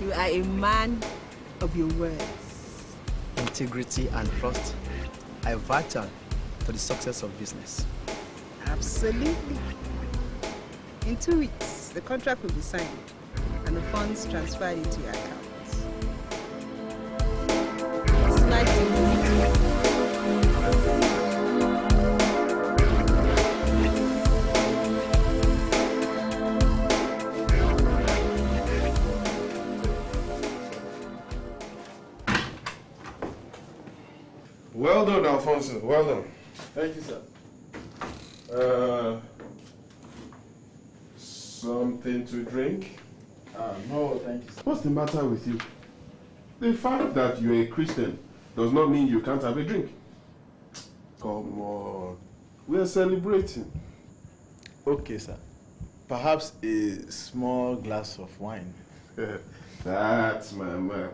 You are a man of your words. Integrity and trust are vital to the success of business. Absolutely. In 2 weeks, the contract will be signed and the funds transferred into your account. It's nice to meet you. Well done, Alfonso. Well done. Thank you, sir. Something to drink? No, thank you, sir. What's the matter with you? The fact that you're a Christian does not mean you can't have a drink. Come on. We are celebrating. Okay, sir. Perhaps a small glass of wine. That's my man.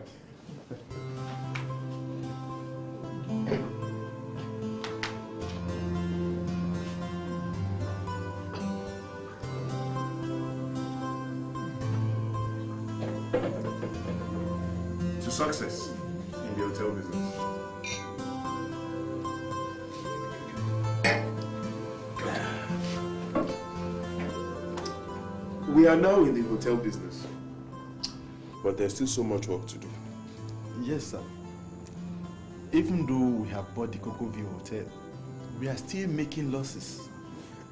To success in the hotel business. We are now in the hotel business, but there's still so much work to do. Yes, sir. Even though we have bought the Cocoa View Hotel, we are still making losses.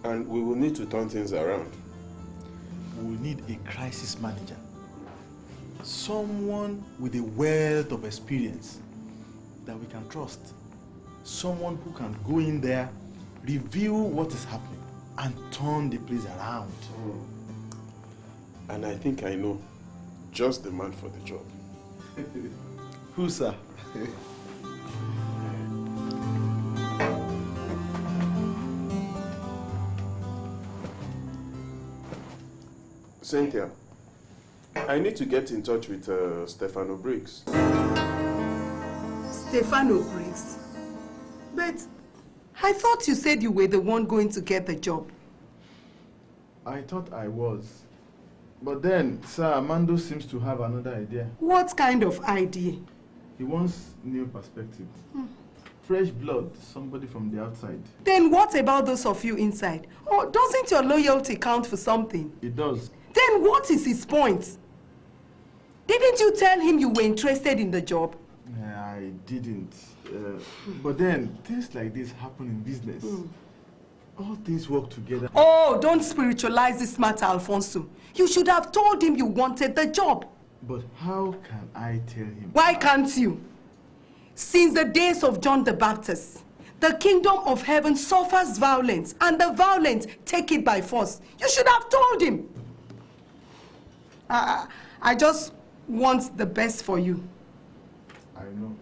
And we will need to turn things around. We will need a crisis manager. Someone with a wealth of experience that we can trust. Someone who can go in there, review what is happening, and turn the place around. And I think I know just the man for the job. Who, sir? Cynthia, I need to get in touch with Stefano Briggs. Stefano Briggs? But I thought you said you were the one going to get the job. I thought I was. But then, Sir Armando seems to have another idea. What kind of idea? He wants new perspective. Fresh blood, somebody from the outside. Then what about those of you inside? Oh, doesn't your loyalty count for something? It does. Then what is his point? Didn't you tell him you were interested in the job? I didn't. But then, things like this happen in business. All things work together. Oh, don't spiritualize this matter, Alfonso. You should have told him you wanted the job. But how can I tell him? Why can't you? Since the days of John the Baptist, the kingdom of heaven suffers violence, and the violent take it by force. You should have told him. I just want the best for you. I know.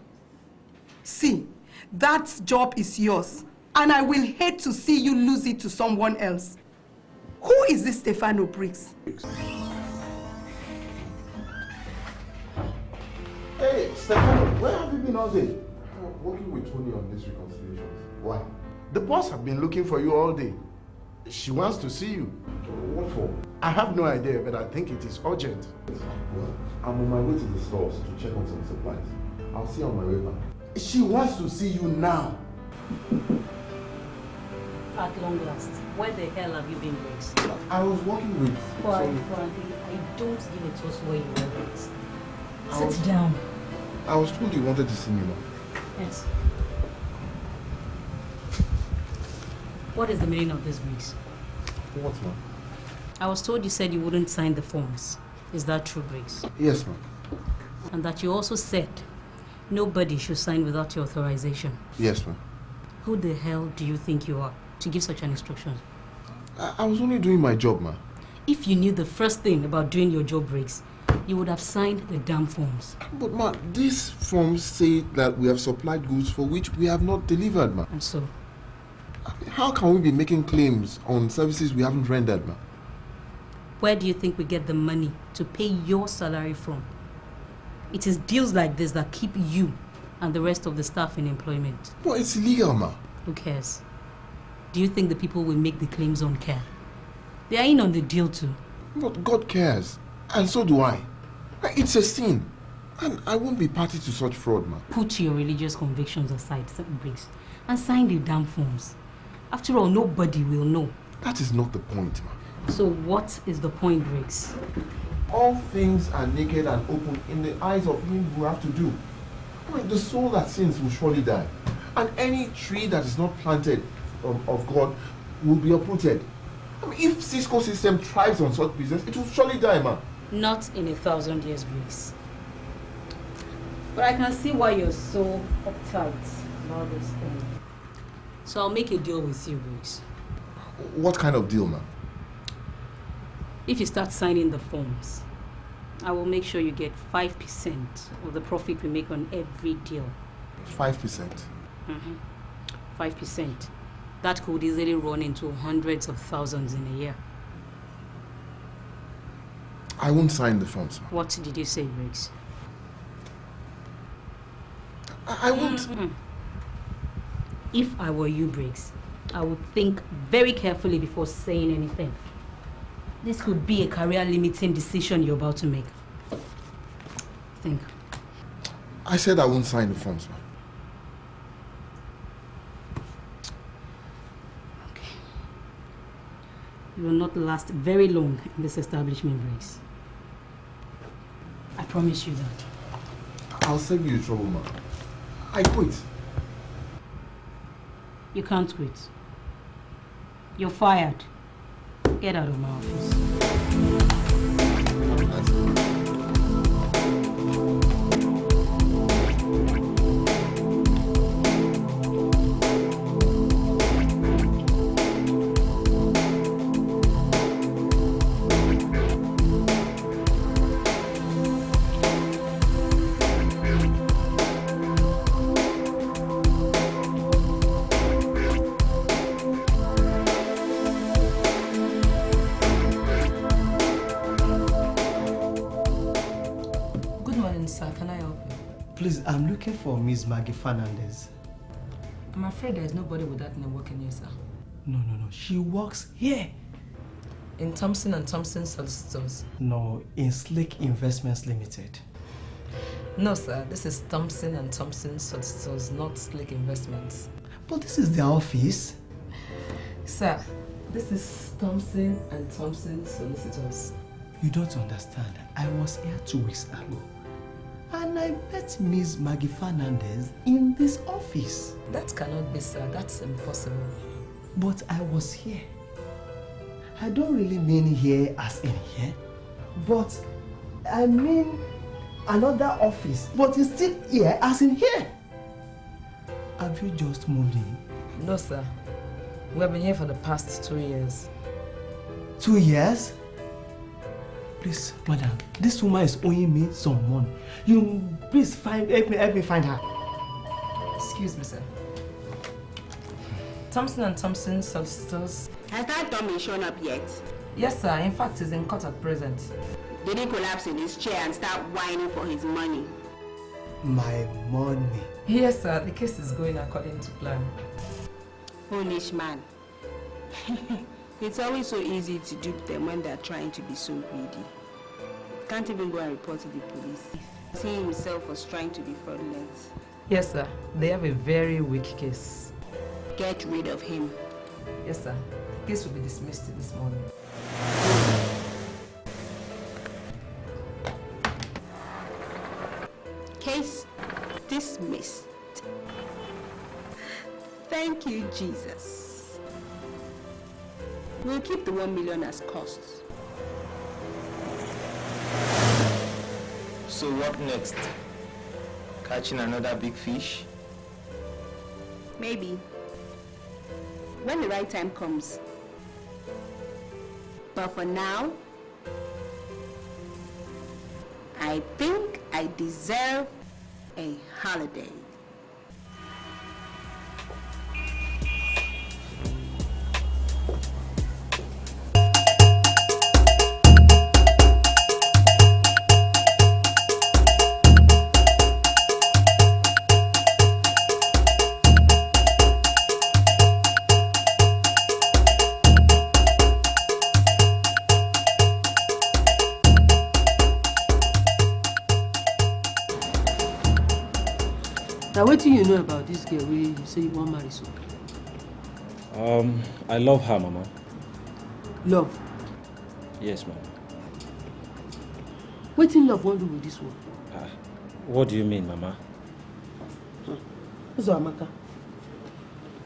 See, that job is yours, and I will hate to see you lose it to someone else. Who is this Stefano Briggs? Hey, Stefano, where have you been all day? I'm working with Tony on these reconciliations. Why? The boss have been looking for you all day. She wants to see you. What for? I have no idea, but I think it is urgent. Well, I'm on my way to the stores to check on some supplies. I'll see you on my way back. She wants to see you now. At long last, where the hell have you been, Briggs? I was working with... Quite frankly, I don't give a toss where you were, Briggs. Sit down. I was told you wanted to see me, ma. Yes. What is the meaning of this, Briggs? What, ma? I was told you said you wouldn't sign the forms. Is that true, Briggs? Yes, ma. And that you also said nobody should sign without your authorization. Yes, ma. Who the hell do you think you are to give such an instruction? I was only doing my job, ma. If you knew the first thing about doing your job, Briggs, you would have signed the damn forms. But, ma, these forms say that we have supplied goods for which we have not delivered, ma. And so? How can we be making claims on services we haven't rendered, ma? Where do you think we get the money to pay your salary from? It is deals like this that keep you and the rest of the staff in employment. But it's illegal, ma. Who cares? Do you think the people will make the claims on care? They are in on the deal too. But God cares. And so do I. It's a sin. And I won't be party to such fraud, man. Put your religious convictions aside, Briggs, and sign the damn forms. After all, nobody will know. That is not the point, man. So what is the point, Briggs? All things are naked and open in the eyes of him who have to do. I mean, the soul that sins will surely die. And any tree that is not planted of God will be uprooted. I mean, if Cisco system thrives on such business, it will surely die, man. Not in 1,000 years, Briggs. But I can see why you're so uptight about this thing. So I'll make a deal with you, Briggs. What kind of deal, man? If you start signing the forms, I will make sure you get 5% of the profit we make on every deal. 5%? 5%. That could easily run into hundreds of thousands in a year. I won't sign the forms, man. What did you say, Briggs? I won't. If I were you, Briggs, I would think very carefully before saying anything. This could be a career-limiting decision you're about to make. Think. I said I won't sign the forms, man. Okay. You will not last very long in this establishment, Briggs. I promise you that. I'll save you trouble, man. I quit. You can't quit. You're fired. Get out of my office. Please, I'm looking for Miss Maggie Fernandez. I'm afraid there's nobody with that name working here, sir. No. She works here. In Thompson and Thompson Solicitors? No, in Slick Investments Limited. No, sir. This is Thompson and Thompson Solicitors, not Slick Investments. But this is their office. Sir, this is Thompson and Thompson Solicitors. You don't understand. I was here 2 weeks ago. And I met Miss Maggie Fernandez in this office. That cannot be, sir. That's impossible. But I was here. I don't really mean here as in here, but I mean another office. But it's still here as in here. Have you just moved in? No, sir. We have been here for the past 2 years. 2 years? Please, madam, this woman is owing me some money. You please help me find her. Excuse me, sir. Thompson and Thompson Solicitors. Has that dummy shown up yet? Yes, sir. In fact, he's in court at present. Did he collapse in his chair and start whining for his money? My money? Yes, sir. The case is going according to plan. Foolish man. It's always so easy to dupe them when they're trying to be so greedy. Can't even go and report to the police. He himself was trying to be fraudulent. Yes, sir. They have a very weak case. Get rid of him. Yes, sir. The case will be dismissed this morning. Case dismissed. Thank you, Jesus. We'll keep the 1 million as costs. So what next? Catching another big fish? Maybe. When the right time comes. But for now, I think I deserve a holiday. Now, what do you know about this girl where you say you want to marry so? I love her, Mama. Love? Yes, Mama. What in love want to do with this one? What do you mean, Mama? Who's Amaka?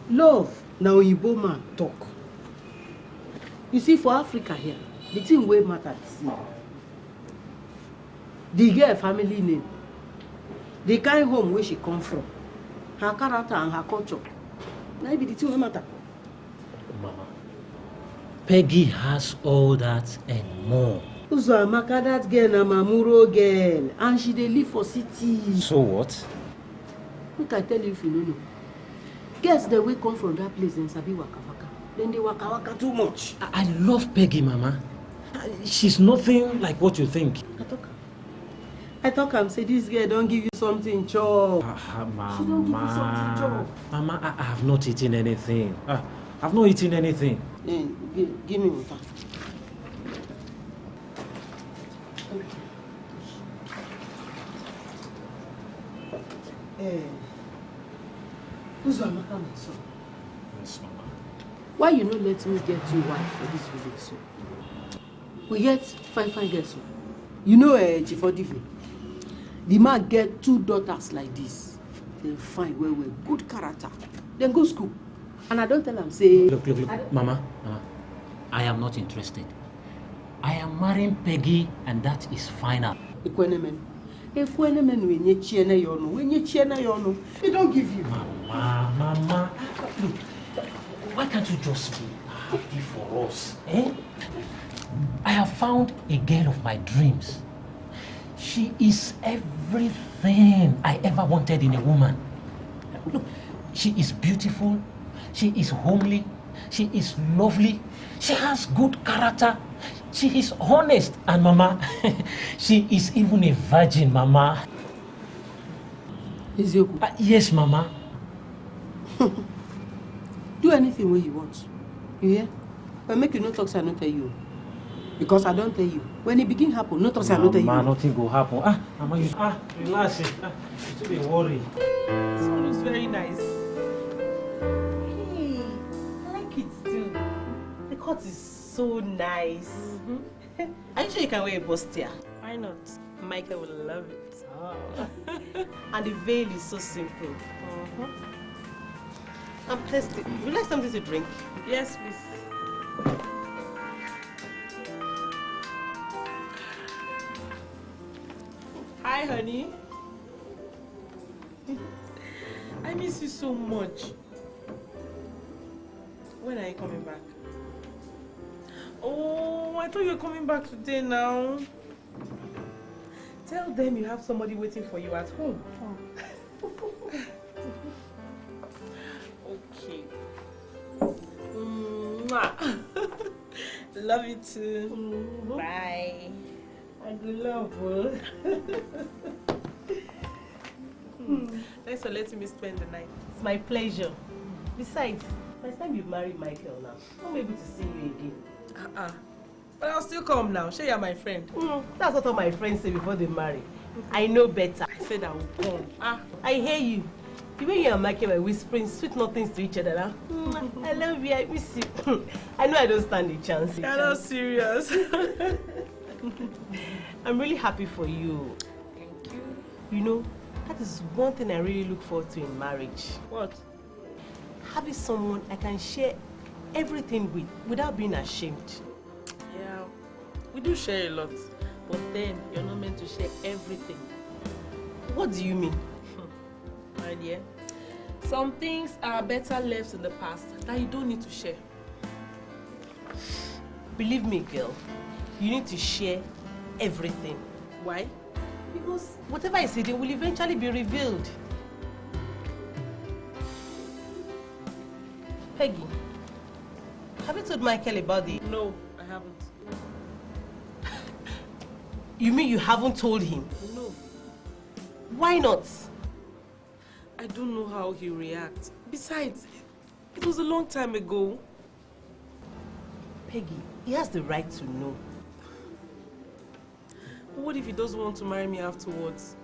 Love, now Oyibo man talk. You see, for Africa here, the thing wey matter is the girl family name, the kind home where she come from, her character and her culture. Now be the thing wey matter. Mama, Peggy has all that and more. Uzo Amaka, that girl na Mamuro girl, and she dey live for city. So what? Make I tell you if you don't know. Girls they wey come from that place and sabi waka waka. Then they waka too much. I love Peggy, Mama. She's nothing like what you think. I talk am say this girl don't give you something, chop. Mama, She don't give you something, chop. Mama, I have not eaten anything. I've not eaten anything. Hey, give me water. Who's Amaka, my son? Yes, Mama. Why you no let me get you wife for this village, so? We get fine girls, so. You know Chifodive? The man get 2 daughters like this. They fine, well, good character. Then go school. And I don't tell them, say... Look, Mama, I am not interested. I am marrying Peggy and that is final. They don't give you. Mama, look, why can't you just be happy for us? Eh? I have found a girl of my dreams. She is everything I ever wanted in a woman. Look, she is beautiful, she is homely, she is lovely, she has good character, she is honest, and Mama, she is even a virgin, Mama. Is you? Yes, Mama. Do anything where you want. You hear? But make you no talk, so I not tell you. Because I don't tell you. When it begin happen, no talk, so I not tell you. Mama, nothing will happen. Mama, you relax. You shouldn't worry. This one looks very nice. Hey, I like it too. The cut is so nice. Are you sure you can wear a bustier? Why not? Michael will love it. Oh. And the veil is so simple. I'm thirsty. Would you like something to drink? Yes, please. Hi, honey. I miss you so much. When are you coming back? Oh, I thought you were coming back today now. Tell them you have somebody waiting for you at home. Okay. Love you too. Bye. I do love you. Thanks for letting me spend the night. It's my pleasure. Besides, by the time you marry Michael now, I'm able to see you again. But I'll still come now. Sure, you're my friend. That's what all my friends say before they marry. I know better. I said I will come. I hear you. The way you and Michael were whispering sweet nothings to each other, huh? I love you, I miss you. I know I don't stand a chance. You're not serious. I'm really happy for you. Thank you. You know, that is one thing I really look forward to in marriage. What? Having someone I can share everything with without being ashamed. Yeah, we do share a lot, but then you're not meant to share everything. What do you mean? My dear, some things are better left in the past that you don't need to share. Believe me, girl, you need to share everything. Why? Because whatever is hidden will eventually be revealed. Peggy, have you told Michael about the... No, I haven't. You mean you haven't told him? No. Why not? I don't know how he'll react. Besides, it was a long time ago. Peggy, he has the right to know. But what if he doesn't want to marry me afterwards?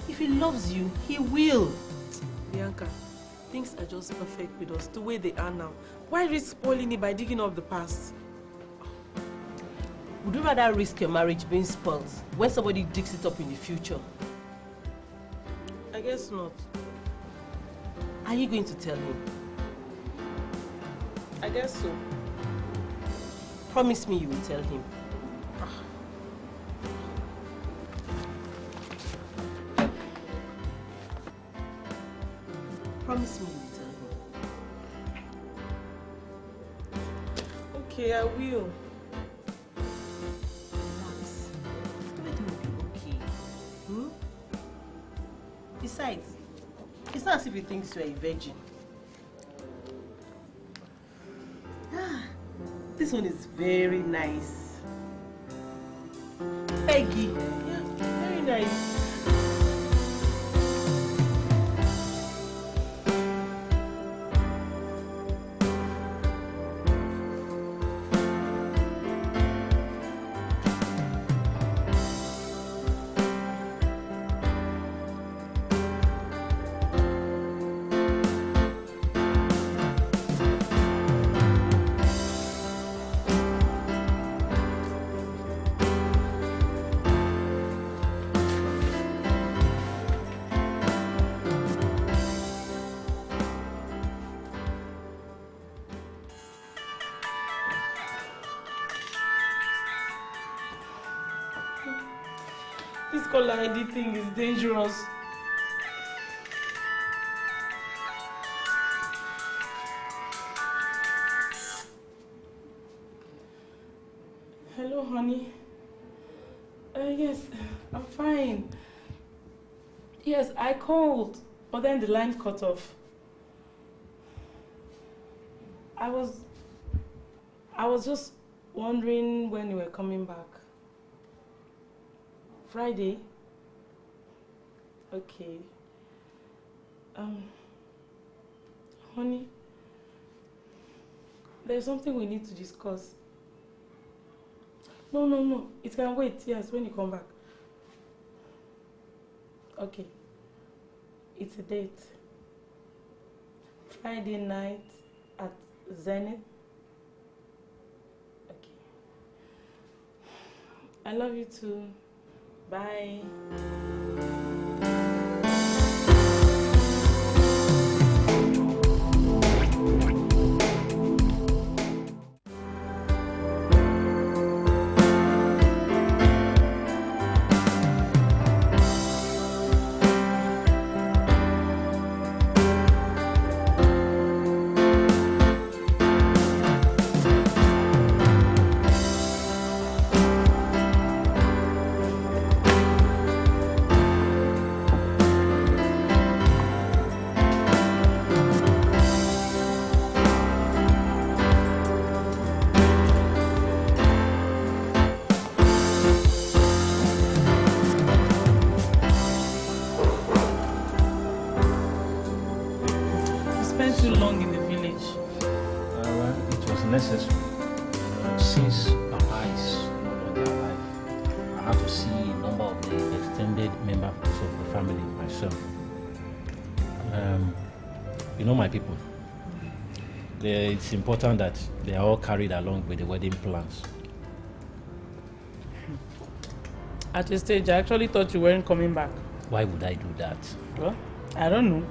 If he loves you, he will. Bianca, things are just perfect with us, the way they are now. Why risk spoiling it by digging up the past? Would you rather risk your marriage being spoiled when somebody digs it up in the future? I guess not. Are you going to tell him? I guess so. Promise me you will tell him. Promise me you will tell him. Okay, I will. Relax. Everything will be okay. Besides, it's not as if he thinks you are a virgin. This one is very nice. Peggy. Yeah, very nice. This caller ID thing is dangerous. Hello, honey. Yes, I'm fine. Yes, I called, but then the line cut off. I was just wondering when you were coming back. Friday? Okay. Honey, there's something we need to discuss. No. It can wait, yes, when you come back. Okay. It's a date. Friday night at Zenith. Okay. I love you too. Bye. Necessary. Since Papa is no longer alive, I have to see a number of the extended members of the family myself. You know my people. It's important that they are all carried along with the wedding plans. At a stage, I actually thought you weren't coming back. Why would I do that? Well, I don't know.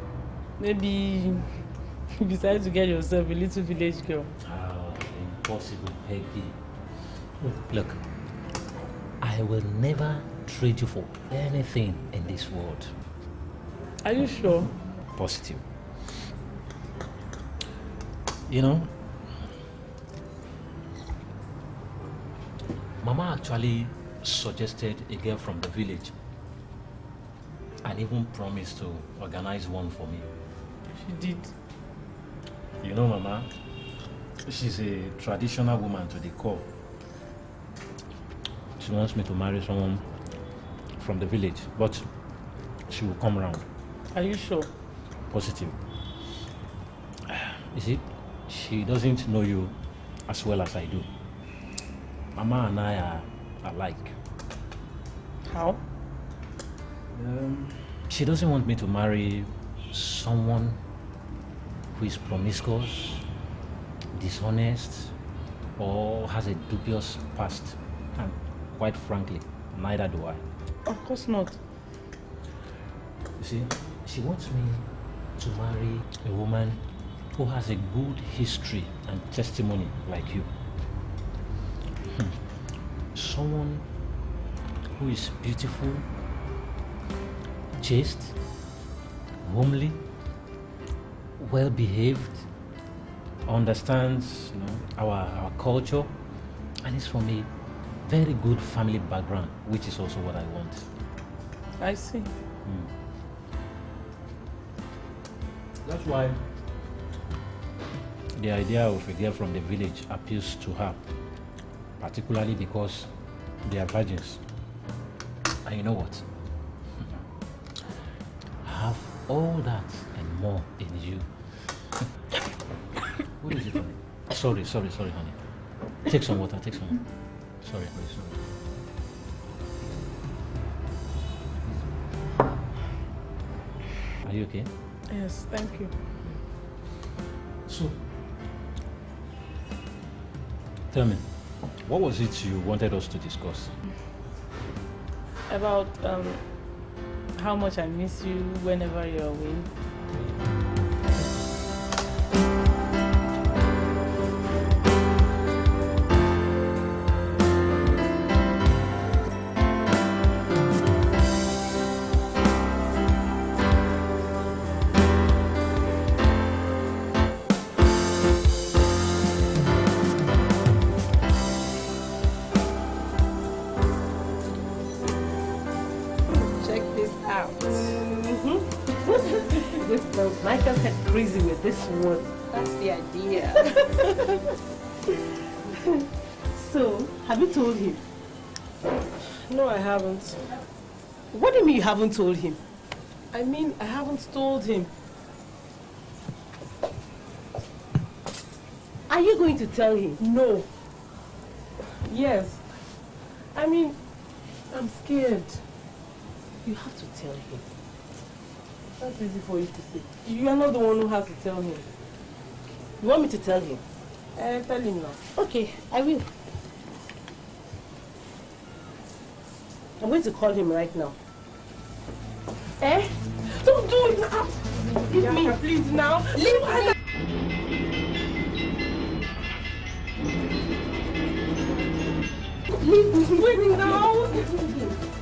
Maybe you decided to get yourself a little village girl. Possible, Peggy. Look, I will never trade you for anything in this world. Are you sure? Positive. You know, Mama actually suggested a girl from the village and even promised to organize one for me. She did. You know, Mama, she's a traditional woman to the core. She wants me to marry someone from the village, but she will come round. Are you sure? Positive. You see, she doesn't know you as well as I do. Mama and I are alike. How? She doesn't want me to marry someone who is promiscuous, dishonest, or has a dubious past. And quite frankly, neither do I. Of course not. You see, she wants me to marry a woman who has a good history and testimony like you. Someone who is beautiful, chaste, homely, well-behaved, understands our culture, and is from a very good family background, which is also what I want. I see. That's why the idea of a girl from the village appeals to her, particularly because they are virgins. And you know what? Have all that and more in you. What is it, honey? Sorry, honey. Take some water, take some water. Sorry. Are you okay? Yes, thank you. So, tell me, what was it you wanted us to discuss? About how much I miss you whenever you're away. Michael got crazy with this one. That's the idea. So, have you told him? No, I haven't. What do you mean you haven't told him? I mean, I haven't told him. Are you going to tell him? No. Yes. I mean, I'm scared. You have to tell him. That's easy for you to say. You are not the one who has to tell him. You want me to tell him? Tell him now. Okay, I will. I'm going to call him right now. Don't do it now! Leave me, please, now. Leave me! Leave me! Wait now!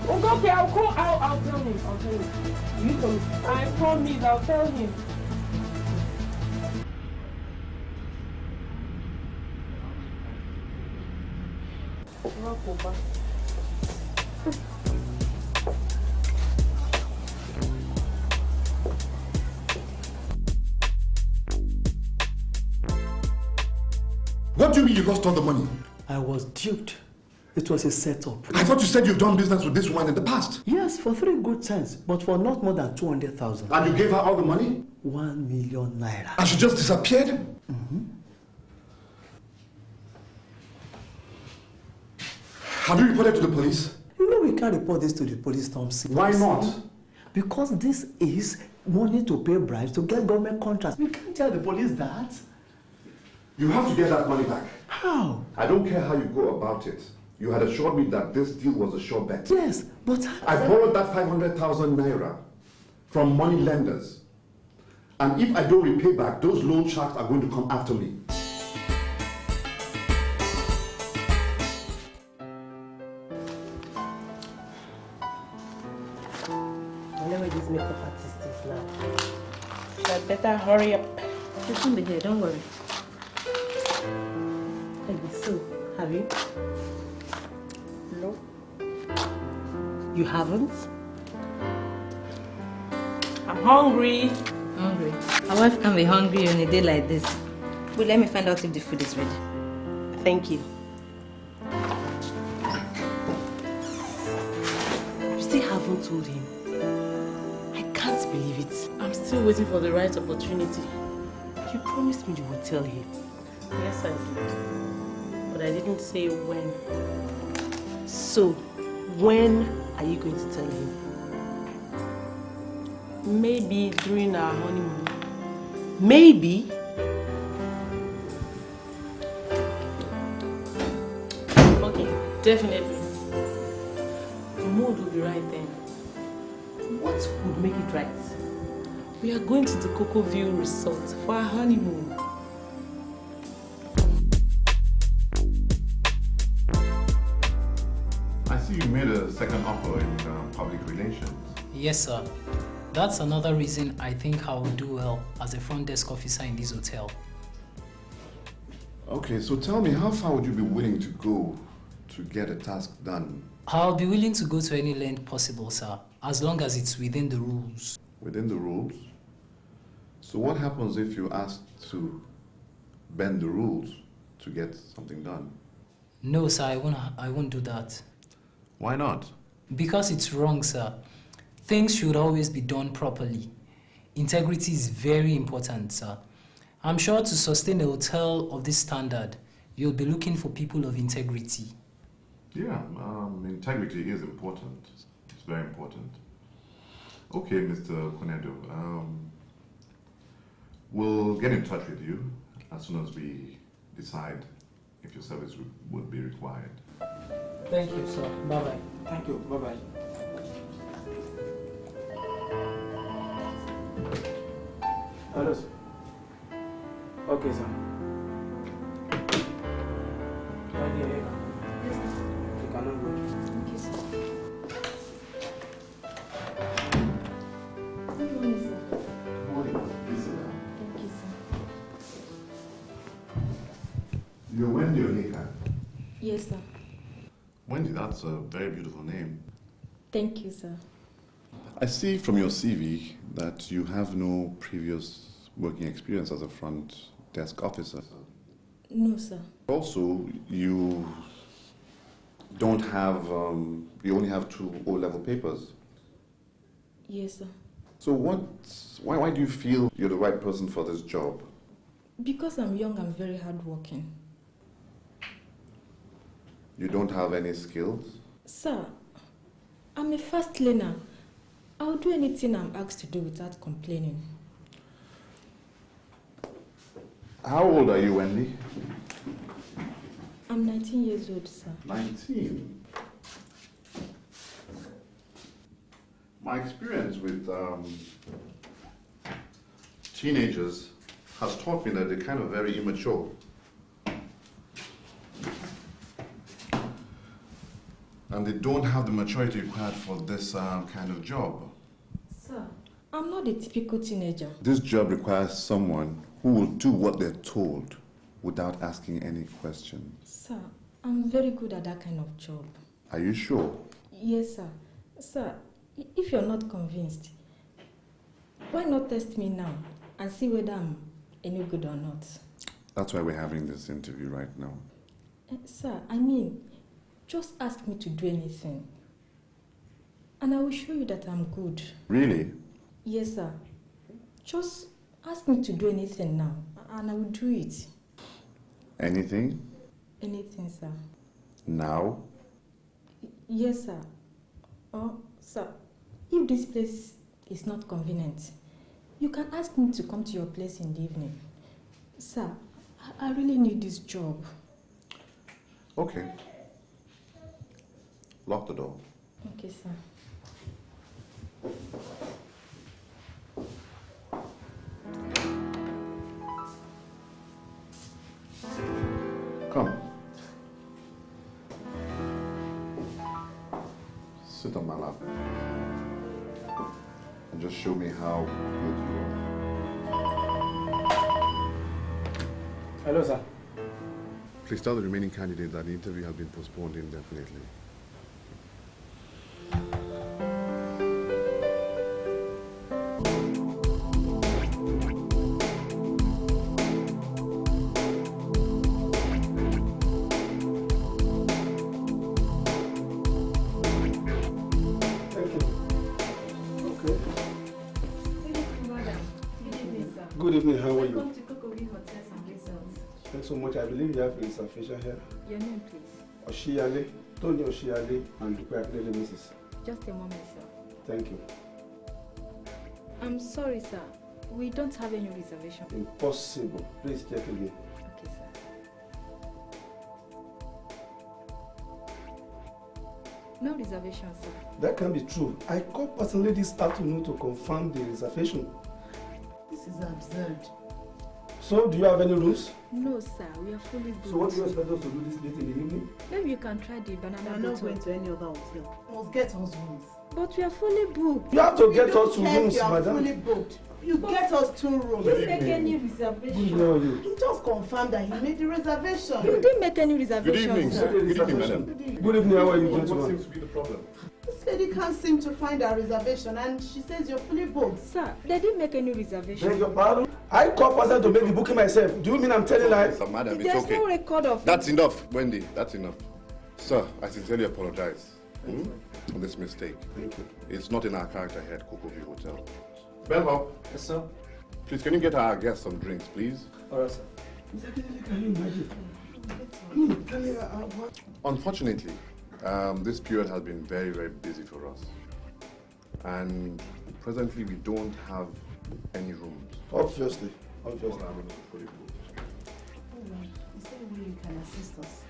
Okay, I'll call. I'll tell him. You tell me. I promise, I'll tell him. What do you mean you lost all the money? I was duped. It was a setup. I thought you said you've done business with this woman in the past. Yes, for 3 good cents, but for not more than 200,000. And you gave her all the money? 1 million naira. And she just disappeared? Have you reported to the police? You know we can't report this to the police, Thompson. Why not? Because this is money to pay bribes to get government contracts. We can't tell the police that. You have to get that money back. How? I don't care how you go about it. You had assured me that this deal was a sure bet. Yes, but I borrowed that 500,000 naira from money lenders. And if I don't repay back, those loan sharks are going to come after me. I know where this makeup artist is now. So I better hurry up. You shouldn't be here, don't worry. So, have you? No. You haven't? I'm hungry. Hungry? My wife can't be hungry on a day like this. But let me find out if the food is ready. Thank you. You still haven't told him? I can't believe it. I'm still waiting for the right opportunity. You promised me you would tell him. Yes, I did. But I didn't say when. So, when are you going to tell him? Maybe during our honeymoon. Maybe. Okay, definitely. The mood will be right then. What would make it right? We are going to the Cocoa View Resort for our honeymoon. I see you made a second offer in public relations. Yes, sir. That's another reason I think I will do well as a front desk officer in this hotel. Okay, so tell me, how far would you be willing to go to get a task done? I'll be willing to go to any length possible, sir, as long as it's within the rules. Within the rules? So what happens if you ask to bend the rules to get something done? No, sir, I won't do that. Why not? Because it's wrong, sir. Things should always be done properly. Integrity is very important, sir. I'm sure to sustain a hotel of this standard, you'll be looking for people of integrity. Yeah, integrity is important. It's very important. Okay, Mr. Konedo, we'll get in touch with you as soon as we decide if your service would be required. Thank you, sir. Bye-bye. Thank you. Bye-bye. Hello, sir. Okay, sir. Yes, sir. You cannot go. Thank you, sir. Good morning, sir. Good morning. Please sit down. Thank you, sir. You're Wendy Onyeka. Yes, sir. Wendy, that's a very beautiful name. Thank you, sir. I see from your CV that you have no previous working experience as a front desk officer. No, sir. Also, you don't have, you only have 2 O-level papers. Yes, sir. So why do you feel you're the right person for this job? Because I'm young and very hardworking. You don't have any skills? Sir, I'm a fast learner. I'll do anything I'm asked to do without complaining. How old are you, Wendy? I'm 19 years old, sir. 19. My experience with teenagers has taught me that they're kind of very immature. And they don't have the maturity required for this kind of job. Sir, I'm not a typical teenager. This job requires someone who will do what they're told without asking any questions. Sir, I'm very good at that kind of job. Are you sure? Yes, sir. Sir, if you're not convinced, why not test me now and see whether I'm any good or not? That's why we're having this interview right now. Sir, I mean, just ask me to do anything. And I will show you that I'm good. Really? Yes, sir. Just ask me to do anything now, and I will do it. Anything? Anything, sir. Now? Yes, sir. Oh, sir, if this place is not convenient, you can ask me to come to your place in the evening. Sir, I really need this job. Okay. Lock the door. Okay, sir. Come. Sit on my lap. And just show me how good you are. Hello, sir. Please tell the remaining candidates that the interview has been postponed indefinitely. Good evening, how are you? Welcome to Cocoa View Hotels and Resorts. Thanks so much. I believe you have a facial hair. Your name, please. Oshiyale, Tony Oshiyale, and Dupe Mrs. Just a moment, sir. Thank you. I'm sorry, sir. We don't have any reservation. Impossible. Please check again. Okay, sir. No reservation, sir. That can't be true. I called personally this afternoon to confirm the reservation. This is absurd. So, do you have any rooms? No, sir. We are fully booked. So, what do you expect us to do this late in the evening? Maybe you can try the banana We are boat. not going to any other hotel. We must get us rooms. But we are fully booked. You have to get don't us to care if rooms, you are madam. fully booked. You get us 2 rooms. You didn't make any reservation. Good morning. You just confirm that he made the reservation. You didn't make any reservation, sir. Good evening, madam. Good evening, how are you, What gentlemen? seems to be the problem? This lady can't seem to find her reservation and she says you're fully booked. Sir, they didn't make any reservation. Beg your pardon? I called person to make the booking myself. Do you mean I'm telling lies? Madam, it's There's okay. no record of That's enough, Wendy. That's enough. Sir, I sincerely apologize for this mistake. Thank you. It's not in our character here at Cocoa View Hotel. Bellhop, Yes, sir. please can you get our guests some drinks, please? All right, sir. Can you imagine? Unfortunately, this period has been very, very busy for us. And presently we don't have any rooms. Obviously. All our rooms are fully booked. Is there a way you can assist us?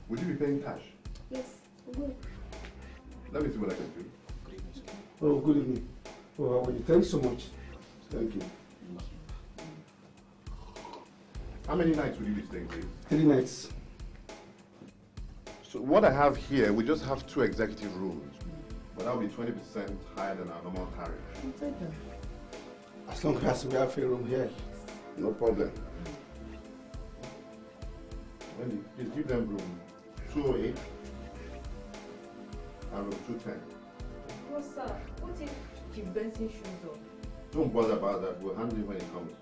Would you be paying cash? Yes, we will. Let me see what I can do. Oh, good evening. Oh, how are you? Thanks so much. Thank you. How many nights will you be staying, please? 3 nights. So what I have here, we just have 2 executive rooms. But that will be 20% higher than our normal tariff. As long as we have a room here. No problem. Wendy, please give them room 208 and room 210. Well, sir, what if Chief Benson shows up? Don't bother about that. We'll handle it when it comes.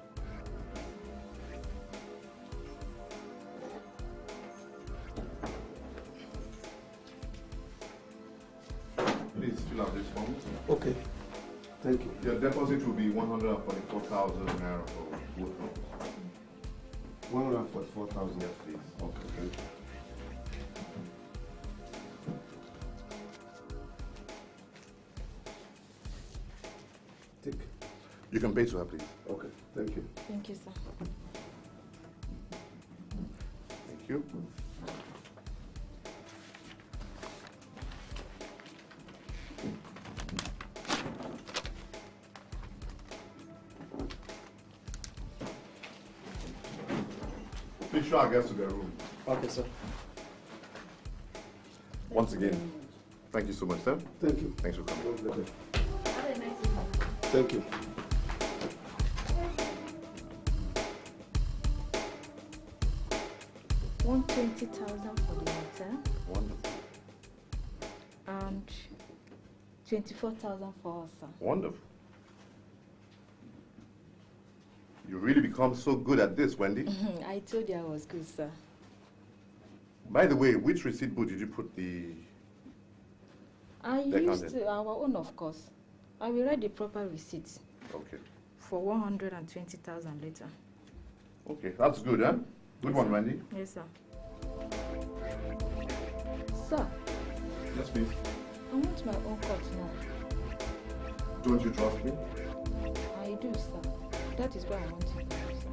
Please fill out this form. Okay. Thank you. Your deposit will be 144,000 naira for both rooms. 144,000. Yes, please. Okay, thank you. Take. You can pay to her, please. Okay, thank you. Thank you, sir. Thank you. Please show our guests to their room. Okay, sir. Once again, thank you so much, sir. Thank you. Thanks for coming. Have a nice evening. Thank you. $120,000 for the hotel Wonderful. and 24,000 for us, sir. Wonderful. You really become so good at this, Wendy. I told you I was good, sir. By the way, which receipt book did you put the... I The used accountant. our own, of course. I will write the proper receipt Okay. for 120,000 later. Okay, that's good, huh? Good one, Wendy. Yes, sir. Sir, Yes, please. I want my own cut now. Don't you trust me? I do, sir. That is why I want to go, sir.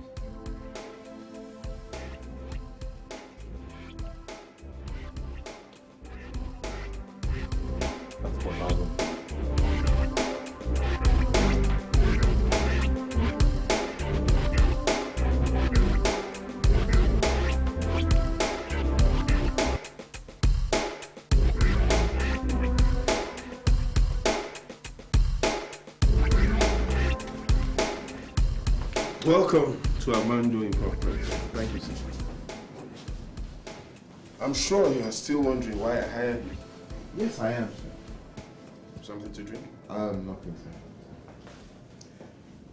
That's 4,000. Welcome to Armando Incorporated. Thank you, sir. I'm sure you are still wondering why I hired you. Yes, I am, sir. Something to drink? Nothing, sir.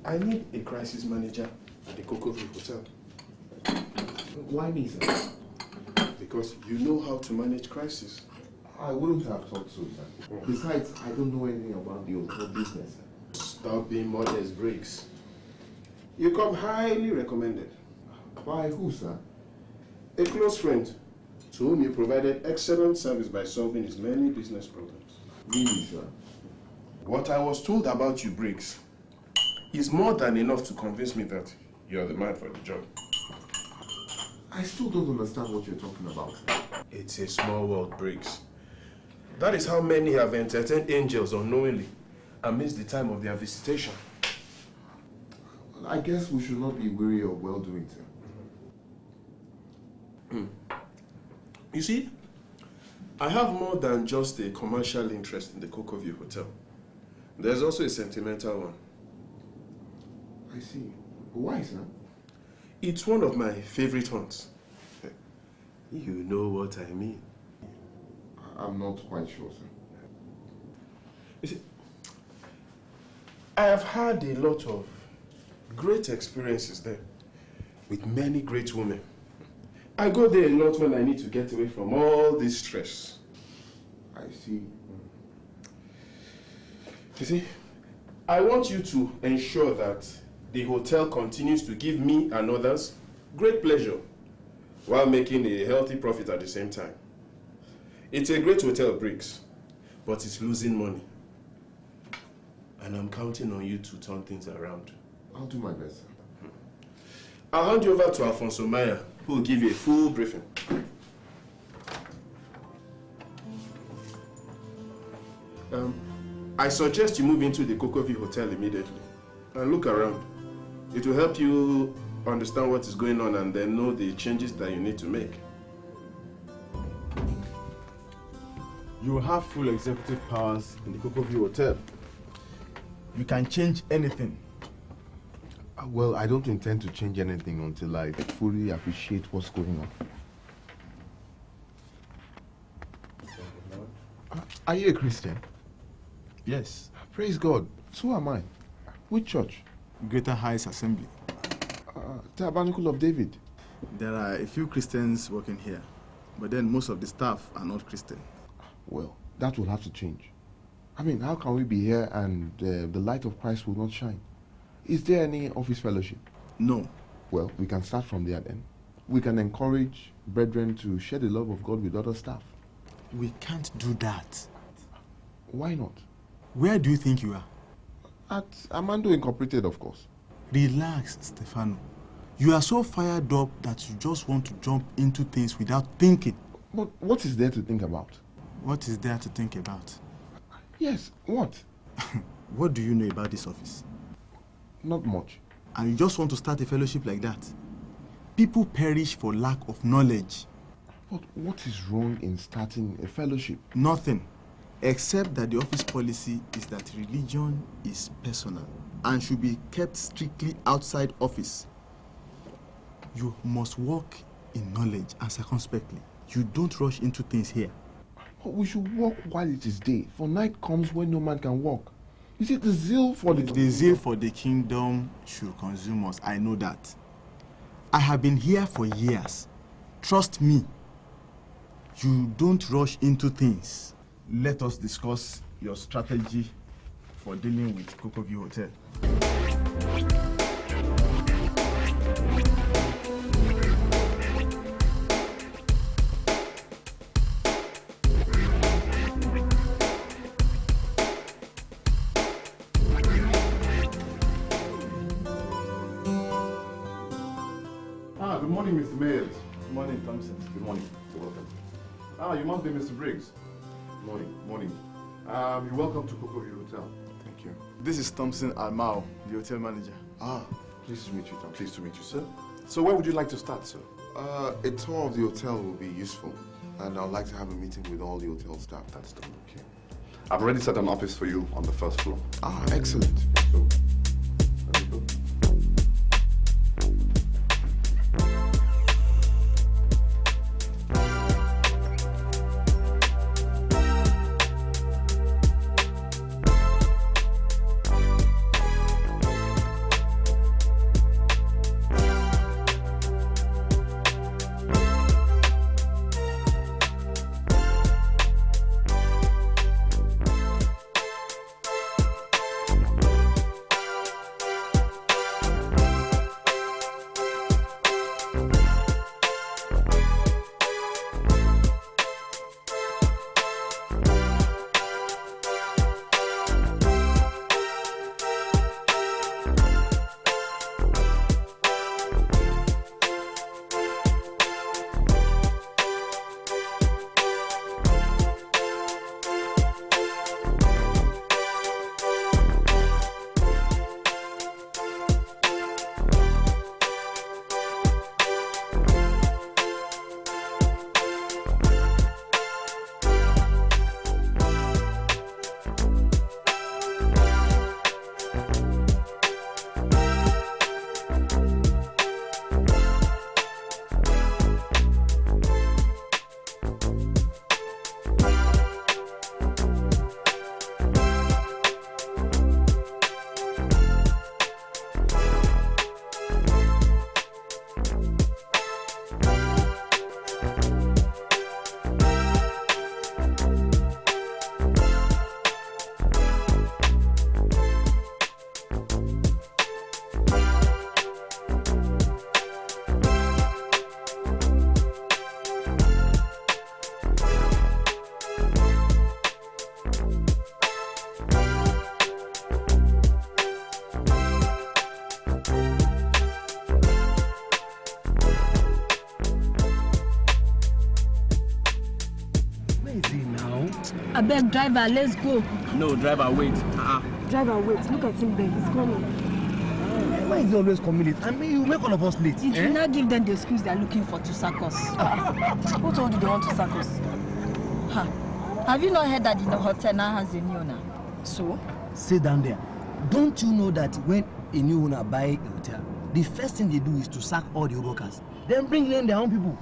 I need a crisis manager at the Cocoa View Hotel. Why me, sir? Because you know how to manage crisis. I wouldn't have thought so, sir. Besides, I don't know anything about the hotel business, sir. Stop being modest, Briggs. You come highly recommended. By who, sir? A close friend to whom you provided excellent service by solving his many business problems. Really, sir? What I was told about you, Briggs, is more than enough to convince me that you're the man for the job. I still don't understand what you're talking about. It's a small world, Briggs. That is how many have entertained angels unknowingly and missed the time of their visitation. I guess we should not be weary of well-doing, sir. You see, I have more than just a commercial interest in the Cocoview Hotel. There's also a sentimental one. I see. Why, sir? It's one of my favorite haunts. You know what I mean. I'm not quite sure, sir. You see, I have had a lot of great experiences there with many great women. I go there a lot when I need to get away from all this stress. I see. You see, I want you to ensure that the hotel continues to give me and others great pleasure while making a healthy profit at the same time. It's a great hotel, Briggs, but it's losing money. And I'm counting on you to turn things around. I'll do my best, sir. I'll hand you over to Alfonso Maya, who will give you a full briefing. I suggest you move into the Cocoview Hotel immediately and look around. It will help you understand what is going on and then know the changes that you need to make. You will have full executive powers in the Cocoview Hotel. You can change anything. Well, I don't intend to change anything until I fully appreciate what's going on. Are you a Christian? Yes. Praise God. So am I. Which church? Greater Heights Assembly. Tabernacle of David. There are a few Christians working here, but then most of the staff are not Christian. Well, that will have to change. I mean, how can we be here and the light of Christ will not shine? Is there any office fellowship? No. Well, we can start from there then. We can encourage brethren to share the love of God with other staff. We can't do that. Why not? Where do you think you are? At Amando Incorporated, of course. Relax, Stefano. You are so fired up that you just want to jump into things without thinking. But what is there to think about? What is there to think about? Yes, what? What do you know about this office? Not much. And you just want to start a fellowship like that? People perish for lack of knowledge. But what is wrong in starting a fellowship? Nothing. Except that the office policy is that religion is personal and should be kept strictly outside office. You must walk in knowledge and circumspectly. You don't rush into things here. But we should walk while it is day, for night comes when no man can walk. You see, the zeal for the zeal for the kingdom should consume us. I know that. I have been here for years. Trust me. You don't rush into things. Let us discuss your strategy for dealing with Cocoview Hotel. Good morning, Mr. Mayers. Good morning, Thompson. Good morning. You're welcome. You must be Mr. Briggs. Morning, morning. You're welcome to Cocoview Hotel. Thank you. This is Thompson Almao, the hotel manager. Pleased to meet you, Tom. Pleased to meet you, sir. So where would you like to start, sir? A tour of the hotel will be useful, and I'd like to have a meeting with all the hotel staff. That's done, okay. I've already set an office for you on the first floor. Excellent. So, let me go. Where is he now? I beg driver, let's go. No, driver, wait. Driver, wait. Look at him there. He's coming. Why is he always coming late? I mean, you make all of us late. Did you not give them the excuse they are looking for to sack us? Who told you they want to sack us? Huh. Have you not heard that the hotel now has a new owner? So? Sit down there. Don't you know that when a new owner buy a hotel, the first thing they do is to sack all the workers, then bring in their own people?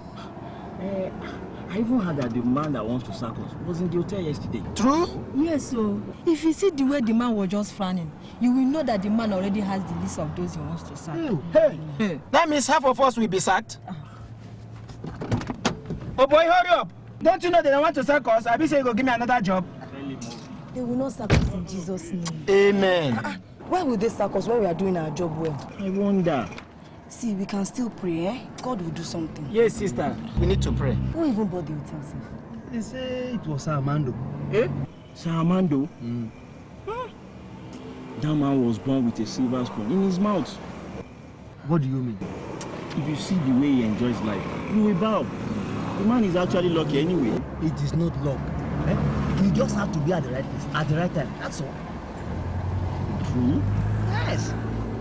I even heard that the man that wants to sack us was in the hotel yesterday. True? Yes, so if you see the way the man was just frowning, you will know that the man already has the list of those he wants to sack. Hey. That means half of us will be sacked? Oh boy, hurry up! Don't you know they don't want to sack us? I be saying go give me another job. They will not sack us in Jesus' name. Amen. Why would they sack us when we are doing our job well? I wonder. See, we can still pray, eh? God will do something. Yes, sister. We need to pray. Who even bought the hotel, sir? They say it was Sir Armando. Eh? Sir Armando? That man was born with a silver spoon in his mouth. What do you mean? If you see the way he enjoys life, you will bow. The man is actually lucky anyway. It is not luck. Eh? You just have to be at the right place, at the right time. That's all. True? Yes.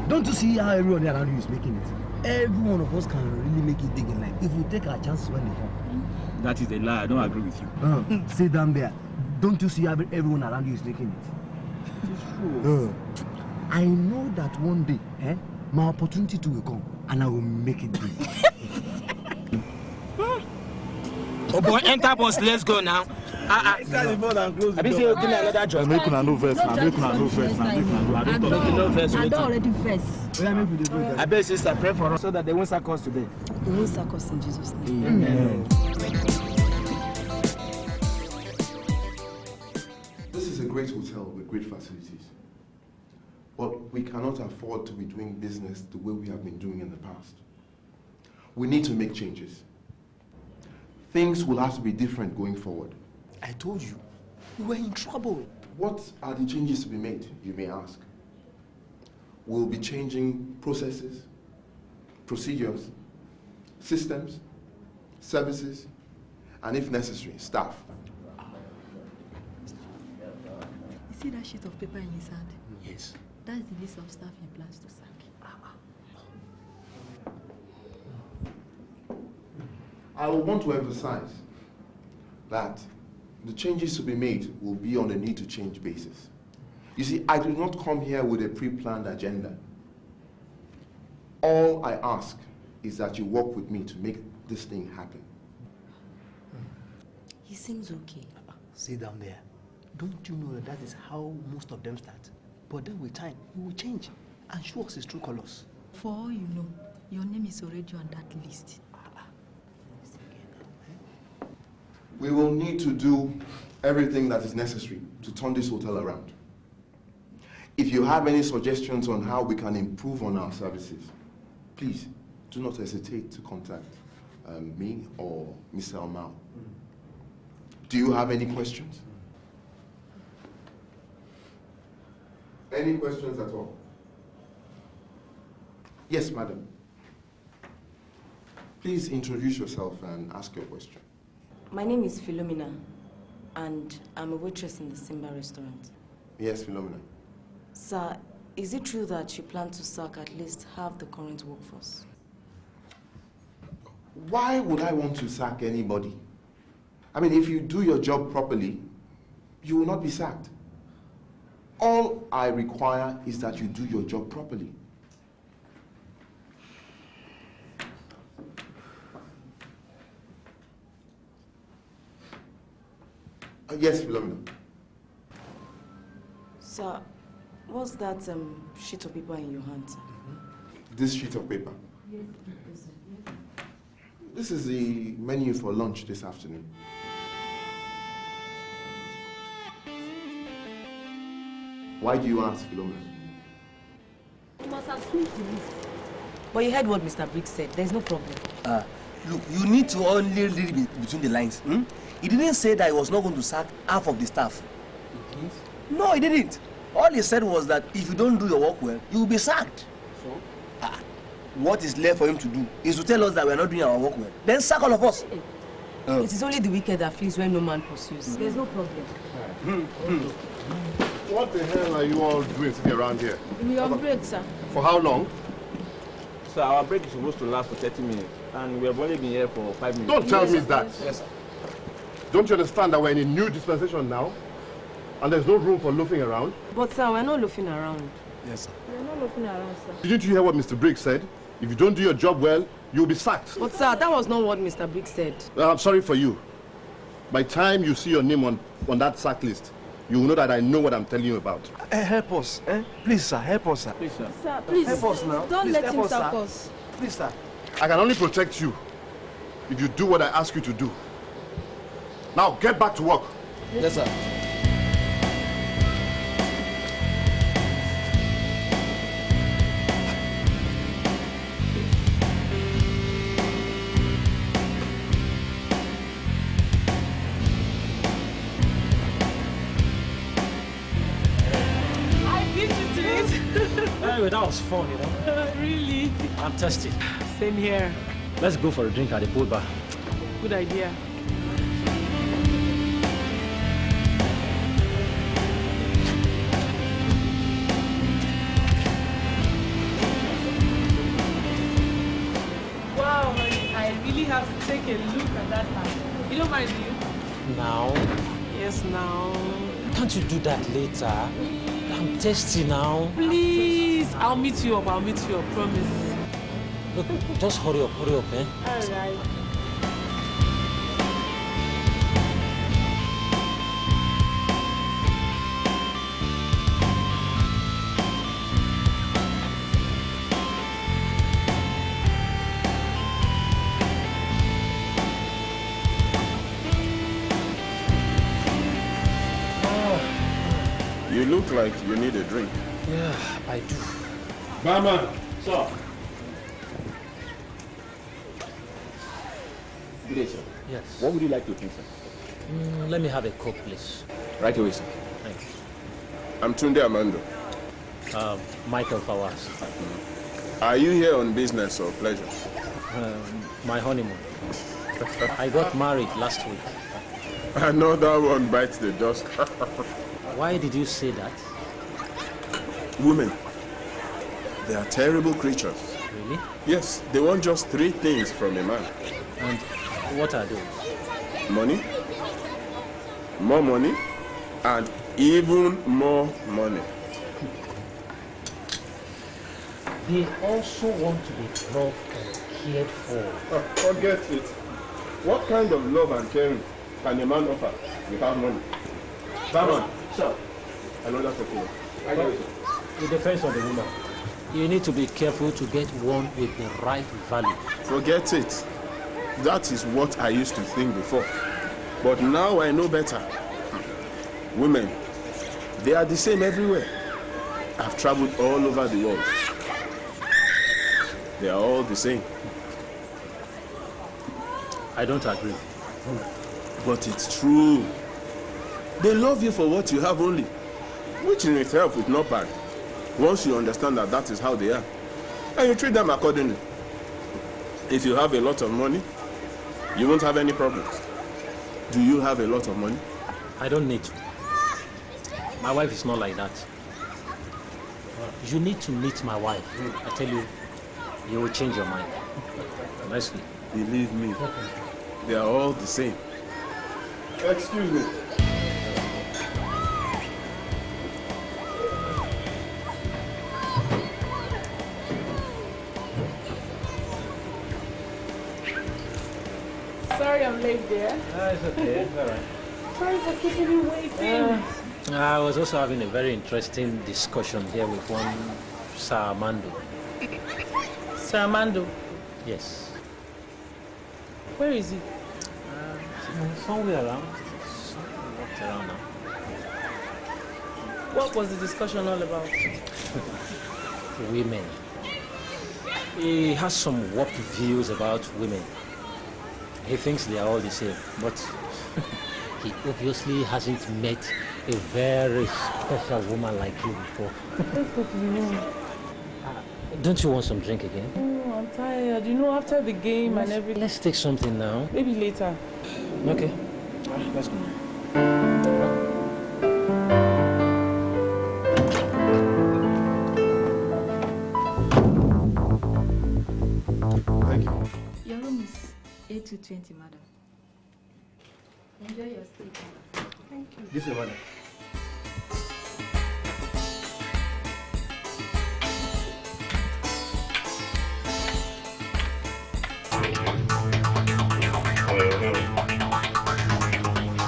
Don't you see how everyone around you is making it? Every one of us can really make it big in life if we take our chances when they come. That is a lie. I don't agree with you. Sit down there. Don't you see how everyone around you is making it? It's true. I know that one day, my opportunity too will come, and I will make it big. Oh boy, enter bus. Let's go now. I be say you give me another job. Make una no verse now. Make una no verse now. Make una no. I don't already verse. I beg sister, pray for us so that they won't sack us today. They won't sack us in Jesus' name. Amen. This is a great hotel with great facilities. But we cannot afford to be doing business the way we have been doing in the past. We need to make changes. Things will have to be different going forward. I told you, we were in trouble. What are the changes to be made, you may ask? We'll be changing processes, procedures, systems, services, and if necessary, staff. You see that sheet of paper in his hand? Yes. That's the list of staff he plans to sack. I want to emphasize that the changes to be made will be on a need-to-change basis. You see, I do not come here with a pre-planned agenda. All I ask is that you work with me to make this thing happen. He seems okay. Sit down there. Don't you know that is how most of them start? But then with time, he will change and show us his true colors. For all you know, your name is already on that list. We will need to do everything that is necessary to turn this hotel around. If you have any suggestions on how we can improve on our services, please do not hesitate to contact me or Mr. Almao. Do you have any questions? Any questions at all? Yes, madam. Please introduce yourself and ask your question. My name is Philomena, and I'm a waitress in the Simba restaurant. Yes, Philomena. Sir, is it true that you plan to sack at least half the current workforce? Why would I want to sack anybody? I mean, if you do your job properly, you will not be sacked. All I require is that you do your job properly. Yes, Philomena. Sir, what's that sheet of paper in your hand? This sheet of paper. This is the menu for lunch this afternoon. Why do you ask, Philomena? You must have seen the list. But you heard what Mr. Briggs said. There's no problem. Look, you need to only read between the lines. He didn't say that he was not going to sack half of the staff. No, he didn't. All he said was that if you don't do your work well, you will be sacked. So? What is left for him to do is to tell us that we are not doing our work well. Then sack all of us. Oh. It is only the wicked that flees when no man pursues. There's no problem. What the hell are you all doing sitting around here? We are on break, sir. For how long? So our break is supposed to last for 30 minutes, and we have only been here for 5 minutes. Don't tell me that. Yes, sir. Don't you understand that we're in a new dispensation now? And there's no room for loafing around? But sir, we're not loafing around. Yes, sir. We are not looking around, sir. Didn't you hear what Mr. Briggs said? If you don't do your job well, you'll be sacked. But sir, that was not what Mr. Briggs said. I'm sorry for you. By the time you see your name on that sack list, you will know that I know what I'm telling you about. Help us, eh? Please, sir, help us, sir. Please, sir. Sir, please. Help us now. Don't Please, let help him us, stop sir. us. Please, sir. I can only protect you if you do what I ask you to do. Now, get back to work. Yes, sir. Anyway, that was fun, you know. Really? I'm thirsty. Same here. Let's go for a drink at the pool bar. Good idea. Wow, honey, I really have to take a look at that house. You don't mind, do you? Now? Yes, now. Can't you do that later? I'm thirsty now. Please, I'll meet you up, promise. Look, just hurry up, eh? All right. You look like you need a drink. Yeah, I do. Barman! Sir. Good day, sir. Yes. What would you like to drink, sir? Let me have a Coke, please. Right away, sir. Thank you. I'm Tunde Amando. Michael Fawaz. Are you here on business or pleasure? My honeymoon. I got married last week. Another one bites the dust. Why did you say that? Women, they are terrible creatures. Really? Yes, they want just 3 things from a man. And what are those? Money, more money, and even more money. They also want to be loved and cared for. Forget it. What kind of love and caring can a man offer without money? Barman, sir. Another tequila. It depends on the woman. You need to be careful to get one with the right value. Forget it. That is what I used to think before. But now I know better. Women, they are the same everywhere. I've traveled all over the world. They are all the same. I don't agree. But it's true. They love you for what you have only, which in itself is not bad, once you understand that that is how they are. And you treat them accordingly. If you have a lot of money, you won't have any problems. Do you have a lot of money? I don't need to. My wife is not like that. You need to meet my wife. I tell you, you will change your mind. Honestly. Believe me, they are all the same. Excuse me. Sorry I'm late there. It's okay. It's all right. Sorry for keeping you waiting. I was also having a very interesting discussion here with one Sir Armando. Sir Armando? Yes. Where is he? Somewhere around. Walked around now. What was the discussion all about? Women. He has some warped views about women. He thinks they are all the same, but he obviously hasn't met a very special woman like you before. Let's go to the room. Don't you want some drink again? Oh, I'm tired. You know, after the game and everything. Let's take something now. Maybe later. Okay. Let's go. Thank you. Your room is A220, madam. Enjoy your stay. Thank you. This is madam.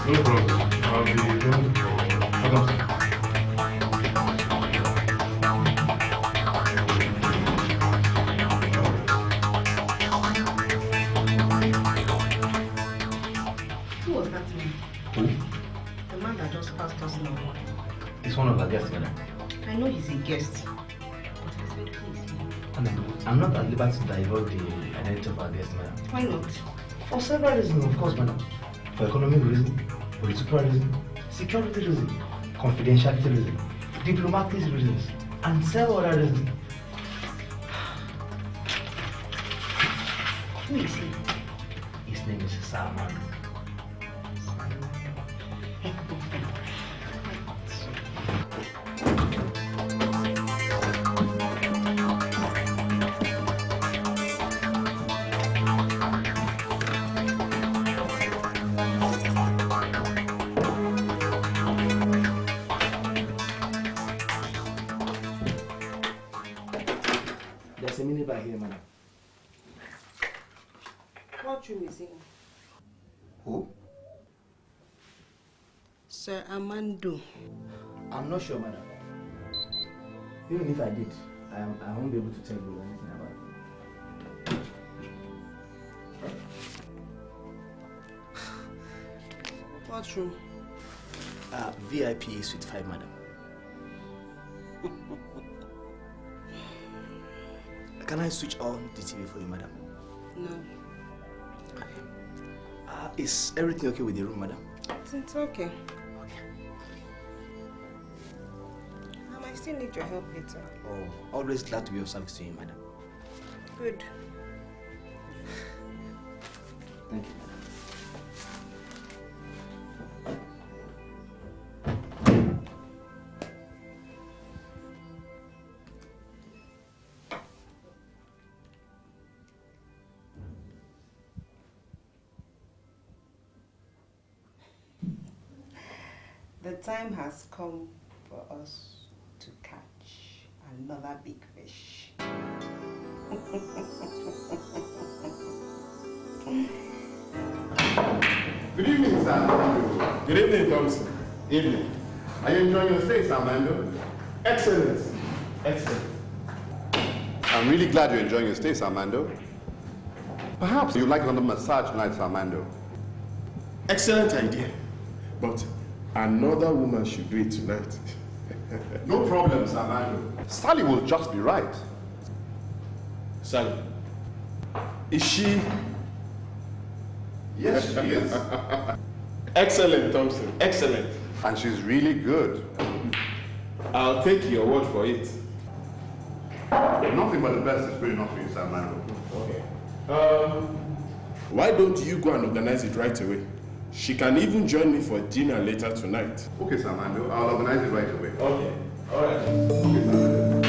No problem. I'll be going for... Who was that man? Who? The man that just passed us now. It's one of our guests, madam. I know he's a guest. But I said please. Madam, I'm not at liberty to divulge the identity of our guest, madam. Why not? For several reasons, of course, madam. For economic reasons, political reasons, security reasons, confidentiality reasons, diplomatic reasons, and several other reasons. Who is he? His name is Salman. There's a minibar here, madam. What room is he in? Who? Sir Armando. I'm not sure, madam. Even if I did, I won't be able to tell you anything about it. What room? VIP Suite 5, madam. Can I switch on the TV for you, madam? No. Is everything okay with the room, madam? It's okay. I might still need your help later. Oh, always glad to be of service to you, madam. Good. Thank you, madam. The time has come for us to catch another big fish. Good evening, sir. Good evening, Thompson. Evening. Are you enjoying your stay, Sir Mando? Excellent. Excellent. I'm really glad you're enjoying your stay, Sir Mando. Perhaps you'd like another massage tonight, Sir Mando. Excellent idea. But another woman should do it tonight. No problem, Sir Mando. Sally will just be right. Sally, is she? Yes, she is. Excellent, Thompson. Excellent. And she's really good. I'll take your word for it. Nothing but the best is good enough for you, Sir Mando. Okay. Why don't you go and organize it right away? She can even join me for dinner later tonight. Okay, Sir Mando. I'll organize it right away. Okay. All right. Okay, Sir Mando.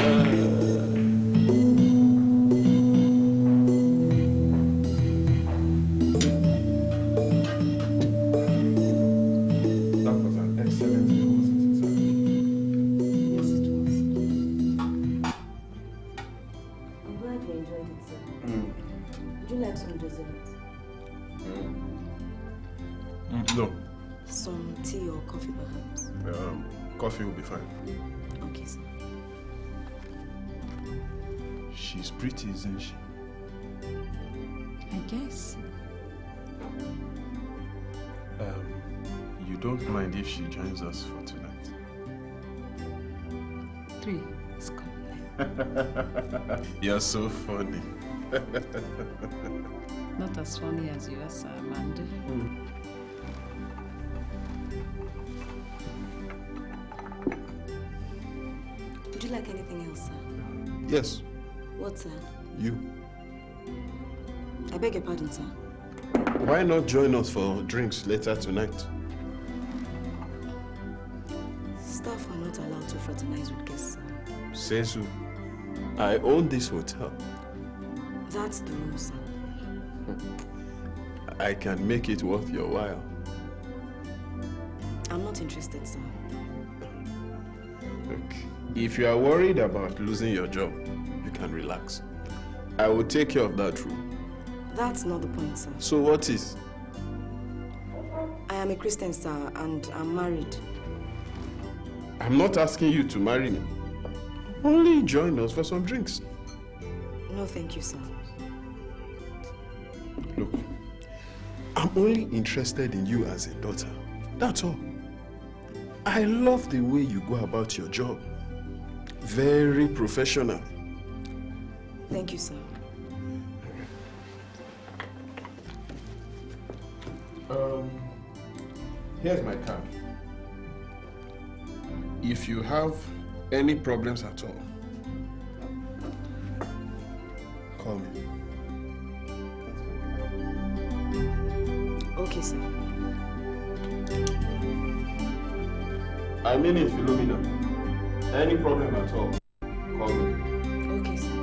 That was an excellent meal, wasn't it, sir? Yes, it was. I'm glad you enjoyed it, sir. Would you like some dessert? No. Some tea or coffee, perhaps? Coffee will be fine. Okay, sir. She's pretty, isn't she? I guess. You don't mind if she joins us for tonight? 3 is coming. You're so funny. Not as funny as you are, sir, Amanda. Would you like anything else, sir? Yes, What, sir? you. I beg your pardon, sir. Why not join us for drinks later tonight? Staff are not allowed to fraternize with guests, sir. Says who? I own this hotel. That's the rule, sir. I can make it worth your while. I'm not interested, sir. Look, if you are worried about losing your job, you can relax. I will take care of that room. That's not the point, sir. So what is? I am a Christian, sir, and I'm married. I'm not asking you to marry me. Only join us for some drinks. No, thank you, sir. Look, I'm only interested in you as a daughter. That's all. I love the way you go about your job. Very professional. Thank you, sir. Here's my card. If you have any problems at all, call me. Okay, sir. I mean it, Philomena. Any problem at all, call me. Okay, sir.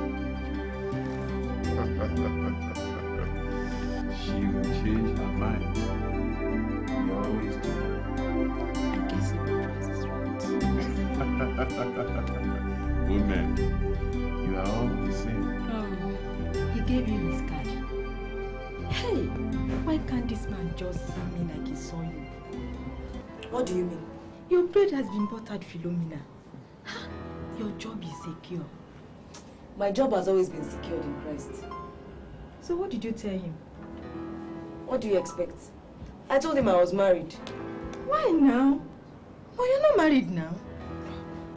She will change her mind. You always do. I guess the price is right. Women, you are all the same. He gave you his card. Hey, why can't this man just see me like he saw you? What do you mean? Your bread has been buttered, Philomena. Your job is secure. My job has always been secured in Christ. So what did you tell him? What do you expect? I told him I was married. Why now? But you're not married now.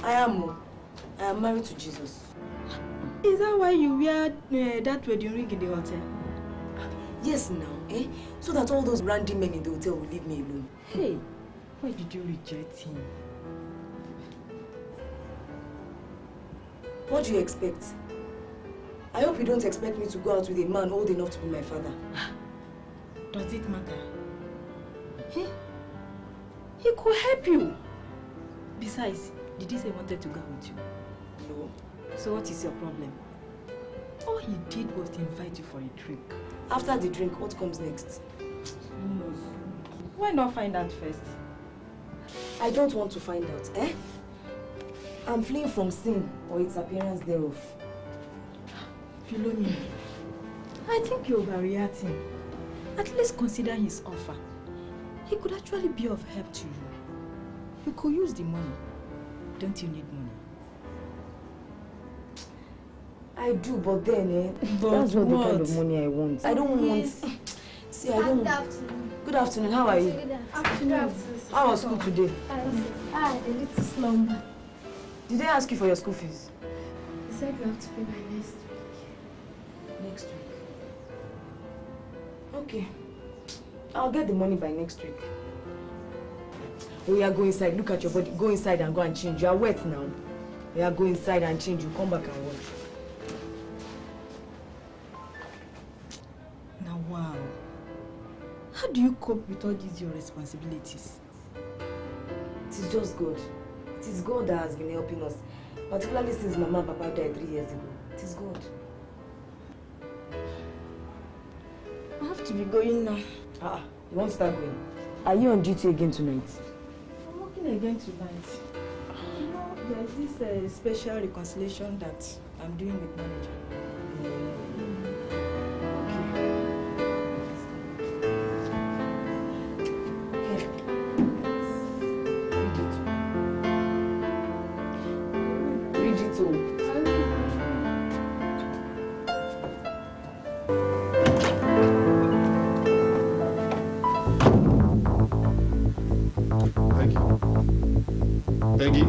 I am. I am married to Jesus. Is that why you wear that wedding ring in the hotel? Yes, now, eh? So that all those random men in the hotel will leave me alone. Hey, why did you reject him? What do you expect? I hope you don't expect me to go out with a man old enough to be my father. Does it matter? He could help you. Besides, did he say he wanted to go with you? No. So what is your problem? All he did was to invite you for a drink. After the drink, what comes next? Who knows? Why not find out first? I don't want to find out, eh? I'm fleeing from sin or its appearance thereof. Philomena, I think you're overreacting. At least consider his offer. He could actually be of help to you. You could use the money. Don't you need money? I do, but then, But that's not what? the kind of money I want. I don't want... See, I don't... Good afternoon. Good afternoon, how are you? Good afternoon. How was school today? A little slumber. Did they ask you for your school fees? He said you have to pay by next week. Next week? Okay. I'll get the money by next week. Oh yeah, go inside. Look at your body. Go inside and go and change. You are wet now. Yeah, go inside and change. You come back and wash. Now, wow. How do you cope with all these your responsibilities? It is just God. It is God that has been helping us. Particularly since Mama and Papa died 3 years ago. It is God. I have to be going now. You won't start going. Are you on duty again tonight? I'm working again tonight. You know, there's this special reconciliation that I'm doing with manager. Peggy?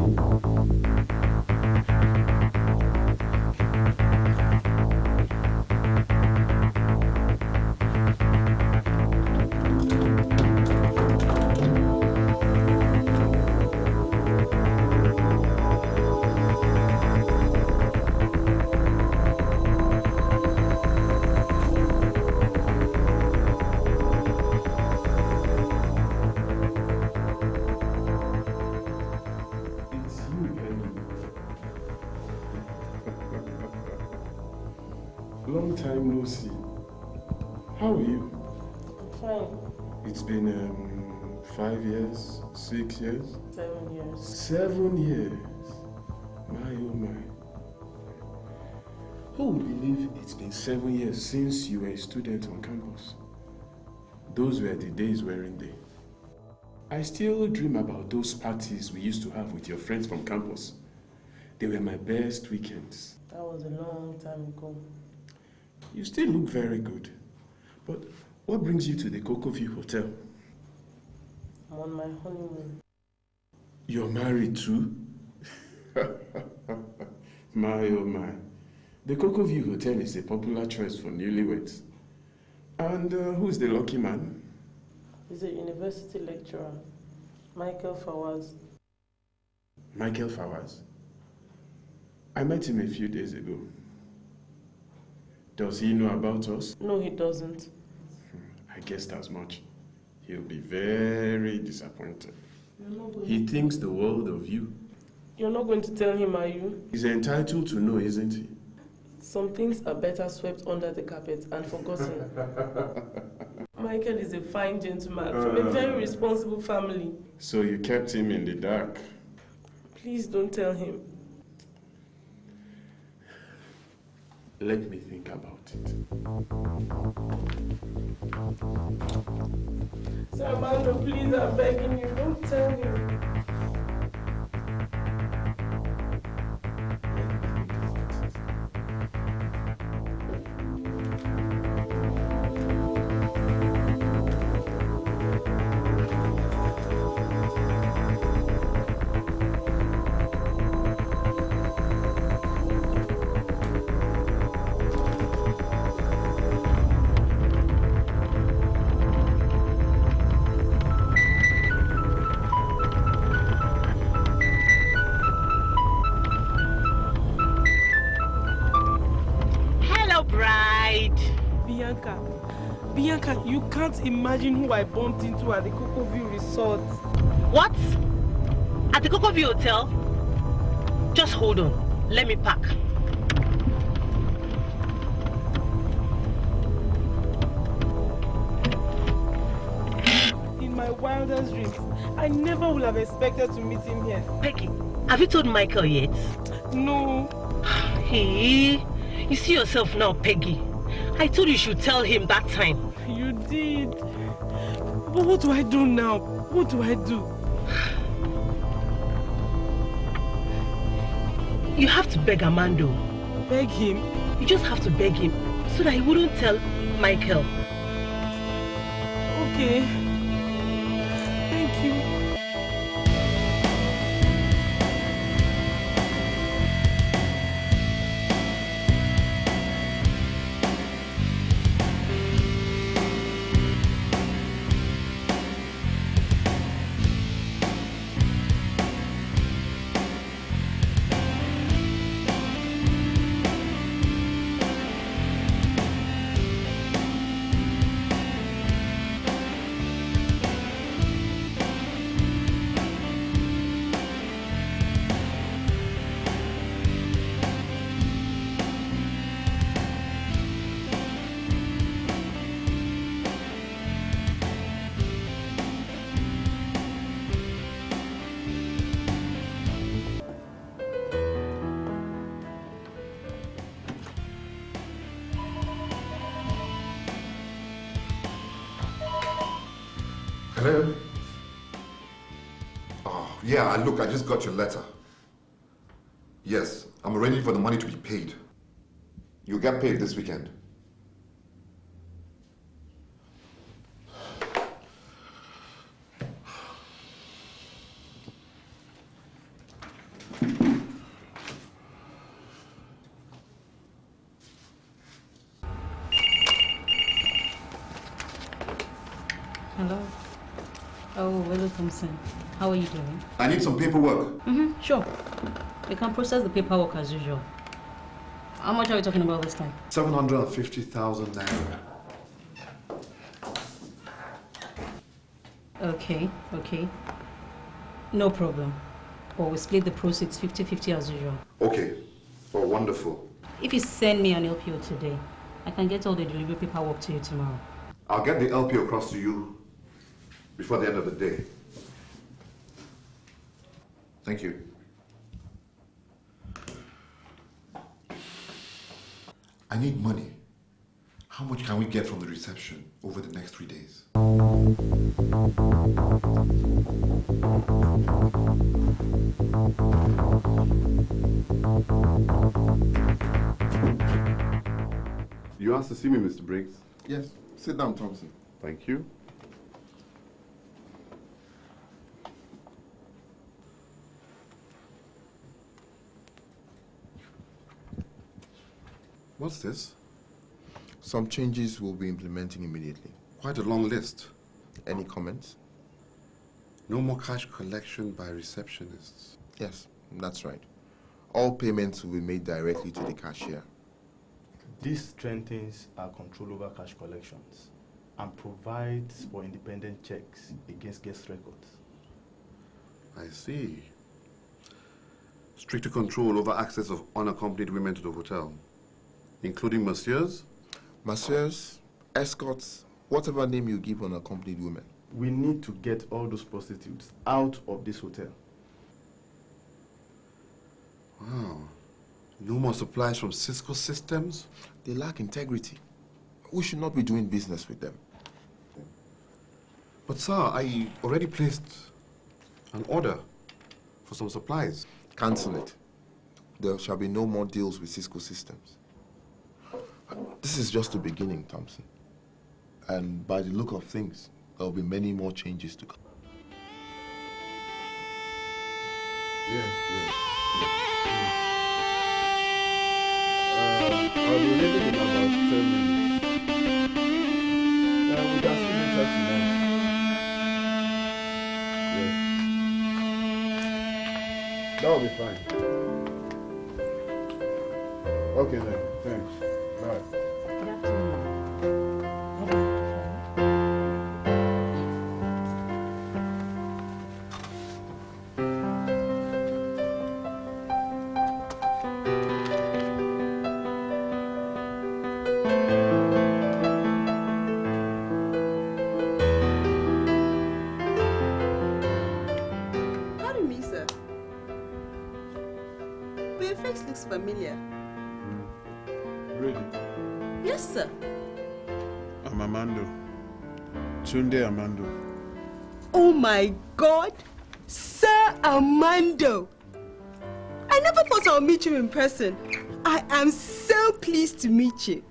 Long time no see. How are you? Fine. It's been 5 years, 6 years? 7 years. 7 years. My oh my. Who would believe it's been 7 years since you were a student on campus? Those were the days, weren't they? I still dream about those parties we used to have with your friends from campus. They were my best weekends. That was a long time ago. You still look very good. But what brings you to the Cocoa View Hotel? I'm on my honeymoon. You're married too? My oh my. The Cocoa View Hotel is a popular choice for newlyweds. And who's the lucky man? He's a university lecturer, Michael Fawaz. Michael Fawaz? I met him a few days ago. Does he know about us? No, he doesn't. I guessed as much. He'll be very disappointed. He thinks the world of you. You're not going to tell him, are you? He's entitled to know, isn't he? Some things are better swept under the carpet and forgotten. Michael is a fine gentleman from a very responsible family. So you kept him in the dark? Please don't tell him. Let me think about it. Sir Armando, please, I'm begging you, don't tell him. Bianca, you can't imagine who I bumped into at the Cocoa View Resort. What? At the Cocoa View Hotel? Just hold on. Let me pack. In my wildest dreams, I never would have expected to meet him here. Peggy, have you told Michael yet? No. Hey, you see yourself now, Peggy. I told you should tell him that time. You did. But what do I do now? What do I do? You have to beg Armando. Beg him? You just have to beg him so that he wouldn't tell Michael. Okay. Thank you. Hello? Oh, yeah, look, I just got your letter. Yes, I'm arranging for the money to be paid. You'll get paid this weekend. Hello. Oh, Willow Thompson. How are you doing? I need some paperwork. Sure. You can process the paperwork as usual. How much are we talking about this time? 750,000 naira. Okay. No problem. But we split the proceeds 50-50 as usual. Okay. Oh, wonderful. If you send me an LPO today, I can get all the delivery paperwork to you tomorrow. I'll get the LP across to you before the end of the day. Thank you. I need money. How much can we get from the reception over the next 3 days? You asked to see me, Mr. Briggs? Yes. Sit down, Thompson. Thank you. What's this? Some changes we'll be implementing immediately. Quite a long list. Any comments? No more cash collection by receptionists. Yes, that's right. All payments will be made directly to the cashier. This strengthens our control over cash collections and provides for independent checks against guest records. I see. Stricter control over access of unaccompanied women to the hotel, including masseurs? Masseurs, escorts, whatever name you give unaccompanied women. We need to get all those prostitutes out of this hotel. Wow. No more supplies from Cisco Systems? They lack integrity. We should not be doing business with them. But sir, I already placed an order for some supplies. Cancel it. There shall be no more deals with Cisco Systems. This is just the beginning, Thompson. And by the look of things, there will be many more changes to come. Yeah. I'll be leaving in about 10 minutes. We can see later tonight. Yes. That'll be fine. Okay then, thanks. Bye. Good afternoon. Pardon me, sir. But your face looks familiar. Really? Yes, sir. I'm Amando. Tunde Amando. Oh my God, Sir Armando. I never thought I would meet you in person. I am so pleased to meet you.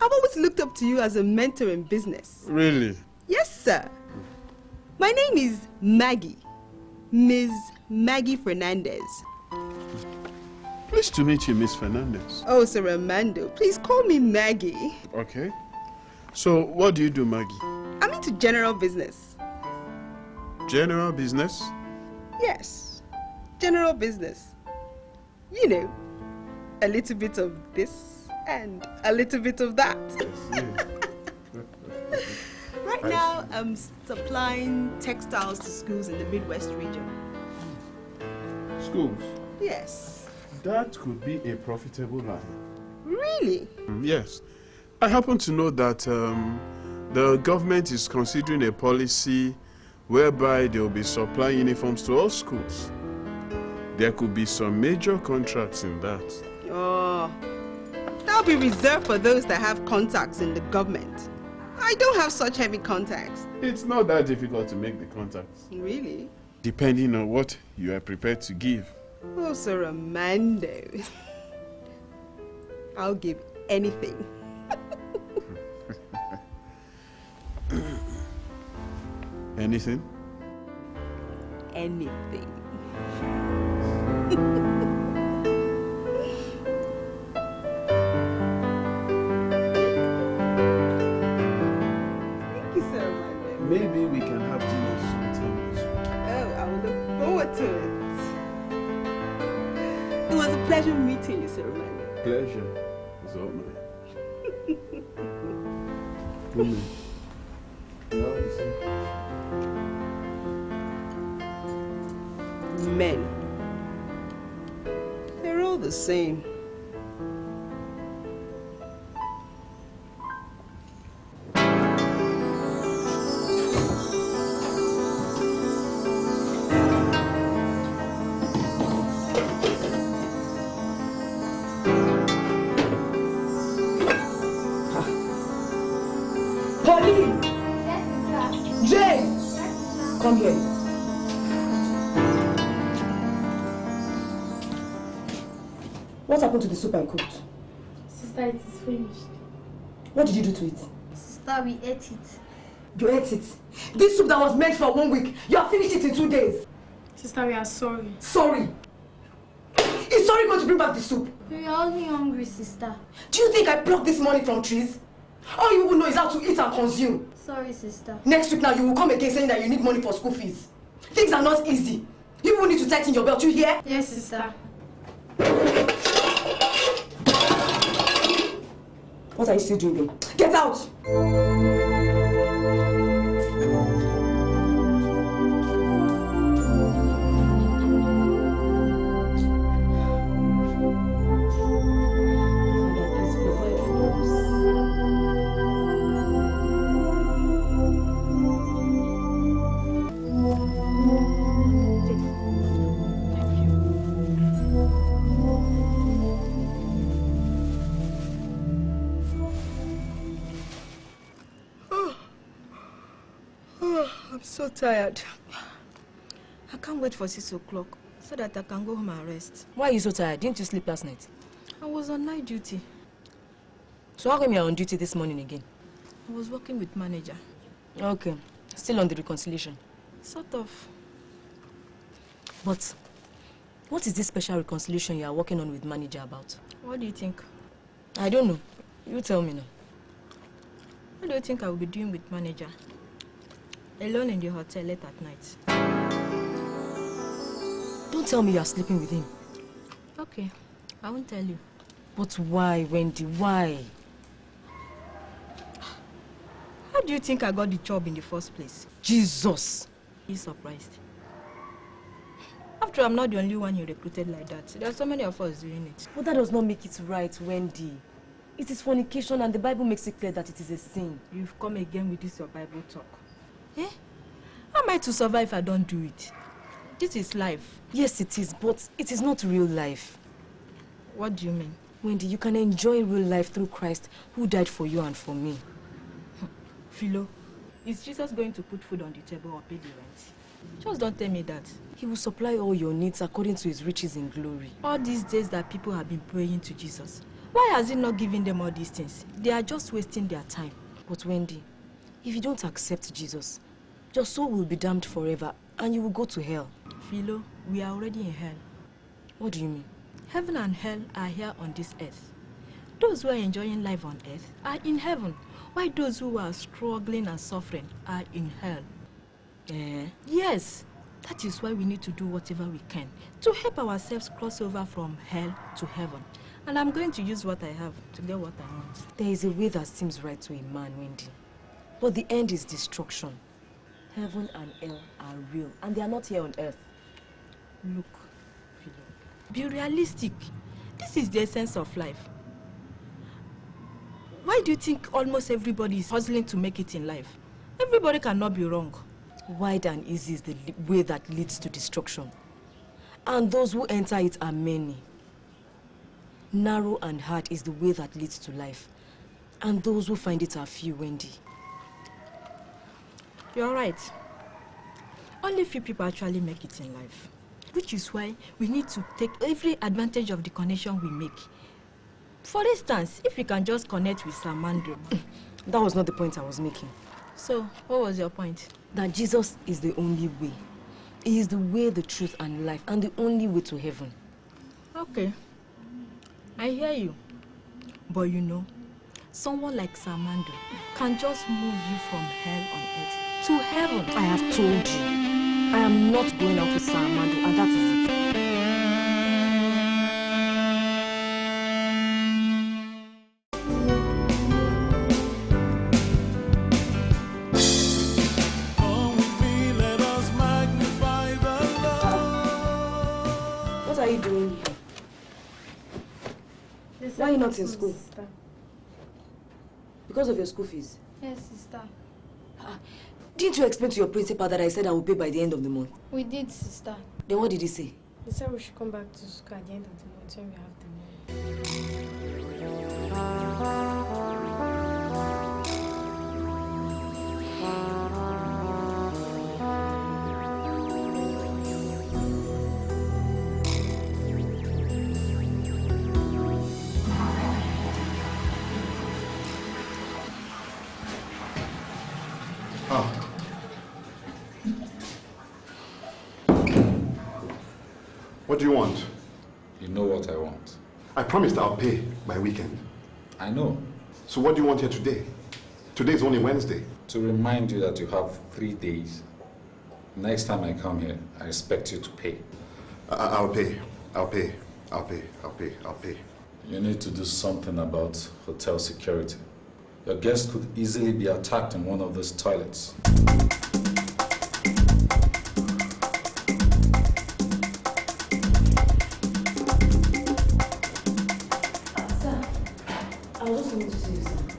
I've always looked up to you as a mentor in business. Really? Yes, sir. My name is Maggie. Ms. Maggie Fernandez. Pleased to meet you, Miss Fernandez. Oh, Sir Armando, please call me Maggie. Okay. So, what do you do, Maggie? I'm into general business. General business? Yes, general business. You know, a little bit of this and a little bit of that. Right now, I'm supplying textiles to schools in the Midwest region. Schools? Yes. That could be a profitable line. Really? Yes. I happen to know that the government is considering a policy whereby they will be supplying uniforms to all schools. There could be some major contracts in that. Oh, that'll be reserved for those that have contacts in the government. I don't have such heavy contacts. It's not that difficult to make the contacts. Really? Depending on what you are prepared to give. Oh, Sir Armando. I'll give anything. Anything? Anything. Thank you, Sir Armando. Maybe we can have dinner sometime this week. Oh, I will look forward to it. It was a pleasure meeting you, Sir Armando. Pleasure is all mine. Woman. Now you see. Men. They're all the same. What happened to the soup I cooked? Sister, it is finished. What did you do to it? Sister, we ate it. You ate it? This soup that was made for 1 week, you have finished it in 2 days. Sister, we are sorry. Sorry? Is sorry going to bring back the soup? We are only hungry, sister. Do you think I plucked this money from trees? All you will know is how to eat and consume. Sorry, sister. Next week now, you will come again saying that you need money for school fees. Things are not easy. You will need to tighten your belt, you hear? Yes, sister. What are you still doing there? Get out! I'm so tired. I can't wait for 6 o'clock so that I can go home and rest. Why are you so tired? Didn't you sleep last night? I was on night duty. So how come you're on duty this morning again? I was working with manager. Okay. Still on the reconciliation? Sort of. But what is this special reconciliation you are working on with manager about? What do you think? I don't know. You tell me now. What do you think I will be doing with manager? Alone in the hotel late at night. Don't tell me you are sleeping with him. Okay, I won't tell you. But why, Wendy? Why? How do you think I got the job in the first place? Jesus! He's surprised. After all, I'm not the only one you recruited like that. There are so many of us doing it. But that does not make it right, Wendy. It is fornication and the Bible makes it clear that it is a sin. You've come again with this your Bible talk. Eh? How am I to survive if I don't do it? This is life. Yes, it is, but it is not real life. What do you mean? Wendy, you can enjoy real life through Christ who died for you and for me. Philo, is Jesus going to put food on the table or pay the rent? Just don't tell me that. He will supply all your needs according to his riches in glory. All these days that people have been praying to Jesus, why has he not given them all these things? They are just wasting their time. But Wendy, if you don't accept Jesus, your soul will be damned forever and you will go to hell. Philo, we are already in hell. What do you mean? Heaven and hell are here on this earth. Those who are enjoying life on earth are in heaven, while those who are struggling and suffering are in hell. Yes, that is why we need to do whatever we can to help ourselves cross over from hell to heaven. And I'm going to use what I have to get what I want. There is a way that seems right to a man, Wendy. But the end is destruction. Heaven and hell are real, and they are not here on earth. Look, Philo, be realistic. This is the essence of life. Why do you think almost everybody is hustling to make it in life? Everybody cannot be wrong. Wide and easy is the way that leads to destruction. And those who enter it are many. Narrow and hard is the way that leads to life. And those who find it are few, Wendy. You're right. Only few people actually make it in life. Which is why we need to take every advantage of the connection we make. For instance, if we can just connect with Samandro. That was not the point I was making. So, what was your point? That Jesus is the only way. He is the way, the truth, and life, and the only way to heaven. Okay. I hear you. But you know, someone like Samandro can just move you from hell on earth to heaven. I have told you, I am not going out with Samandro, and that is it. What are you doing here? Why are you not in school? Sister. Because of your school fees? Yes, sister. Didn't you explain to your principal that I said I will pay by the end of the month? We did, sister. Then what did he say? He said we should come back to school at the end of the month when we have the money. What do you want? You know what I want. I promised I'll pay by weekend. I know. So what do you want here today? Today is only Wednesday. To remind you that you have 3 days. Next time I come here, I expect you to pay. I'll pay. I'll pay. I'll pay. I'll pay. I'll pay. You need to do something about hotel security. Your guests could easily be attacked in one of those toilets.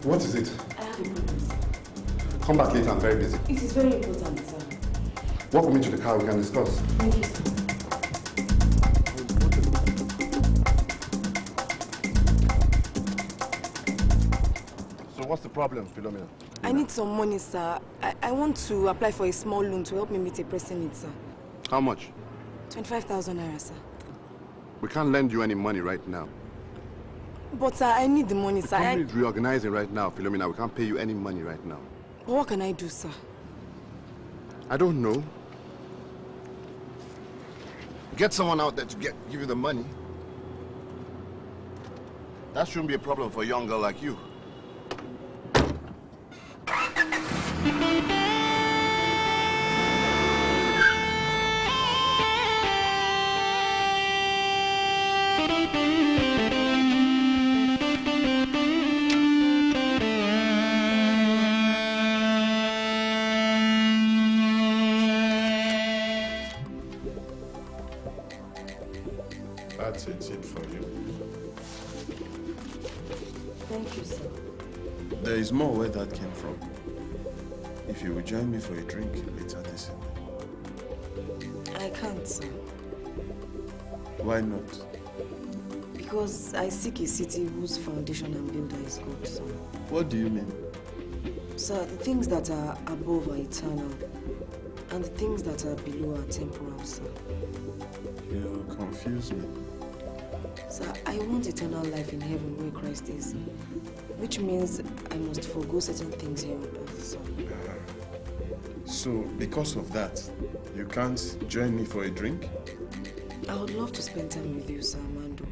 What is it? I have a problem, sir. Come back later, I'm very busy. It is very important, sir. Walk with me to the car, we can discuss. Thank you, sir. So what's the problem, Philomena? I need some money, sir. I want to apply for a small loan to help me meet a pressing need, sir. How much? 25,000 naira, sir. We can't lend you any money right now. But, sir, I need the money, The sir. company is reorganizing right now, Philomena. We can't pay you any money right now. But what can I do, sir? I don't know. Get someone out there to give you the money. That shouldn't be a problem for a young girl like you. That's it for you. Thank you, sir. There is more where that came from. If you will join me for a drink later this evening. I can't, sir. Why not? Because I seek a city whose foundation and builder is God, sir. What do you mean? Sir, the things that are above are eternal, and the things that are below are temporal, sir. You confuse me. Sir, I want eternal life in heaven where Christ is, which means I must forego certain things here on earth, sir. So, because of that, you can't join me for a drink? I would love to spend time with you, Sir Armando,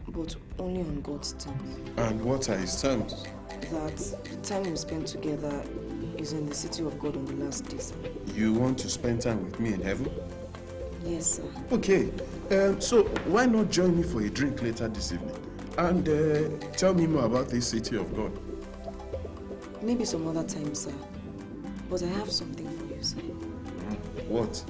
but only on God's terms. And what are his terms? That the time we spend together is in the city of God on the last day, sir. You want to spend time with me in heaven? Yes, sir. Okay, so why not join me for a drink later this evening? And tell me more about this city of God. Maybe some other time, sir. But I have something for you, sir. What?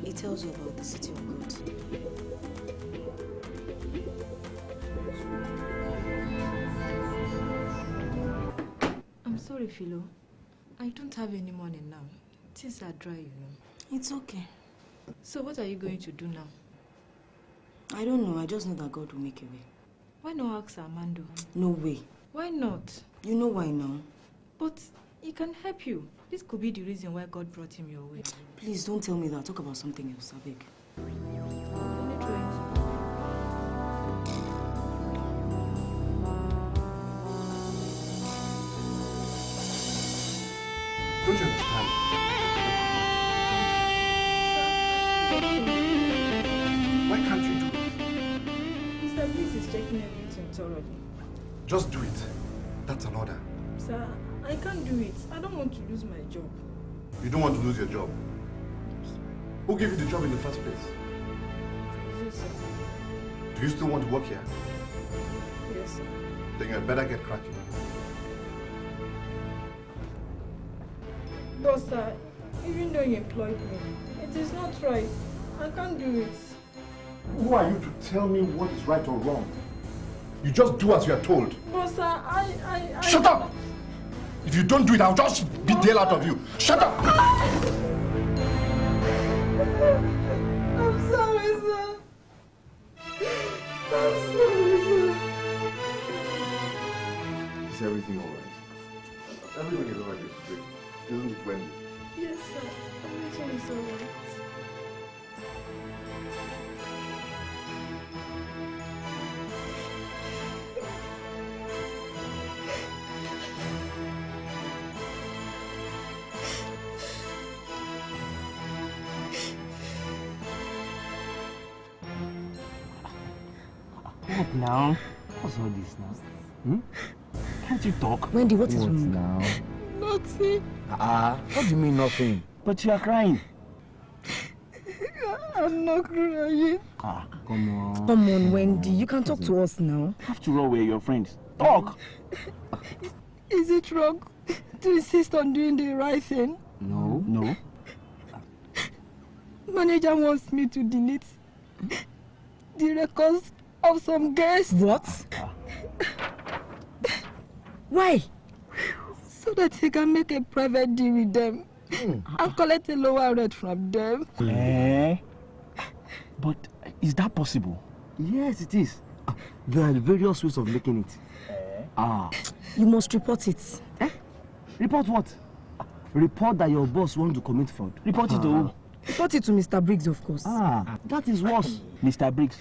It tells you about the city of God. I'm sorry, Philo. I don't have any money now. Things are dry, you know. It's okay. So what are you going to do now? I don't know. I just know that God will make a way. Why not ask Armando? No way. Why not? You know why now? But he can help you. This could be the reason why God brought him your way. Please don't tell me that. Talk about something else, I beg. Don't you understand? Why can't you do it? Mr. Bliss is checking everything thoroughly. Just do it. That's an order. Sir, I can't do it. I don't want to lose my job. You don't want to lose your job. Who gave you the job in the first place? Yes, sir. Do you still want to work here? Yes, sir. Then you better get cracking. But sir, even though you employed me, it is not right. I can't do it. Who are you to tell me what is right or wrong? You just do as you are told. But sir, I... Shut up! If you don't do it, I'll just beat the hell out of you. Shut up! I'm sorry, sir. I'm sorry, sir. Is everything all right? Everything is all right, isn't it, Wendy? Yes, sir. Everything is all right. What now? What's all this now? Hmm? Can't you talk? Wendy, what is wrong? Now? Nothing. What do you mean nothing? But you are crying. I'm not crying. Come on. Come on, Wendy. You can talk to us now. After all, we're your friends. Talk! Is it wrong to insist on doing the right thing? No. No. Manager wants me to delete the records of some guests. What? Why? So that he can make a private deal with them and collect a lower rate from them. But is that possible? Yes, it is. There are various ways of making it. You must report it. Report what? Report that your boss wants to commit fraud. Report it to who? Report it to Mr. Briggs, of course. That is worse. Mr. Briggs,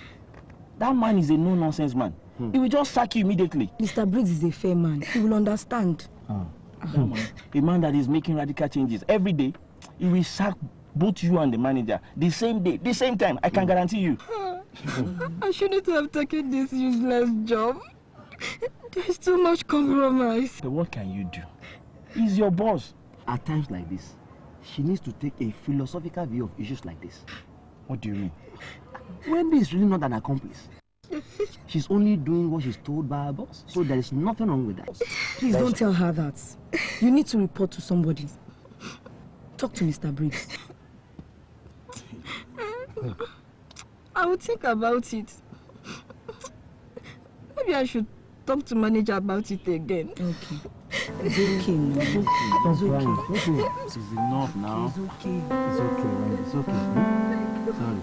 that man is a no-nonsense man. He will just sack you immediately. Mr. Briggs is a fair man. He will understand. A man that is making radical changes every day, he will sack both you and the manager the same day, the same time. I can guarantee you. I shouldn't have taken this useless job. There's too much compromise. So what can you do? He's your boss. At times like this, she needs to take a philosophical view of issues like this. What do you mean? Wendy is really not an accomplice. She's only doing what she's told by her boss. So there is nothing wrong with that. Please don't tell her that. You need to report to somebody. Talk to Mr. Briggs. I will think about it. Maybe I should talk to manager about it again. Okay. It's okay now. It's okay. It's enough now. It's okay. It's okay, Wendy. It's okay. Sorry.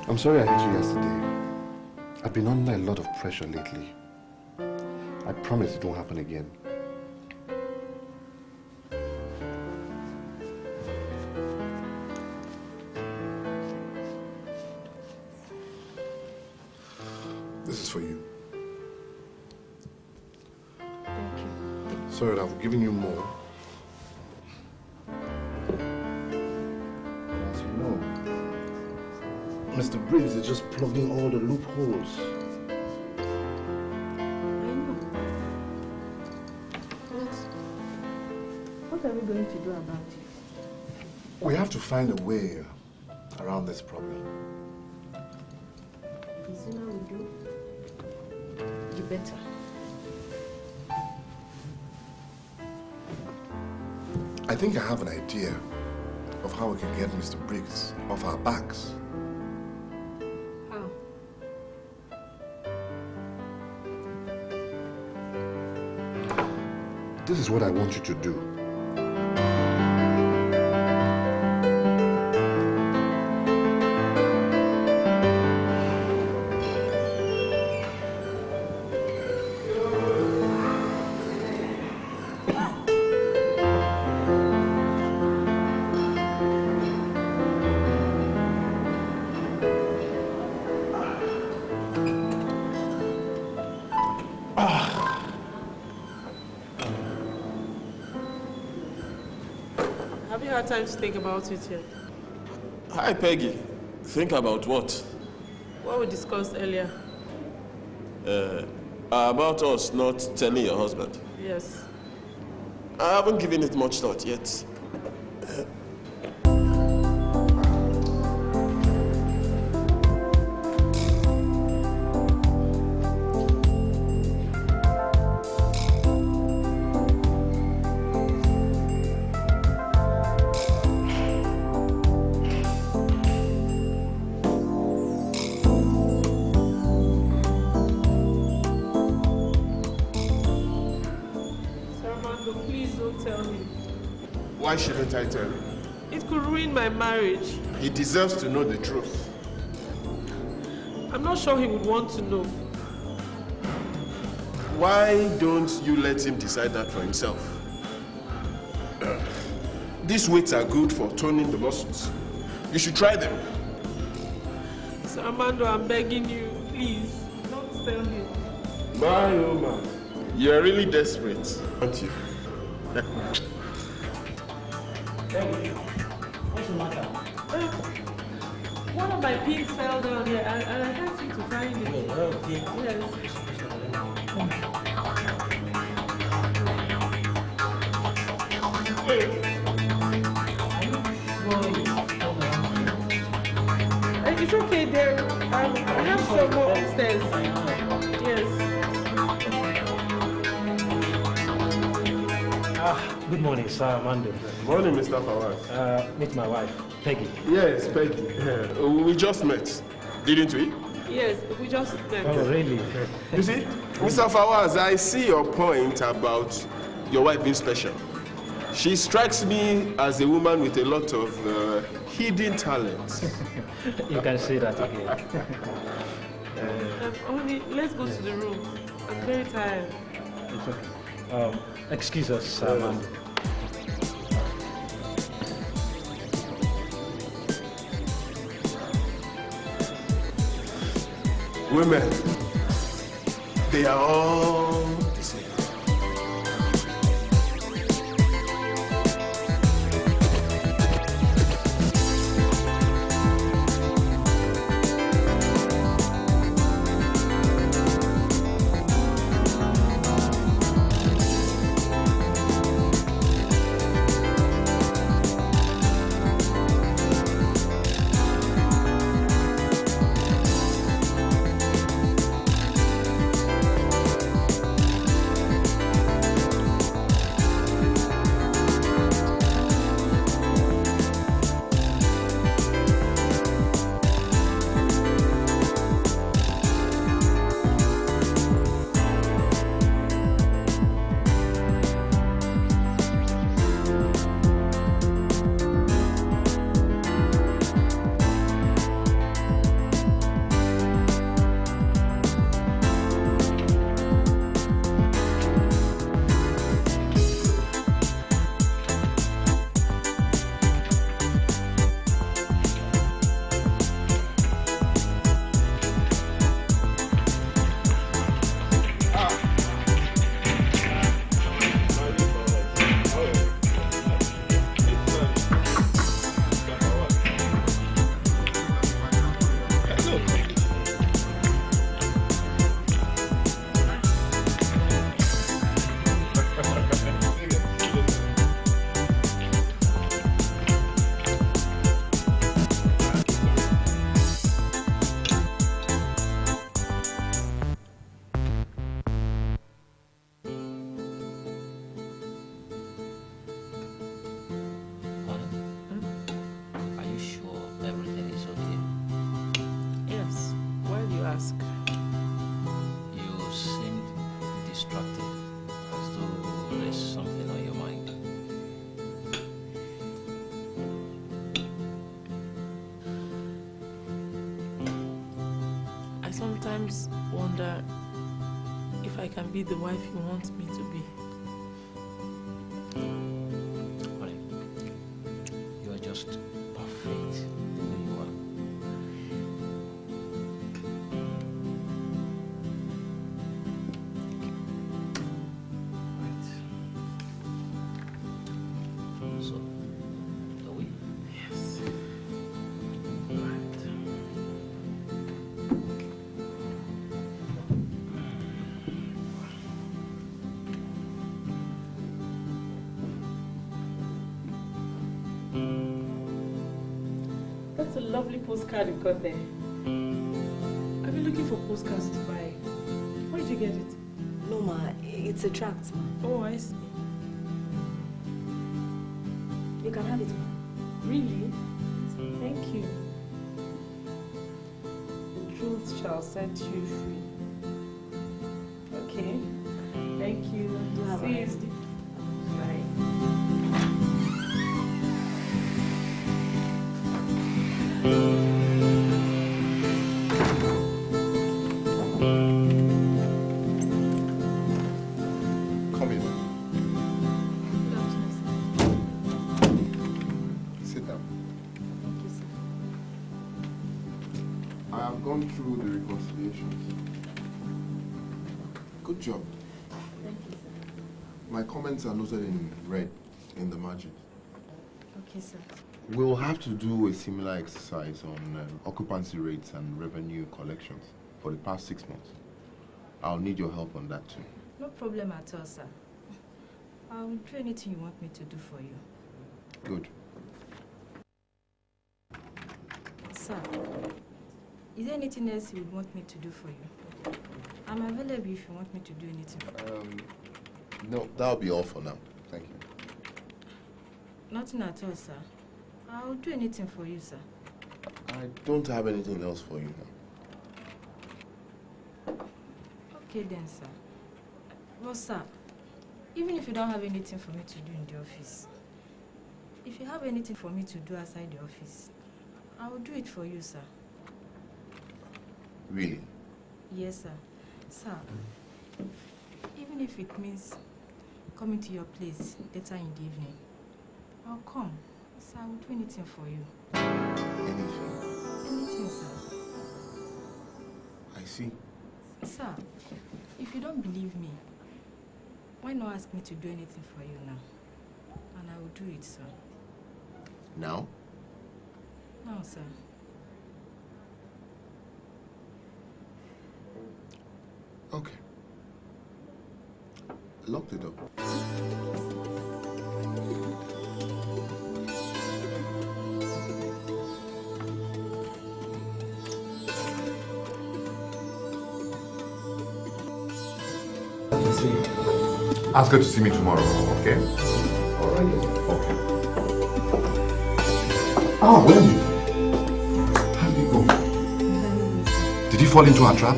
I'm sorry I hit you yesterday. I've been under a lot of pressure lately. I promise it won't happen again. This is for you. Thank you. Sorry, I've given you more. As you know, Mr. Briggs is just plugging all the loopholes. What are we going to do about it? We have to find a way around this problem. The sooner we do, the better. I think I have an idea of how we can get Mr. Briggs off our backs. How? This is what I want you to do. Have you had time to think about it yet? Hi, Peggy. Think about what? What we discussed earlier. About us not telling your husband. Yes. I haven't given it much thought yet. Why shouldn't I tell him? It could ruin my marriage. He deserves to know the truth. I'm not sure he would want to know. Why don't you let him decide that for himself? These weights are good for toning the muscles. You should try them. Sir Armando, I'm begging you, please, don't tell him. My oh man, you're really desperate, aren't you? What's the matter? One of my pins fell down here, and I asked you to find it. Okay. Yes. It's okay there. I have some more upstairs. Yes. Good morning, Sir Armando. Morning, Mr. Fawaz. Meet my wife, Peggy. Yes, Peggy. We just met, didn't we? Yes, we just met. Oh, really? You see, Mr. Fawaz, I see your point about your wife being special. She strikes me as a woman with a lot of hidden talents. You can say that again. Honey, let's go to the room. I'm very tired. It's okay. Excuse us, Sir Armando. Women, they are all the same. Sometimes wonder if I can be the wife you want me to be. Honey, you are just perfect the way you are. Right. So, are we? Yes. That's a lovely postcard you got there. I've been looking for postcards to buy. Where did you get it? No, ma, it's a tract, ma. Oh, I see. You can have it, ma. Really? Thank you. The truth shall set you free. Okay. Thank you. See you. Bye. Come in. Sit down. I have gone through the reconciliations. Good job. Thank you, sir. My comments are noted in red in the margin. Okay, sir. We'll have to do a similar exercise on occupancy rates and revenue collections for the past 6 months. I'll need your help on that too. No problem at all, sir. I will do anything you want me to do for you. Good. Sir, is there anything else you would want me to do for you? I'm available if you want me to do anything. No, that'll be all for now. Thank you. Nothing at all, sir. I'll do anything for you, sir. I don't have anything else for you now. Okay then, sir. Well, sir, even if you don't have anything for me to do in the office, if you have anything for me to do outside the office, I will do it for you, sir. Really? Yes, sir. Sir, even if it means coming to your place later in the evening, I'll come. Sir, I will do anything for you. Anything? Anything, sir. I see. Sir, if you don't believe me, why not ask me to do anything for you now? And I will do it, sir. Now? No, sir. Okay. Lock the door. Ask her to see me tomorrow, okay? Alright. Okay. Oh, Wendy. How did it go? Did you fall into our trap?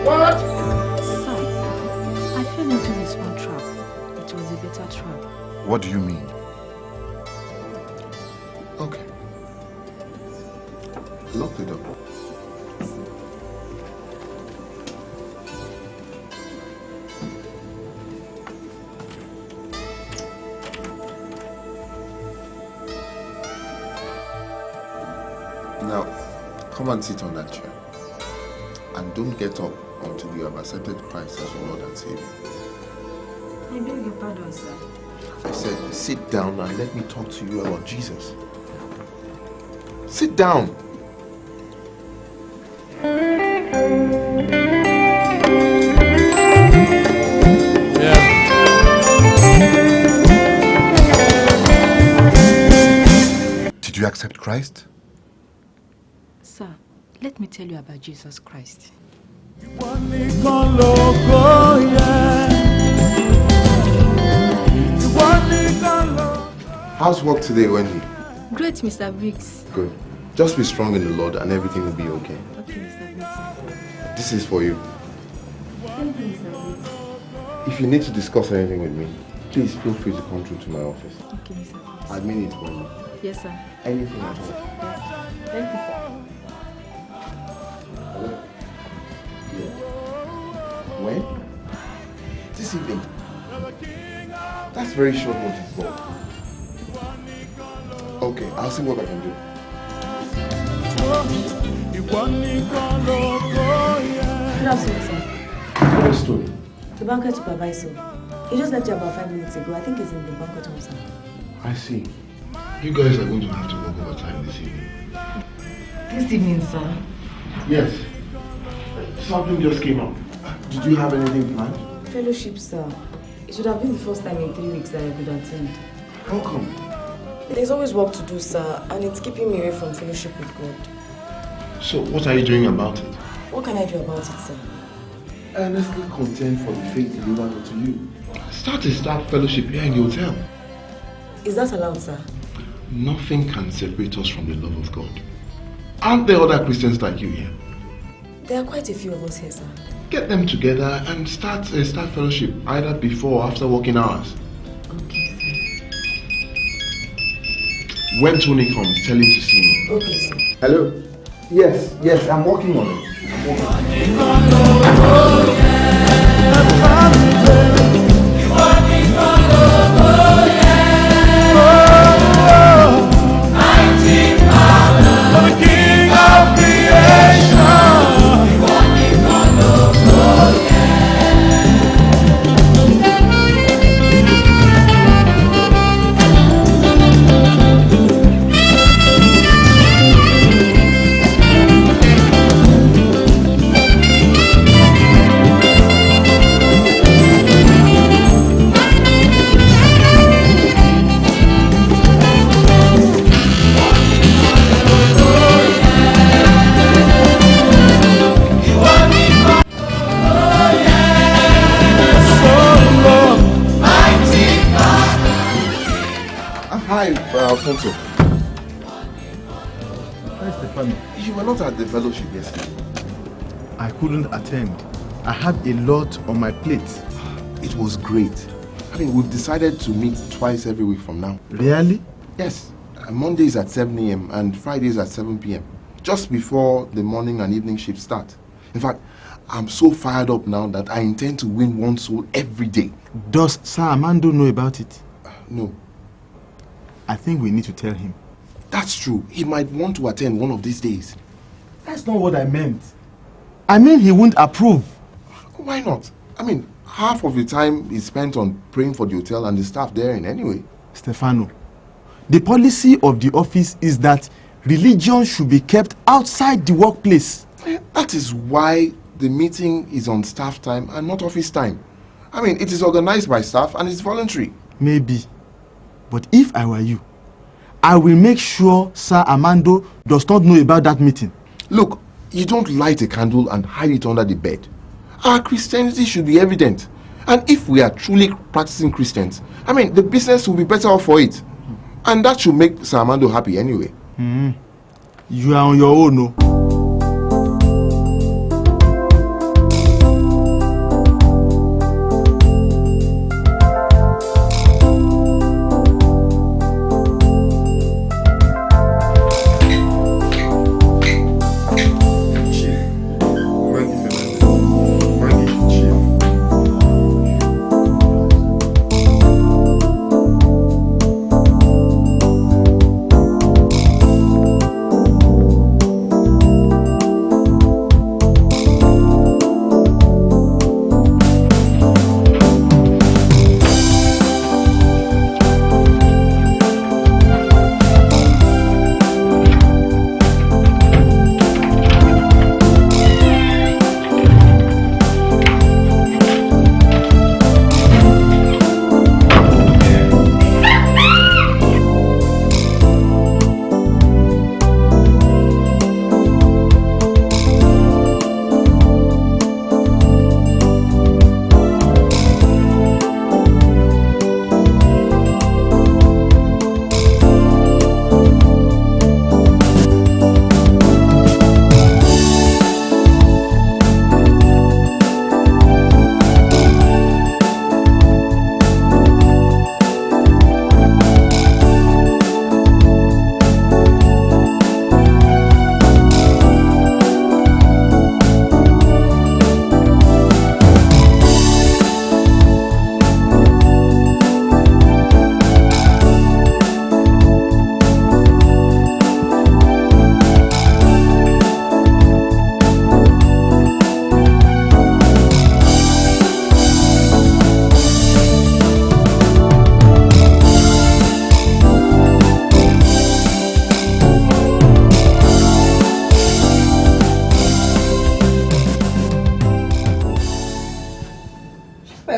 What? Sir, I fell into his own trap. It was a better trap. What do you mean? Okay. Lock the door. Now, come and sit on that chair. And don't get up until you have accepted Christ as your Lord and Savior. I beg your pardon, sir. I said, sit down and let me talk to you about Jesus. Sit down. Did you accept Christ? Sir, let me tell you about Jesus Christ. How's work today, Wendy? Great, Mr. Briggs. Good. Just be strong in the Lord and everything will be okay. Okay, Mr. Briggs. This is for you. Thank you, Mr. Briggs. If you need to discuss anything with me, please feel free to come through to my office. Okay, Mr. Briggs. I mean it, Wendy. Yes, sir. Anything at all. Yes. Thank you, sir. Hello? Yeah. When? This evening. That's very short notice, Bob. Okay, I'll see what I can do. Good afternoon, sir. What story? The banquet supervisor. He just left here about 5 minutes ago. I think he's in the banquet room, sir. I see. You guys are going to have to work overtime this evening. This evening, sir. Yes. Something just came up. Did you have anything planned? Fellowship, sir. It should have been the first time in 3 weeks that I could attend. How come? There's always work to do, sir, and it's keeping me away from fellowship with God. So, what are you doing about it? What can I do about it, sir? Earnestly contend for the faith delivered unto you. Start a staff fellowship here in the hotel. Is that allowed, sir? Nothing can separate us from the love of God. Aren't there other Christians like you here? There are quite a few of us here, sir. Get them together and start a staff fellowship either before or after working hours. Okay, sir. When Tony comes, tell him to see me. Okay, sir. Hello? Yes, I'm working on it. I'm working. Hi, Alfonso. Hi, Stefano. You were not at the fellowship yesterday. I couldn't attend. I had a lot on my plate. It was great. I mean, we've decided to meet twice every week from now. Really? Yes. Mondays at 7 a.m. and Fridays at 7 p.m. Just before the morning and evening shift start. In fact, I'm so fired up now that I intend to win one soul every day. Does Sir Armando know about it? No. I think we need to tell him. That's true. He might want to attend one of these days. That's not what I meant. I mean he won't approve. Why not? I mean, half of the time is spent on praying for the hotel and the staff there in anyway. Stefano, the policy of the office is that religion should be kept outside the workplace. That is why the meeting is on staff time and not office time. I mean, it is organized by staff and it's voluntary. Maybe. But if I were you, I will make sure Sir Armando does not know about that meeting. Look, you don't light a candle and hide it under the bed. Our Christianity should be evident. And if we are truly practicing Christians, I mean, the business will be better off for it. And that should make Sir Armando happy anyway. You are on your own, no?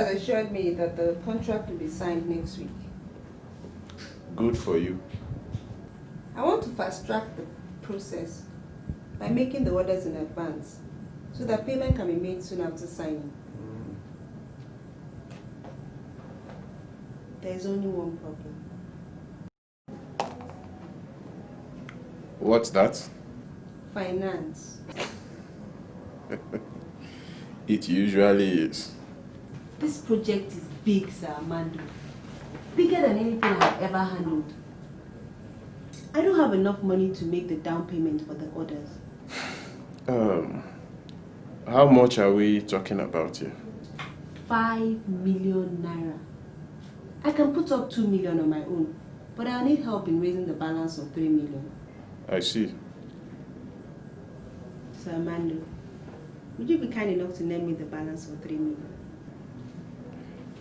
Assured me that the contract will be signed next week. Good for you. I want to fast track the process by making the orders in advance so that payment can be made soon after signing. There is only one problem. What's that? Finance. It usually is. This project is big, Sir Armando. Bigger than anything I've ever handled. I don't have enough money to make the down payment for the orders. How much are we talking about here? 5 million naira. I can put up 2 million on my own, but I'll need help in raising the balance of 3 million. I see. Sir Armando, would you be kind enough to lend me the balance of 3 million?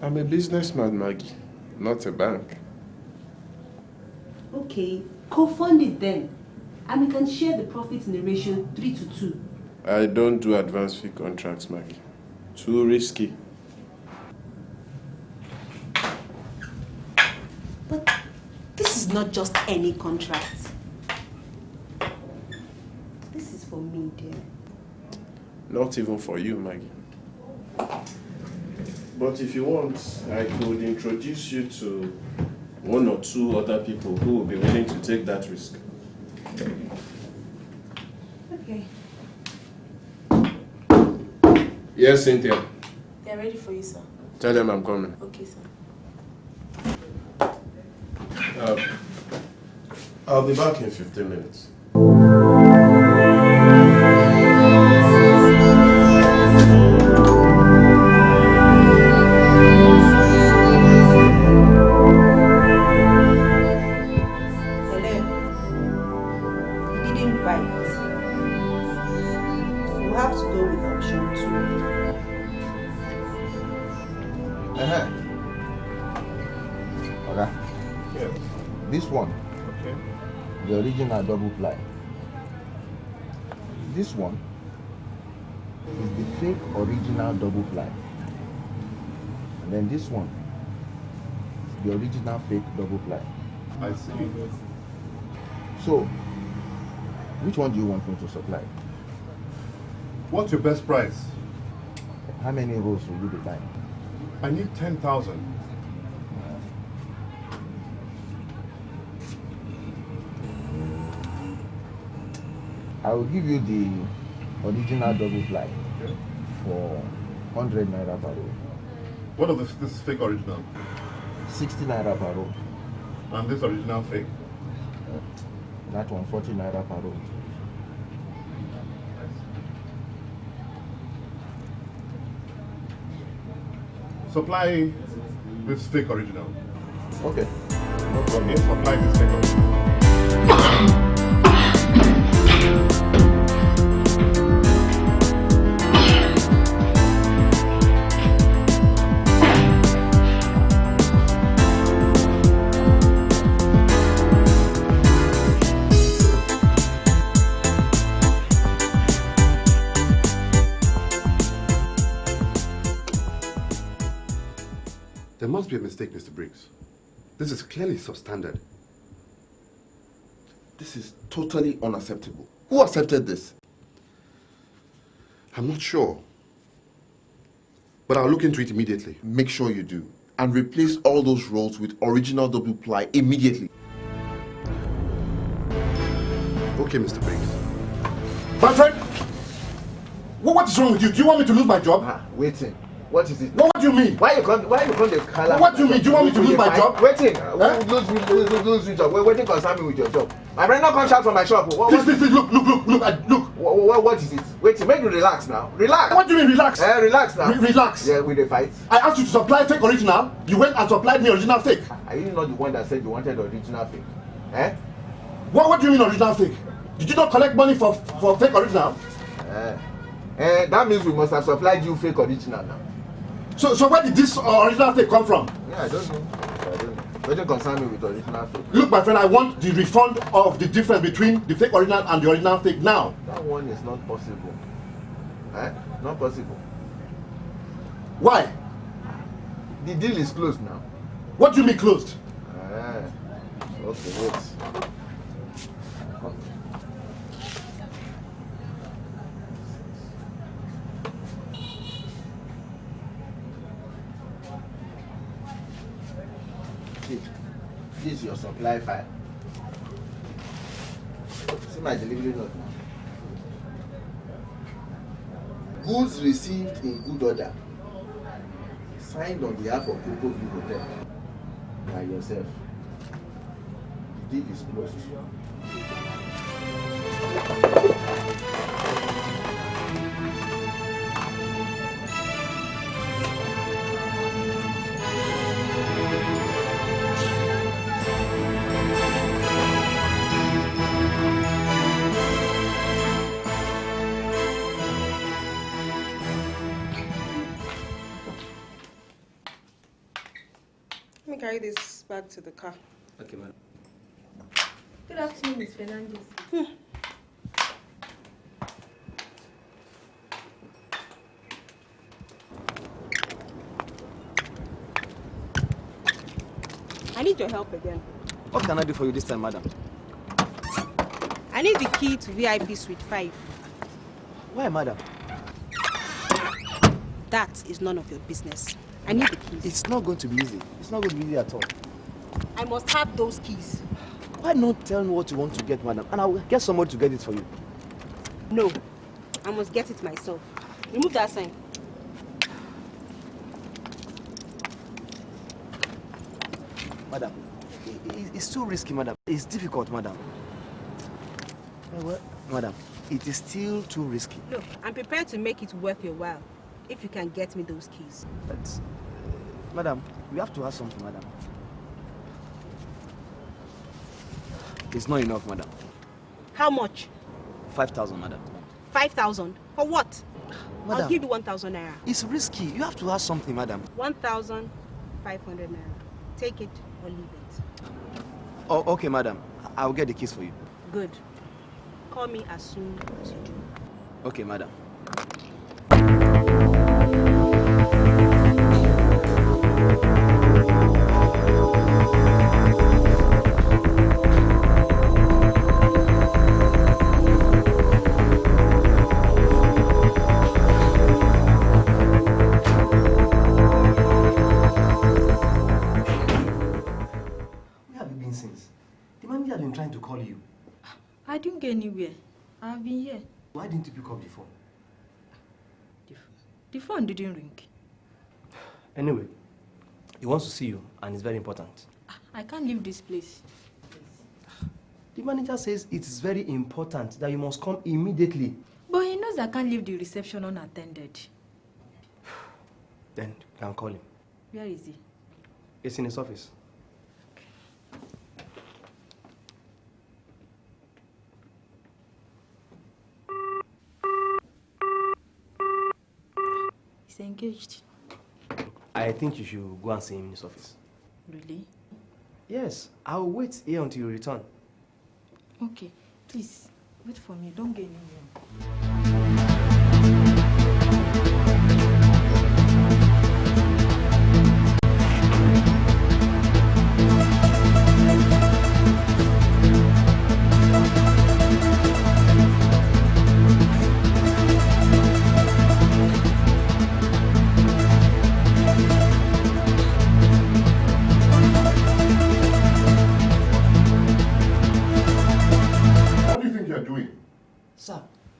I'm a businessman, Maggie, not a bank. Okay, co-fund it then. And we can share the profits in the ratio 3:2. I don't do advance fee contracts, Maggie. Too risky. But this is not just any contract. This is for me, dear. Not even for you, Maggie. But if you want, I could introduce you to one or two other people who will be willing to take that risk. Okay. Yes, Cynthia. They're ready for you, sir. Tell them I'm coming. Okay, sir. I'll be back in 15 minutes. This one, the original double ply. This one is the fake original double ply. And then this one, the original fake double ply. I see. So, which one do you want me to supply? What's your best price? How many rolls will you be buying? I need 10,000. I will give you the original double ply for 100 naira per roll. What of this fake original? 60 naira per roll. And this original fake? That one, 40 naira per roll. Supply this fake original. Okay. No problem. Okay, supply this fake original. There must be a mistake, Mr. Briggs. This is clearly substandard. This is totally unacceptable. Who accepted this? I'm not sure. But I'll look into it immediately. Make sure you do. And replace all those rolls with original double ply immediately. Okay, Mr. Briggs. My friend! What is wrong with you? Do you want me to lose my job? Waiting. What is it? What do you mean? Why you call the color? What do you mean? Do you want me to lose my job? Waiting. Lose your job. Waiting concern me with your job. My friend, not come shout from my shop. Please, look. What is it? Waiting, make you relax now. Relax. What do you mean relax? Relax now. Relax. Yeah, with the fight. I asked you to supply fake original. You went and supplied me original fake. Are you not the one that said you wanted original fake? Eh? What do you mean original fake? Did you not collect money for fake original? That means we must have supplied you fake original now. So where did this original fake come from? Yeah, I don't know. What do you concern me with original fake? Look, my friend, I want the refund of the difference between the fake original and the original fake now. That one is not possible. Not possible. Why? The deal is closed now. What do you mean closed? Okay, wait. This is your supply file. See my delivery note now. Goods received in good order. Signed on behalf of Coco View Hotel by yourself. The deal is closed. Let me carry this back to the car. Okay, ma'am. Good afternoon, Ms. Fernandez. I need your help again. What can I do for you this time, madam? I need the key to VIP Suite 5. Why, madam? That is none of your business. I need the keys. It's not going to be easy. It's not going to be easy at all. I must have those keys. Why not tell me what you want to get, madam, and I will get somebody to get it for you? No, I must get it myself. Remove that sign. Madam, it's too risky, madam. It's difficult, madam. Well, madam, it is still too risky. Look, I'm prepared to make it worth your while if you can get me those keys. But, madam, we have to have something, madam. It's not enough, madam. How much? 5,000, madam. 5,000? For what? Madam, I'll give you 1,000 naira. It's risky. You have to have something, madam. 1,500 naira. Take it or leave it. Oh, okay, madam. I'll get the keys for you. Good. Call me as soon as you do. Okay, madam. Trying to call you. I didn't get anywhere. I've been here. Why didn't you pick up the phone? The phone didn't ring. Anyway, he wants to see you and it's very important. I can't leave this place. The manager says it is very important that you must come immediately. But he knows I can't leave the reception unattended. Then you can call him. Where is he? It's in his office. He's engaged. I think you should go and see him in his office. Really? Yes, I'll wait here until you return. Okay, please, wait for me. Don't get anywhere.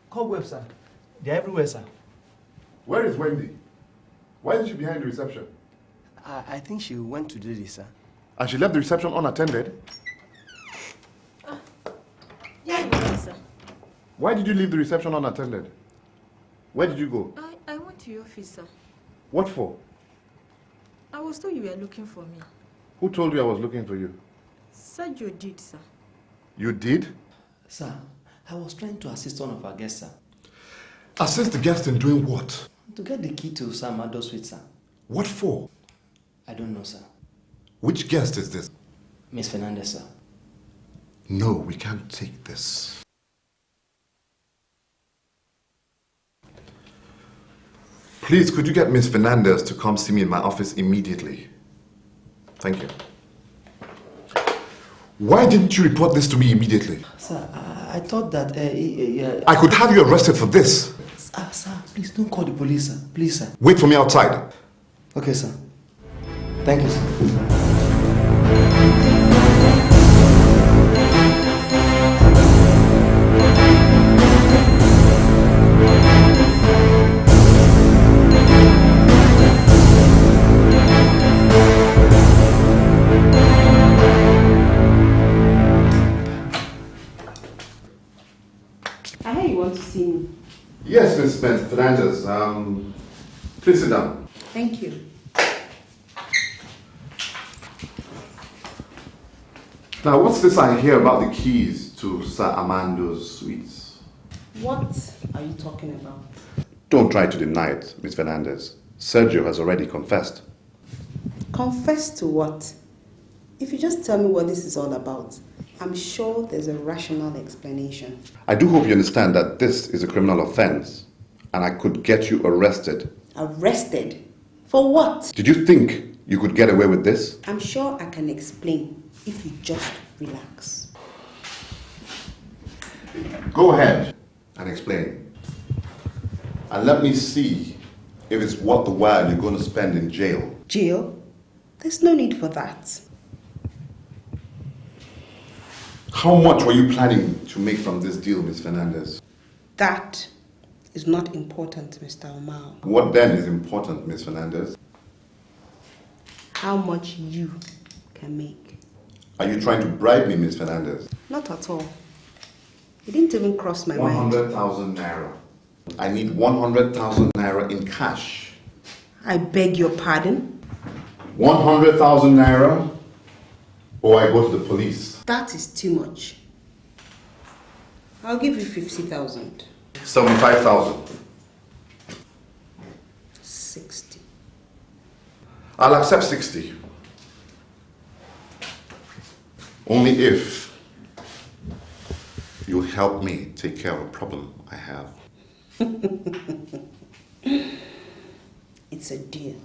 Cobwebs, sir. They're everywhere, sir. Where is Wendy? Why isn't she behind the reception? I think she went to do this, sir. And she left the reception unattended? Yeah, sir. Why did you leave the reception unattended? Where did you go? I went to your office, sir. What for? I was told you were looking for me. Who told you I was looking for you? Sergio did, sir. You did? Sir, I was trying to assist one of our guests, sir. Assist the guest in doing what? To get the key to Sam Ado's suite, sir. What for? I don't know, sir. Which guest is this? Miss Fernandez, sir. No, we can't take this. Please, could you get Miss Fernandez to come see me in my office immediately? Thank you. Why didn't you report this to me immediately? Sir, I thought that... I could have you arrested for this. Sir, please don't call the police, sir. Please, sir. Wait for me outside. Okay, sir. Thank you, sir. I heard you want to see me. Yes, Miss Fernandez. Please sit down. Thank you. Now, what's this I hear about the keys to Sir Armando's suites? What are you talking about? Don't try to deny it, Miss Fernandez. Sergio has already confessed. Confess to what? If you just tell me what this is all about, I'm sure there's a rational explanation. I do hope you understand that this is a criminal offense, and I could get you arrested. Arrested? For what? Did you think you could get away with this? I'm sure I can explain if you just relax. Go ahead and explain. And let me see if it's worth the while you're going to spend in jail. Jail? There's no need for that. How much were you planning to make from this deal, Ms. Fernandez? That is not important, Mr. Omao. What then is important, Ms. Fernandez? How much you can make. Are you trying to bribe me, Ms. Fernandez? Not at all. It didn't even cross my mind. 100,000 naira. I need 100,000 naira in cash. I beg your pardon? 100,000 naira, or I go to the police. That is too much. I'll give you 50,000. 75,000. 60. I'll accept 60. Only if you help me take care of a problem I have. It's a deal.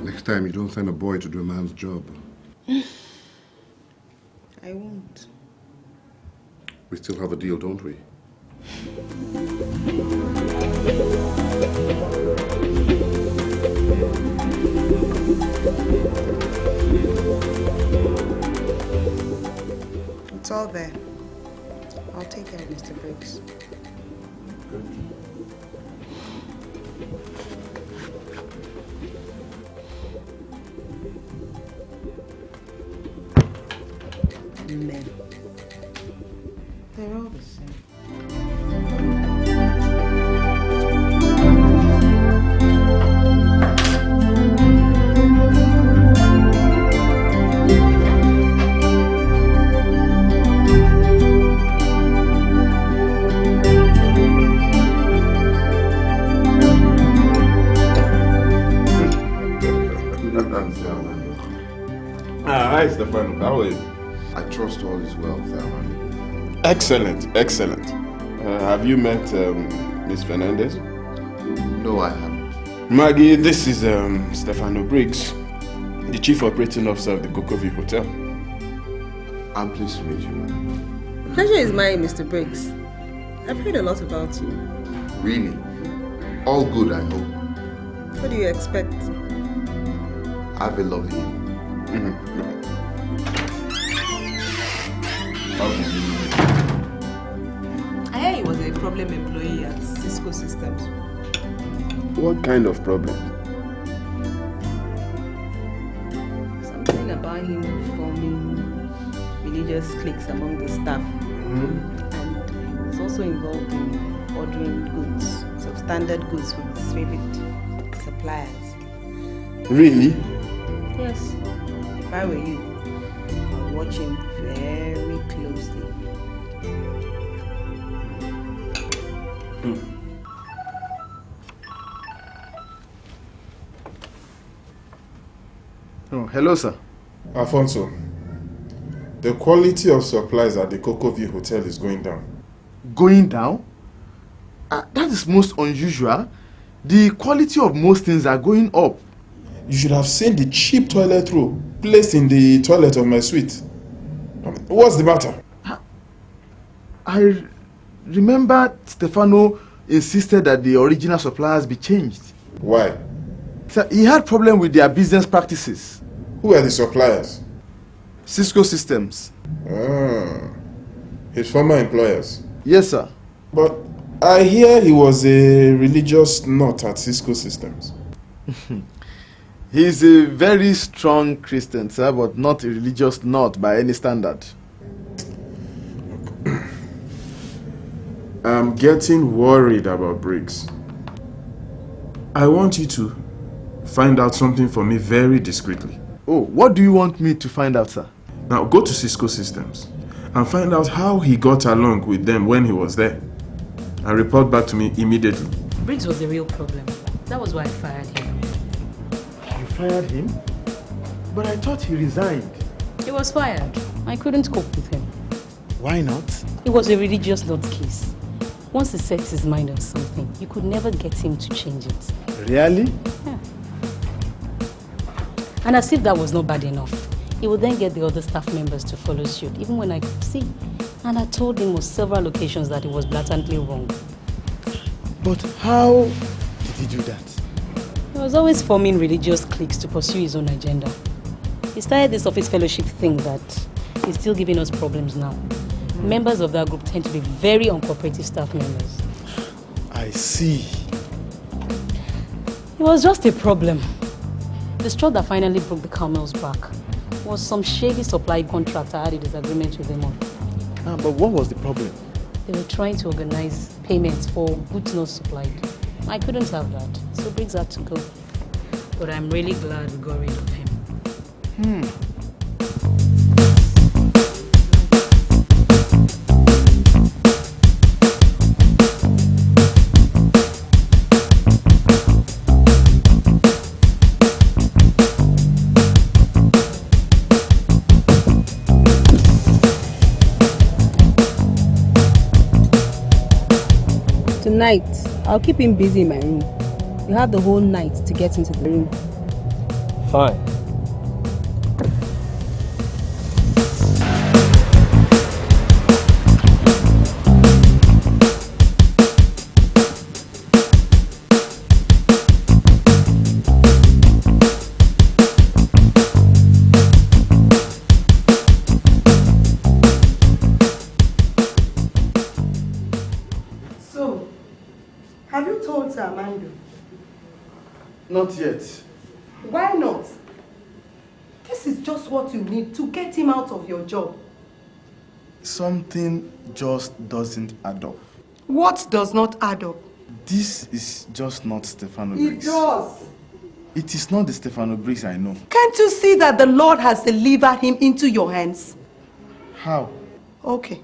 Next time you don't send a boy to do a man's job. I won't. We still have a deal, don't we? It's all there. I'll take care of Mr. Briggs. Men. They're all the same. Hi, Stefano. How are you? I trust all is well, Thelma. Excellent, excellent. Have you met Miss Fernandez? No, I haven't. Maggie, this is Stefano Briggs, the Chief Operating Officer of the Cocovi Hotel. I'm pleased to meet you, man. Pleasure is mine, Mr. Briggs. I've heard a lot about you. Really? All good, I hope. What do you expect? Have a lovely evening. I heard he was a problem employee at Cisco Systems. What kind of problem? Something about him forming religious cliques among the staff. And he was also involved in ordering goods, substandard goods from his favorite suppliers. Really? Yes. If I were you, I'd watch him very closely. Oh, hello, sir. Alfonso, the quality of supplies at the Cocovi Hotel is going down. Going down? That is most unusual. The quality of most things are going up. You should have seen the cheap toilet roll placed in the toilet of my suite. What's the matter? I remember Stefano insisted that the original suppliers be changed. Why? Sir, he had problem with their business practices. Who are the suppliers? Cisco Systems. His former employers? Yes, sir. But I hear he was a religious nut at Cisco Systems. He's a very strong Christian, sir, but not a religious nut by any standard. I'm getting worried about Briggs. I want you to find out something for me very discreetly. Oh, what do you want me to find out, sir? Now go to Cisco Systems and find out how he got along with them when he was there. And report back to me immediately. Briggs was the real problem. That was why I fired him. You fired him? But I thought he resigned. He was fired. I couldn't cope with him. Why not? It was a religious nutcase. Once he sets his mind on something, you could never get him to change it. Really? Yeah. And as if that was not bad enough, he would then get the other staff members to follow suit, even when I could see. And I told him on several occasions that it was blatantly wrong. But how did he do that? He was always forming religious cliques to pursue his own agenda. He started this office fellowship thing that is still giving us problems now. Members of that group tend to be very uncooperative staff members. I see. It was just a problem. The straw that finally broke the camel's back was some shady supply contract I had a disagreement with them on. But what was the problem? They were trying to organize payments for goods not supplied. I couldn't have that, so Briggs had to go. But I'm really glad we got rid of him. Tonight, I'll keep him busy in my room. You have the whole night to get into the room. Fine. So, have you told Sir Armando? Not yet. Why not? This is just what you need to get him out of your job. Something just doesn't add up. What does not add up? This is just not Stefano It Briggs. does. It is not the Stefano Briggs I know. Can't you see that the Lord has delivered him into your hands? How? Okay.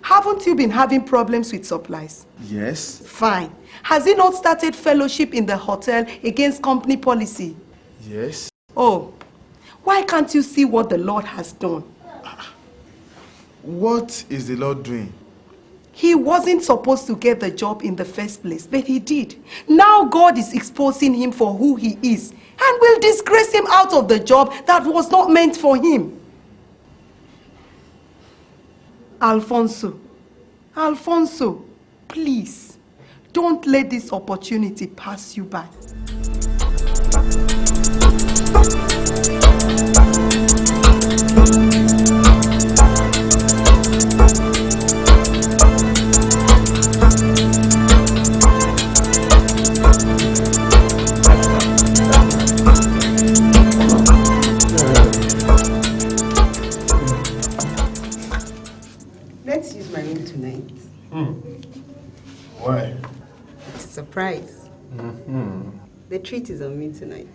Haven't you been having problems with supplies? Yes. Fine. Has he not started fellowship in the hotel against company policy? Yes. Oh, why can't you see what the Lord has done? What is the Lord doing? He wasn't supposed to get the job in the first place, but he did. Now God is exposing him for who he is and will disgrace him out of the job that was not meant for him. Alfonso, please, don't let this opportunity pass you by. Let's use my room tonight. Why? It's a surprise. The treat is on me tonight.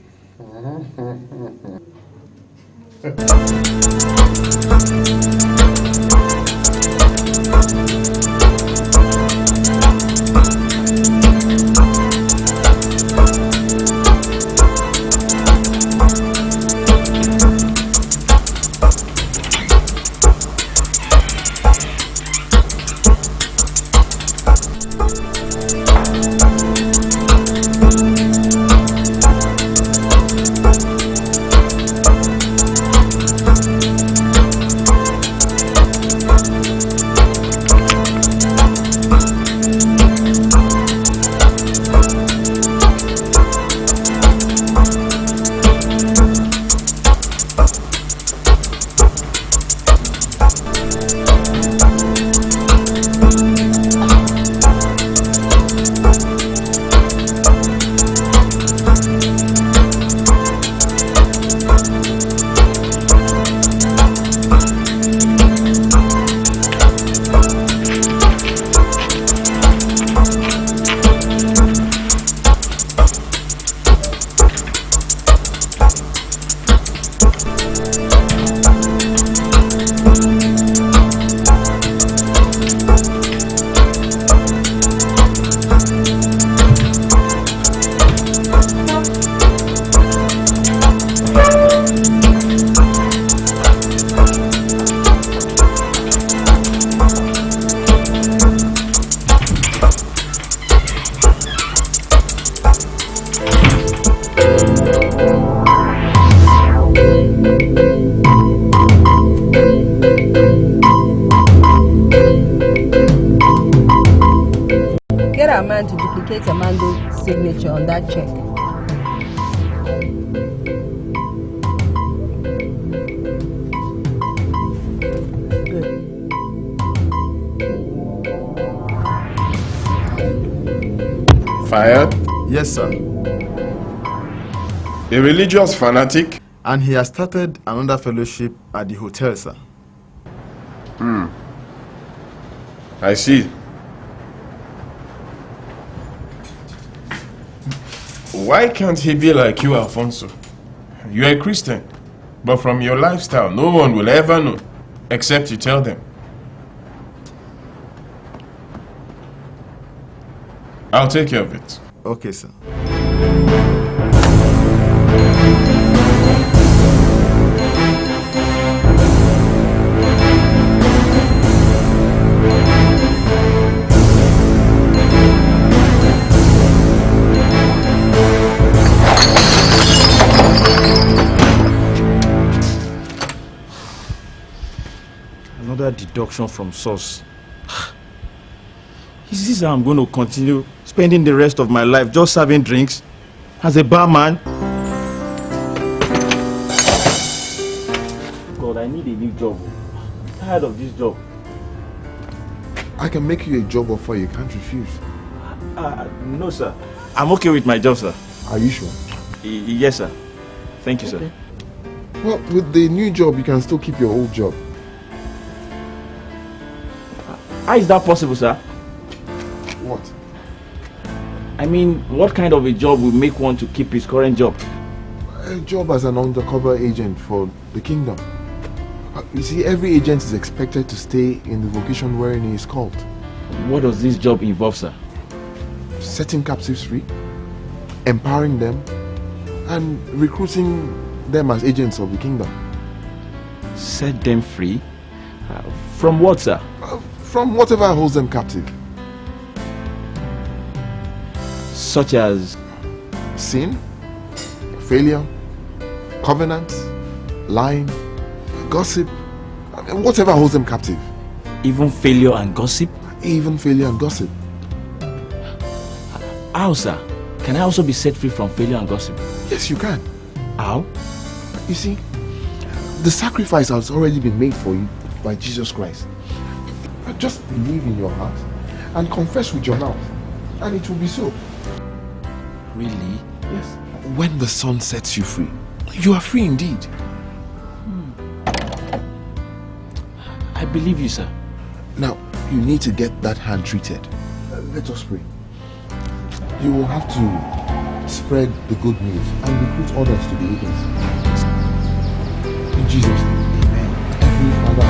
indicate Amando's signature on that check. Fired? Yes, sir. A religious fanatic? And he has started another fellowship at the hotel, sir. I see. Why can't he be like you, Alfonso? You're a Christian, but from your lifestyle, no one will ever know, except you tell them. I'll take care of it. Okay, sir. Another deduction from source. Is this how I'm going to continue spending the rest of my life just serving drinks as a barman? God, I need a new job. I'm tired of this job. I can make you a job offer you can't refuse. No, sir. I'm okay with my job, sir. Are you sure? Yes, sir. Thank you, sir. Well, with the new job, you can still keep your old job. How is that possible, sir? What? I mean, what kind of a job will make one to keep his current job? A job as an undercover agent for the kingdom. You see, every agent is expected to stay in the vocation wherein he is called. What does this job involve, sir? Setting captives free, empowering them, and recruiting them as agents of the kingdom. Set them free? From what, sir? From whatever holds them captive. Such as? Sin, failure, covenants, lying, gossip, whatever holds them captive. Even failure and gossip? Even failure and gossip. How, sir? Can I also be set free from failure and gossip? Yes, you can. How? You see, the sacrifice has already been made for you by Jesus Christ. Just believe in your heart and confess with your mouth, and it will be so. Really? Yes. When the Son sets you free, you are free indeed. I believe you, sir. Now, you need to get that hand treated. Let us pray. You will have to spread the good news and recruit others to the agency. In Jesus' name, amen. Heavenly Father,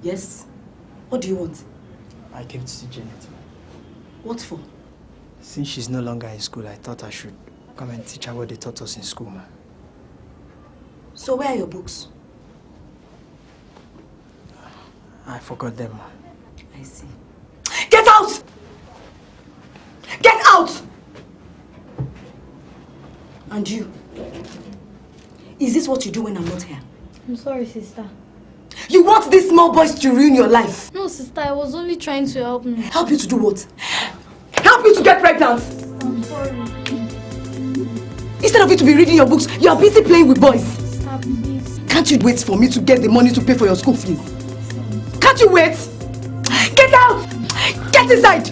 Yes? What do you want? I came to see Janet. What for? Since she's no longer in school, I thought I should come and teach her what they taught us in school, ma. So where are your books? I forgot them, ma. I see. Get out! Get out! And you? Is this what you do when I'm not here? I'm sorry, sister. You want these small boys to ruin your life? No, sister, I was only trying to help me. Help you to do what? Help you to get pregnant? I'm sorry. Instead of you to be reading your books, you are busy playing with boys. Sister, please. Can't you wait for me to get the money to pay for your school fees? Can't you wait? Get out! Get inside!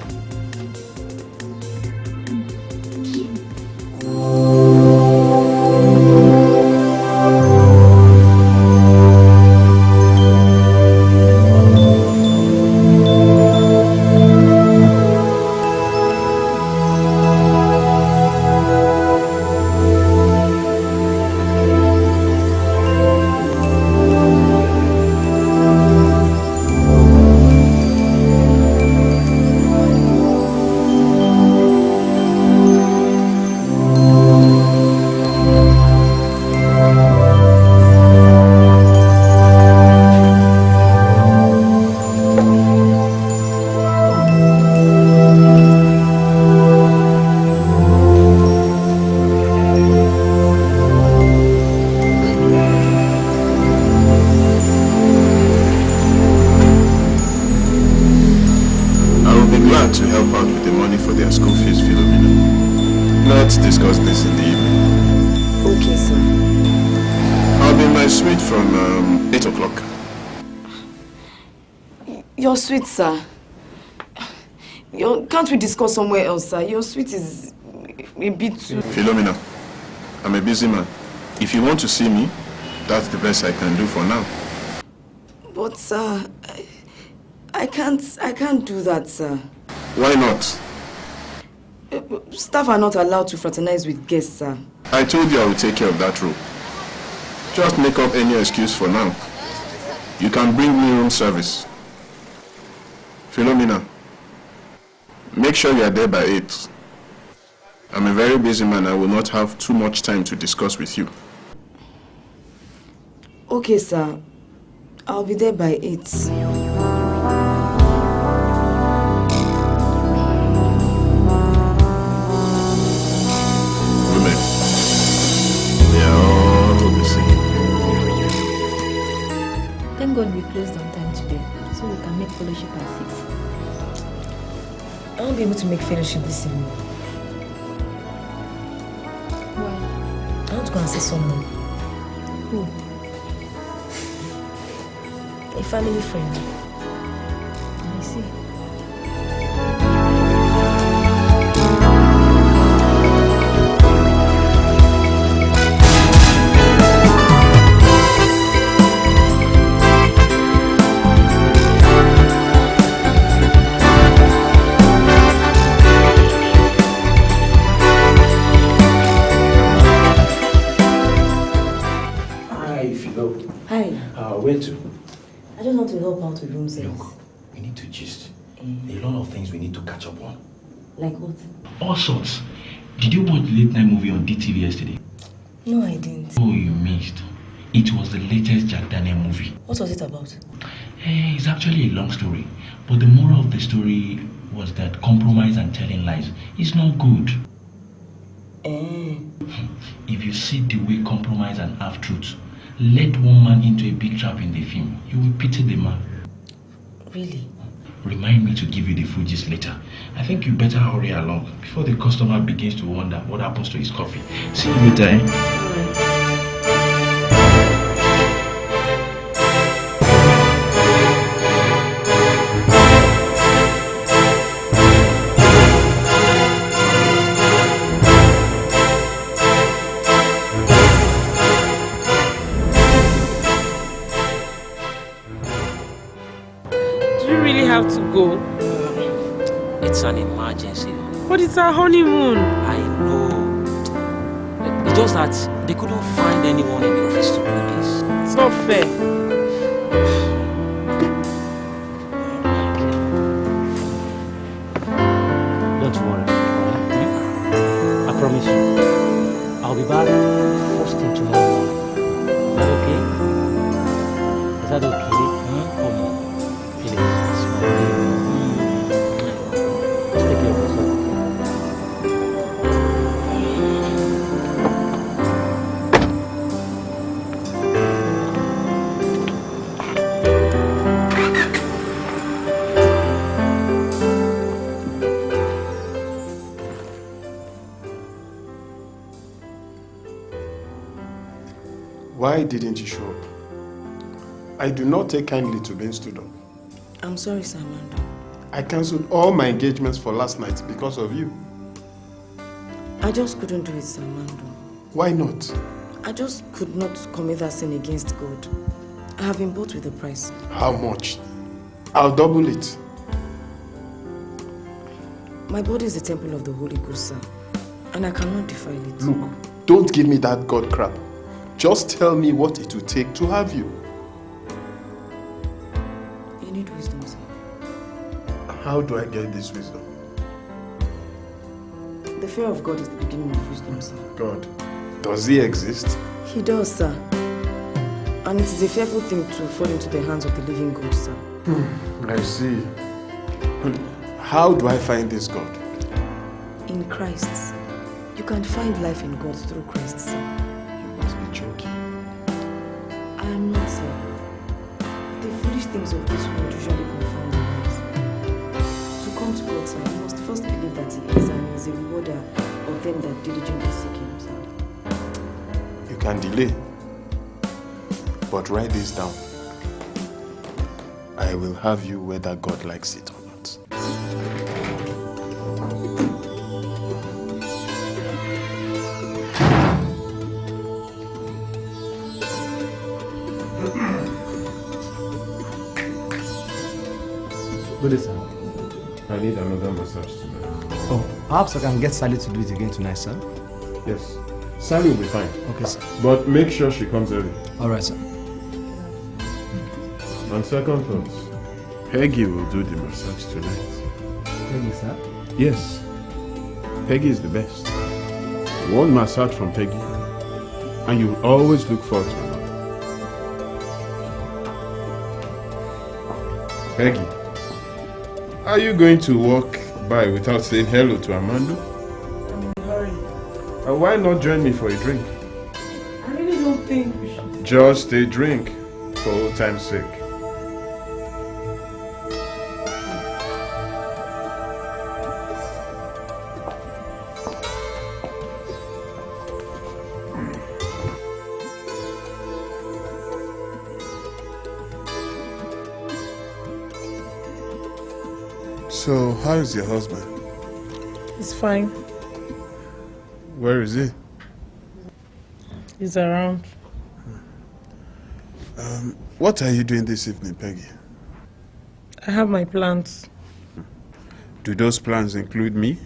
Let's discuss this in the evening. Okay, sir. I'll be in my suite from 8 o'clock. Your suite, sir. Can't we discuss somewhere else, sir? Your suite is a bit too... Philomena, I'm a busy man. If you want to see me, that's the best I can do for now. But, sir, I can't do that, sir. Why not? Staff are not allowed to fraternize with guests, sir. I told you I will take care of that role. Just make up any excuse for now. You can bring me room service. Philomena, make sure you are there by 8. I'm a very busy man. I will not have too much time to discuss with you. Okay, sir. I'll be there by 8. Women, they are all the same. Thank God we closed on time today, so we can make fellowship at 6. I won't be able to make fellowship this evening. Why? I want to go and see someone. Who? A family friend. I see. Hi, Philo. Hi. Where to? I just want to help out with room service. Look, we need to gist. A lot of things we need to catch up on. Like what? All sorts. Did you watch the late night movie on DTV yesterday? No, I didn't. Oh, you missed. It was the latest Jack Daniel movie. What was it about? It's actually a long story, but the moral of the story was that compromise and telling lies is not good. If you see the way compromise and half-truths led one man into a big trap in the film, you will pity the man. Really? Remind me to give you the full gist later. I think you better hurry along before the customer begins to wonder what happens to his coffee. See you later, eh? Have to go. It's an emergency. But it's our honeymoon. I know. It's just that they couldn't find anyone in the office to do this. It's not fair. Don't worry. I promise you. I'll be back first thing tomorrow morning. Is that okay? Is that okay? Come on. Why didn't you show up? I do not take kindly to being stood up. I'm sorry, Sir Amando. I cancelled all my engagements for last night because of you. I just couldn't do it, Sir Amando. Why not? I just could not commit that sin against God. I have been bought with a price. How much? I'll double it. My body is the temple of the Holy Ghost, sir, and I cannot defile it. Look, don't give me that God crap. Just tell me what it will take to have you. You need wisdom, sir. How do I get this wisdom? The fear of God is the beginning of wisdom, sir. God, does he exist? He does, sir. And it is a fearful thing to fall into the hands of the living God, sir. I see. How do I find this God? In Christ. You can find life in God through Christ, sir. You must be joking. I am not, sir. The foolish things of this world usually confound the wise. To come to God, sir, you must first believe that He is and He is a rewarder of them that diligently seek him, sir. You can delay, but write this down. I will have you whether God likes it or not. Good day, sir. I need another massage tonight. Oh, perhaps I can get Sally to do it again tonight, sir. Yes. Sally will be fine. Okay, sir. But make sure she comes early. All right, sir. On second thoughts, Peggy will do the massage tonight. Peggy, sir? Yes. Peggy is the best. One massage from Peggy, and you will always look forward to another. Peggy, are you going to walk by without saying hello to Armando? I'm in a hurry. Why not join me for a drink? I really don't think we should. Just a drink, for old time's sake. So, how is your husband? It's fine. Where is he? He's around. What are you doing this evening, Peggy? I have my plans. Do those plans include me?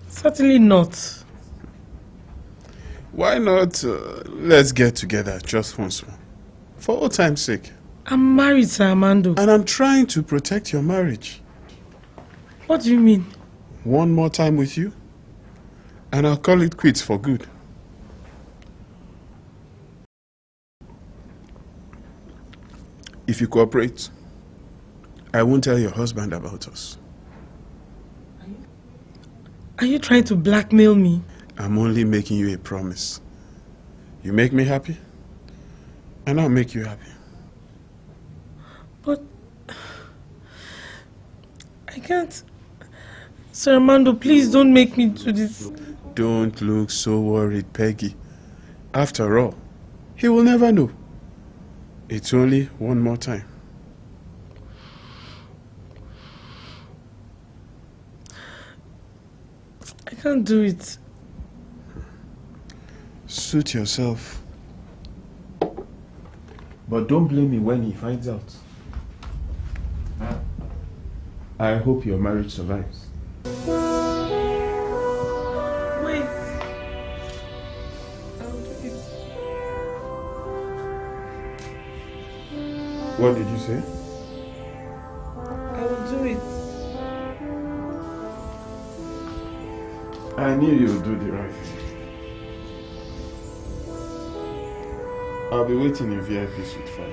Certainly not. Why not let's get together just once more? For old time's sake. I'm married, Sir Armando. And I'm trying to protect your marriage. What do you mean? One more time with you, and I'll call it quits for good. If you cooperate, I won't tell your husband about us. Are you trying to blackmail me? I'm only making you a promise. You make me happy, and I'll make you happy. But I can't. Sir Armando, please don't make me do this. Don't look so worried, Peggy. After all, he will never know. It's only one more time. I can't do it. Suit yourself. But don't blame me when he finds out. I hope your marriage survives. Wait. I'll do it. What did you say? I will do it. I knew you would do the right thing. I'll be waiting in VIP suite 5.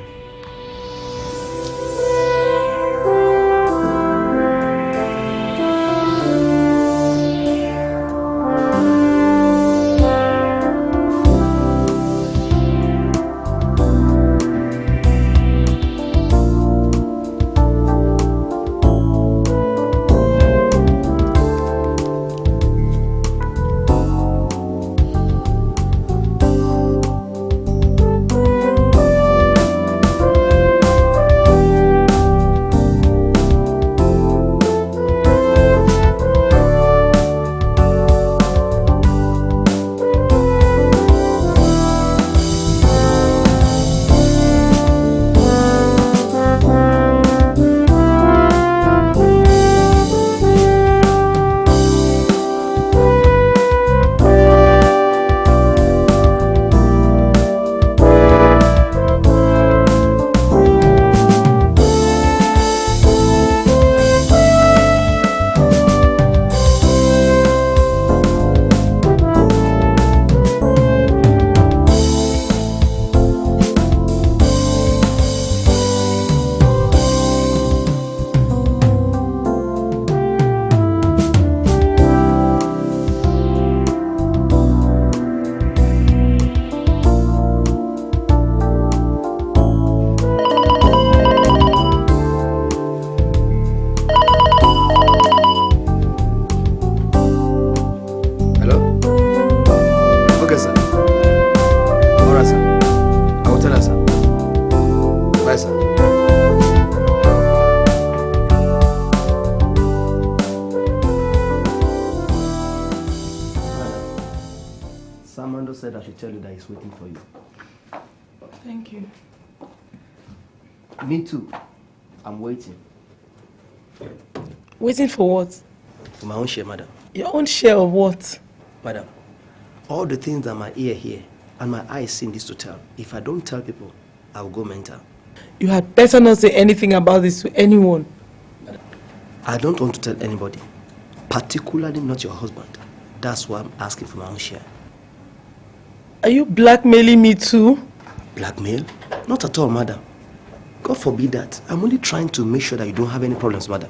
Okay, sir. Alright, sir. I will tell her, sir. Bye, sir. Samando said I should tell you that he's waiting for you. Thank you. Me too. I'm waiting. Waiting for what? For my own share, madam. Your own share of what? Madam, all the things that my ear hear and my eyes see in this hotel, if I don't tell people, I will go mental. You had better not say anything about this to anyone. I don't want to tell anybody, particularly not your husband. That's why I'm asking for my own share. Are you blackmailing me too? Blackmail? Not at all, madam. God forbid that. I'm only trying to make sure that you don't have any problems, madam.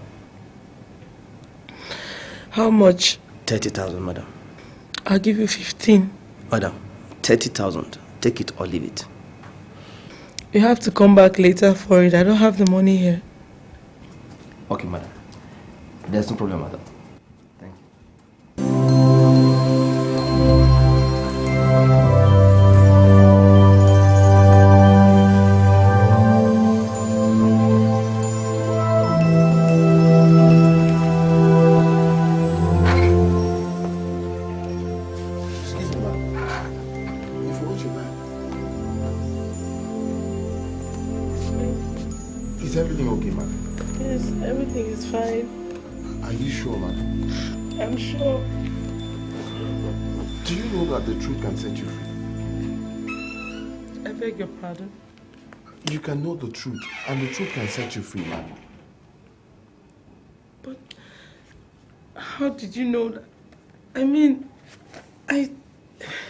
How much? 30,000, madam. I'll give you 15. Madam, 30,000. Take it or leave it. You have to come back later for it. I don't have the money here. Okay, madam. There's no problem, madam. Thank Excuse me, madam. If you want your bag. Is everything okay, madam? Yes, everything is fine. Are you sure, madam? I'm sure. Do you know that the truth can set you free? I beg your pardon. You can know the truth, and the truth can set you free, madam. But how did you know that? I mean,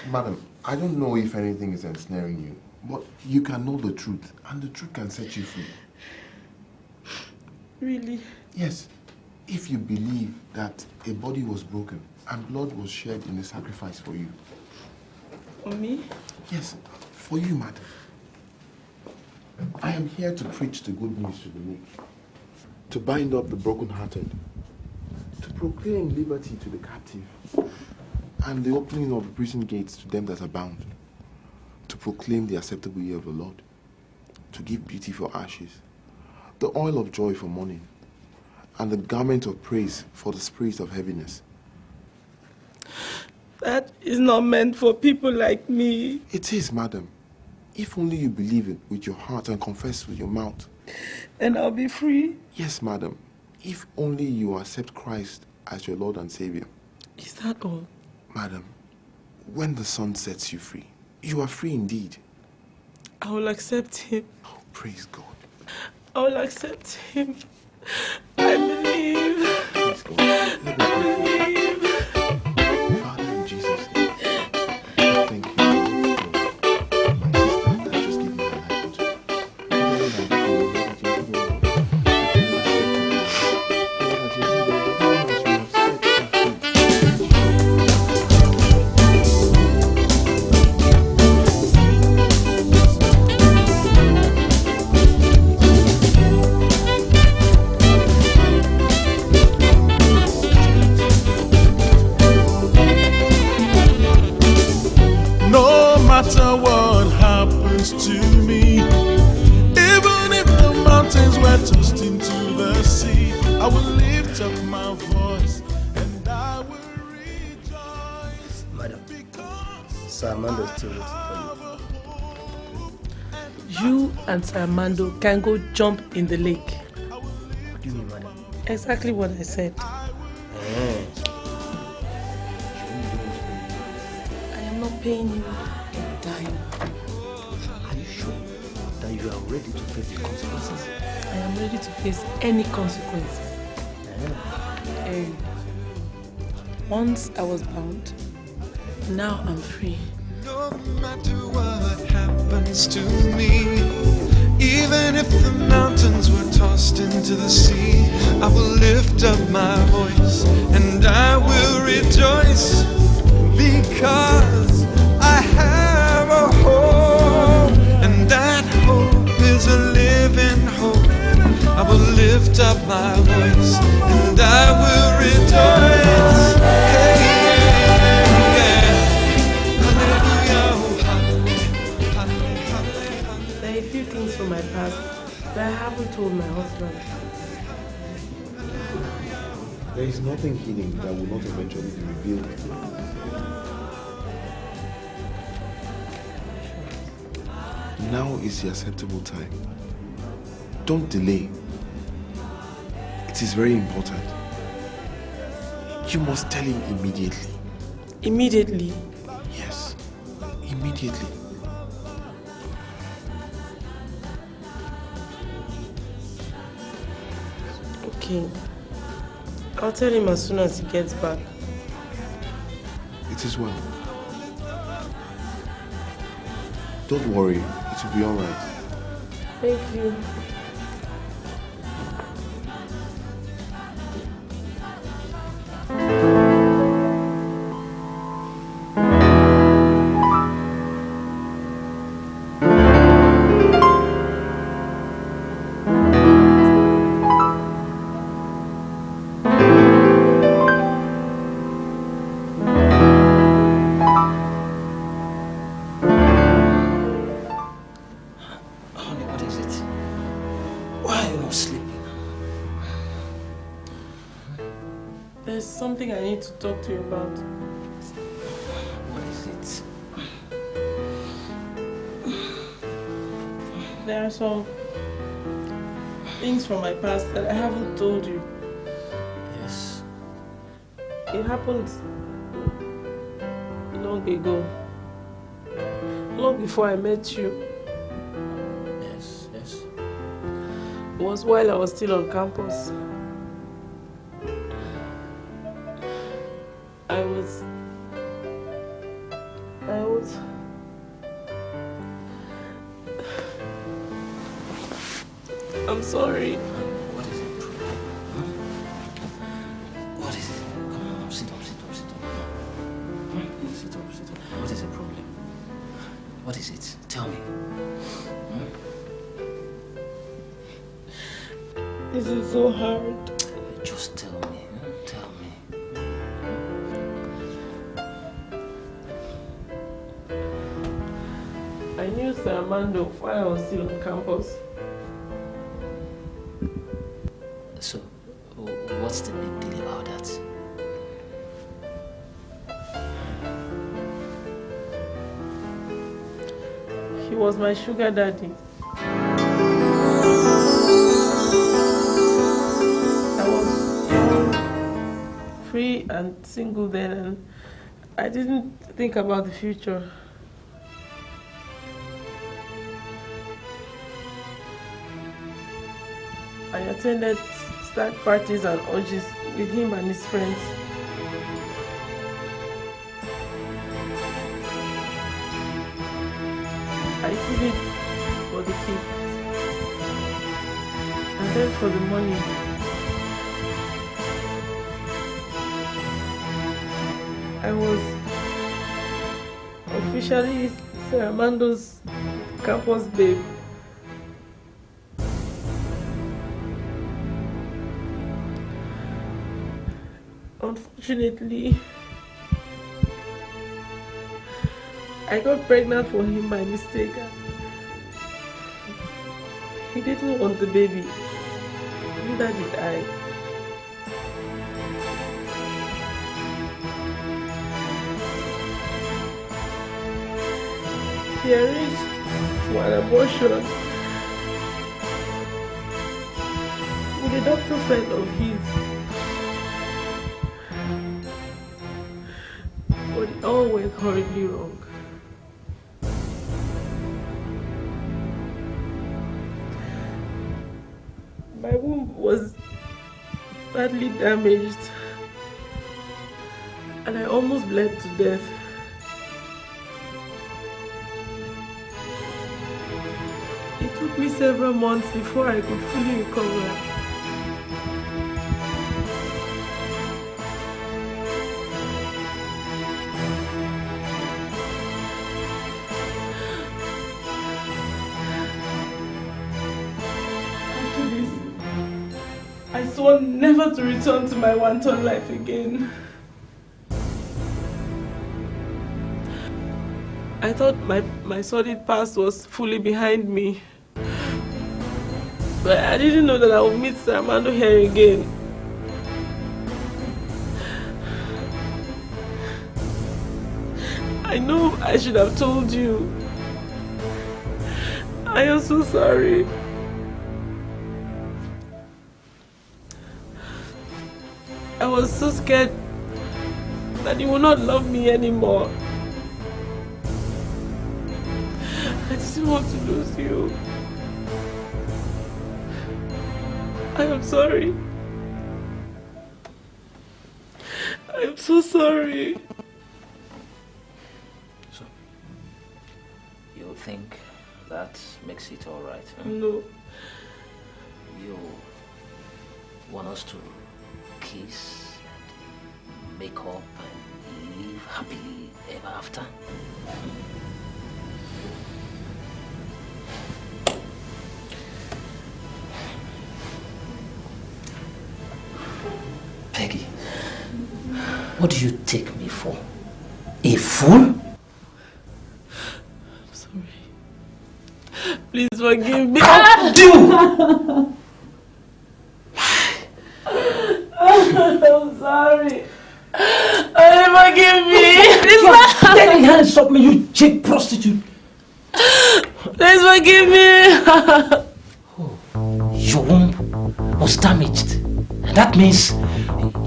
Madam, I don't know if anything is ensnaring you, but you can know the truth, and the truth can set you free. Really? Yes. If you believe that a body was broken and blood was shed in a sacrifice for you. For me? Yes, for you, madam. I am here to preach the good news to the meek, to bind up the brokenhearted, to proclaim liberty to the captive, and the opening of the prison gates to them that are bound, to proclaim the acceptable year of the Lord, to give beauty for ashes, the oil of joy for mourning, and the garment of praise for the spirit of heaviness. That is not meant for people like me. It is, madam. If only you believe it with your heart and confess with your mouth. And I'll be free? Yes, madam. If only you accept Christ as your Lord and Savior. Is that all? Madam, when the Son sets you free, you are free indeed. I will accept him. Oh, praise God. I will accept him. I believe. Praise God. Let me pray. Father, in Jesus' name, thank you. My sister that just gave me her life No matter what happens to me, even if the mountains were tossed into the sea, I will lift up my voice and I will rejoice. Madam, Sir Armando is still waiting for you. You and Sir Armando can go jump in the lake. What do you mean, madam? Exactly what I said. I am not paying you a dime. Are you sure that you are ready to face the consequences? I am ready to face any consequences. Once I was bound, now I'm free. No matter what happens to me, even if the mountains were tossed into the sea, I will lift up my voice and I will rejoice, because I have a hope, and that hope is a living hope. I will lift up my voice and I will rejoice. Hey, yeah, yeah. Hallelujah. told my husband. There is nothing hidden that will not eventually be revealed. Now is the acceptable time. Don't delay. It is very important. You must tell him immediately. Immediately? Yes, immediately. Okay. I'll tell him as soon as he gets back. It is well. Don't worry, it will be all right. Thank you. There's something I need to talk to you about. What is it? There are some things from my past that I haven't told you. Yes. It happened long ago. Long before I met you. Yes, yes. It was while I was still on campus. I'm sorry. What is it? Huh? What is it? Come on, sit up, sit up, sit up. Sit up, sit up. What is the problem? What is it? Tell me. This is so hard. Just tell me. Tell me. I knew Sir Armando while I was still on campus. So, what's the big deal about that? He was my sugar daddy. I was young, free and single then, and I didn't think about the future. I attended stag parties and orgies with him and his friends. I did it for the kids and then for the money. I was officially Sir Armando's campus babe. Unfortunately, I got pregnant for him by mistake. He didn't want the baby, neither did I. He arranged for an abortion with a doctor friend of his. But it all went horribly wrong. My womb was badly damaged and I almost bled to death. It took me several months before I could fully recover. I swore never to return to my wanton life again. I thought my sordid past was fully behind me. But I didn't know that I would meet Sir Armando here again. I know I should have told you. I am so sorry. I was so scared that you will not love me anymore. I didn't want to lose you. I am sorry. I am so sorry. So, you think that makes it all right? Huh? No. You want us to kiss, make up, and live happily ever after? Peggy, what do you take me for? A fool? I'm sorry. Please forgive me. How do? I'm sorry. Forgive me. Get your hands off me, you cheap prostitute. Please forgive me. Your womb was damaged. And that means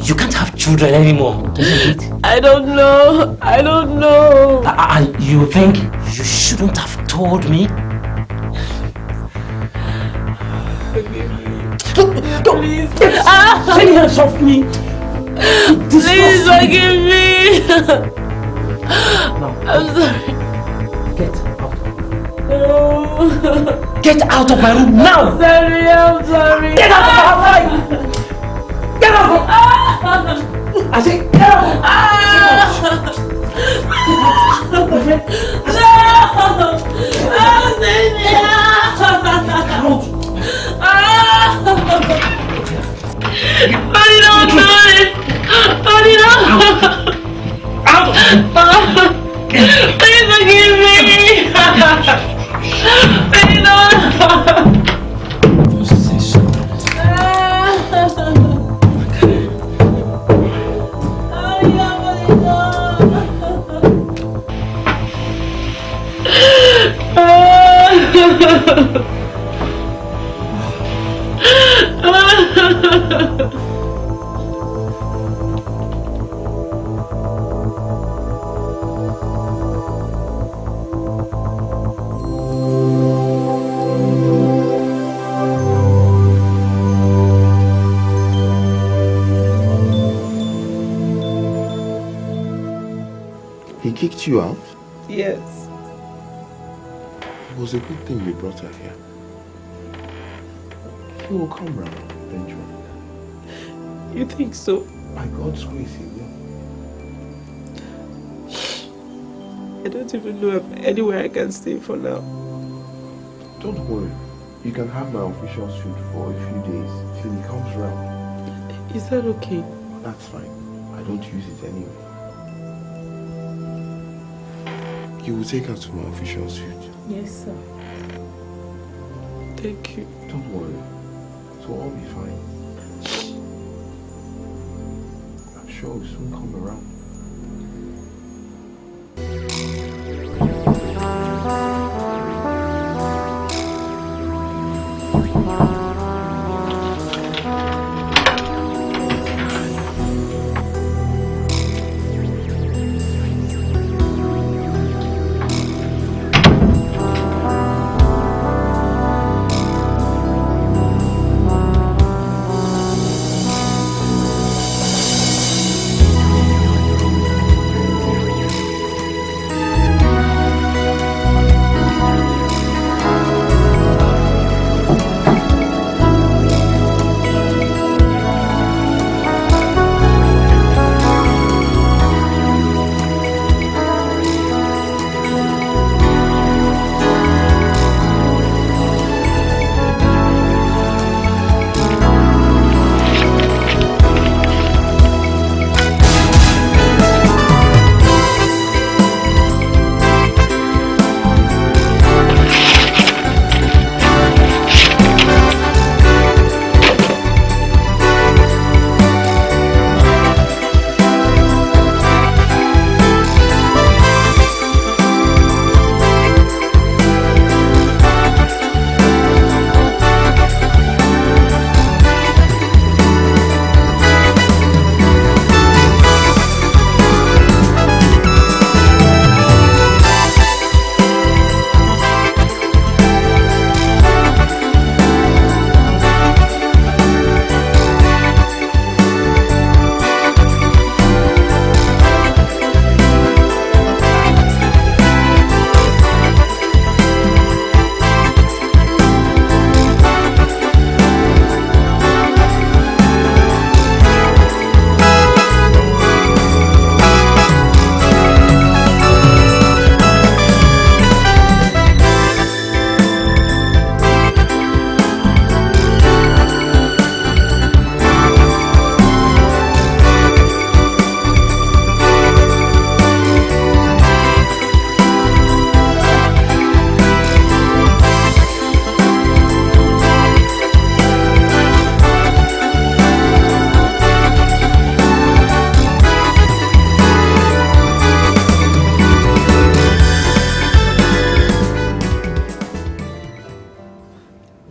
you can't have children anymore, doesn't it? I don't know. I don't know. And you think you shouldn't have told me? Forgive me. Please. Take your hands off me. Please forgive me. No. I'm sorry. Get out. No. Get out of my room now. I'm sorry. Get out of my house. Get out. I say get out. Please forgive me. Please don't. He kicked you out? Yes. It was a good thing you brought her here. He will come round eventually. You think so? By God's grace, he will. I don't even know of anywhere I can stay for now. Don't worry. You can have my official suit for a few days till he comes round. Is that okay? That's fine. I don't use it anyway. You will take her to my official suit. Yes, sir. Thank you. Don't worry. It will all be fine. I'm sure he'll soon come around.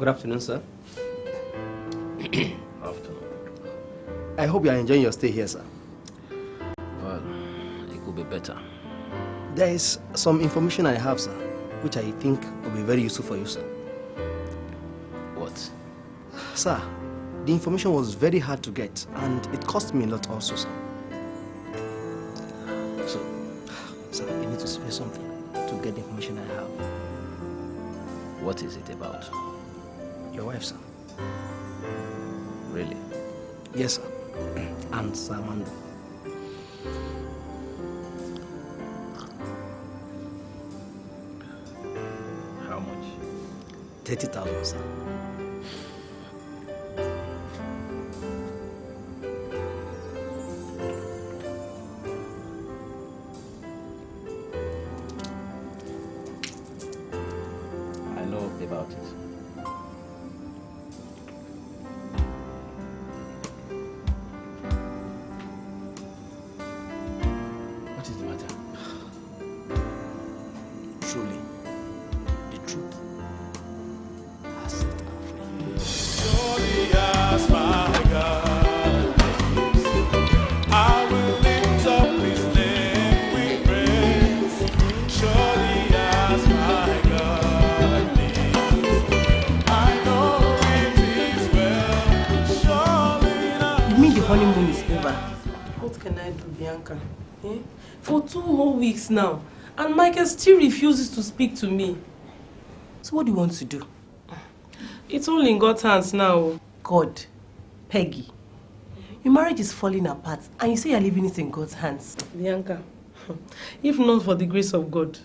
afternoon, sir. Afternoon. I hope you are enjoying your stay here, sir. Well, it could be better. There is some information I have, sir, which I think will be very useful for you, sir. What? Sir, the information was very hard to get and it cost me a lot also, sir. So, sir, you need to say something to get the information I have. What is it about? Your wife, sir. Really? Yes, sir. And Sir Amanda. How much? 30,000, sir. I know about it. What is the matter? Truly, the truth has set her free. Surely as my God lives, I will lift up his name with praise. Surely as my God lives, I know it is well. Surely now. You mean the honeymoon is over? What can I do, Bianca? Eh? For 2 whole weeks now, and Michael still refuses to speak to me. So what do you want to do? It's all in God's hands now. God, Peggy, your marriage is falling apart and you say you're leaving it in God's hands. Bianca, if not for the grace of God,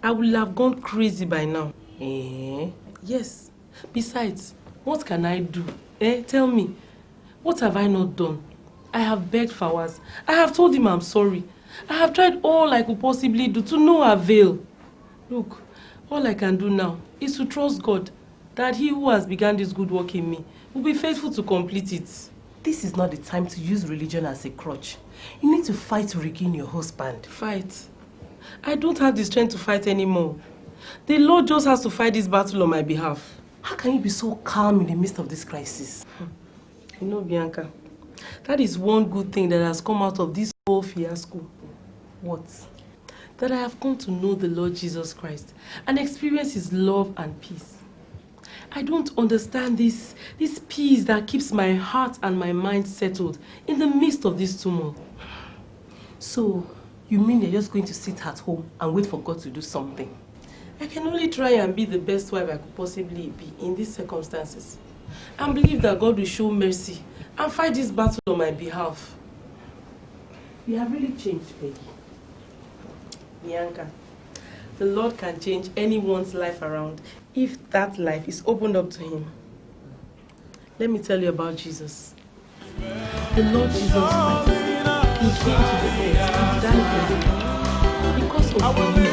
I would have gone crazy by now. Eh? Yes. Besides, what can I do? Eh? Tell me. What have I not done? I have begged Fawaz. I have told him I'm sorry. I have tried all I could possibly do to no avail. Look, all I can do now is to trust God that he who has begun this good work in me will be faithful to complete it. This is not the time to use religion as a crutch. You need to fight to regain your husband. Fight? I don't have the strength to fight anymore. The Lord just has to fight this battle on my behalf. How can you be so calm in the midst of this crisis? You know, Bianca, that is one good thing that has come out of this whole fiasco. What? That I have come to know the Lord Jesus Christ and experience his love and peace. I don't understand this peace that keeps my heart and my mind settled in the midst of this turmoil. So, you mean you're just going to sit at home and wait for God to do something? I can only try and be the best wife I could possibly be in these circumstances and believe that God will show mercy and fight this battle on my behalf. We have really changed, Peggy. Bianca, the Lord can change anyone's life around if that life is opened up to him. Let me tell you about Jesus. The Lord Jesus Christ, he came to this earth and died for you because of you.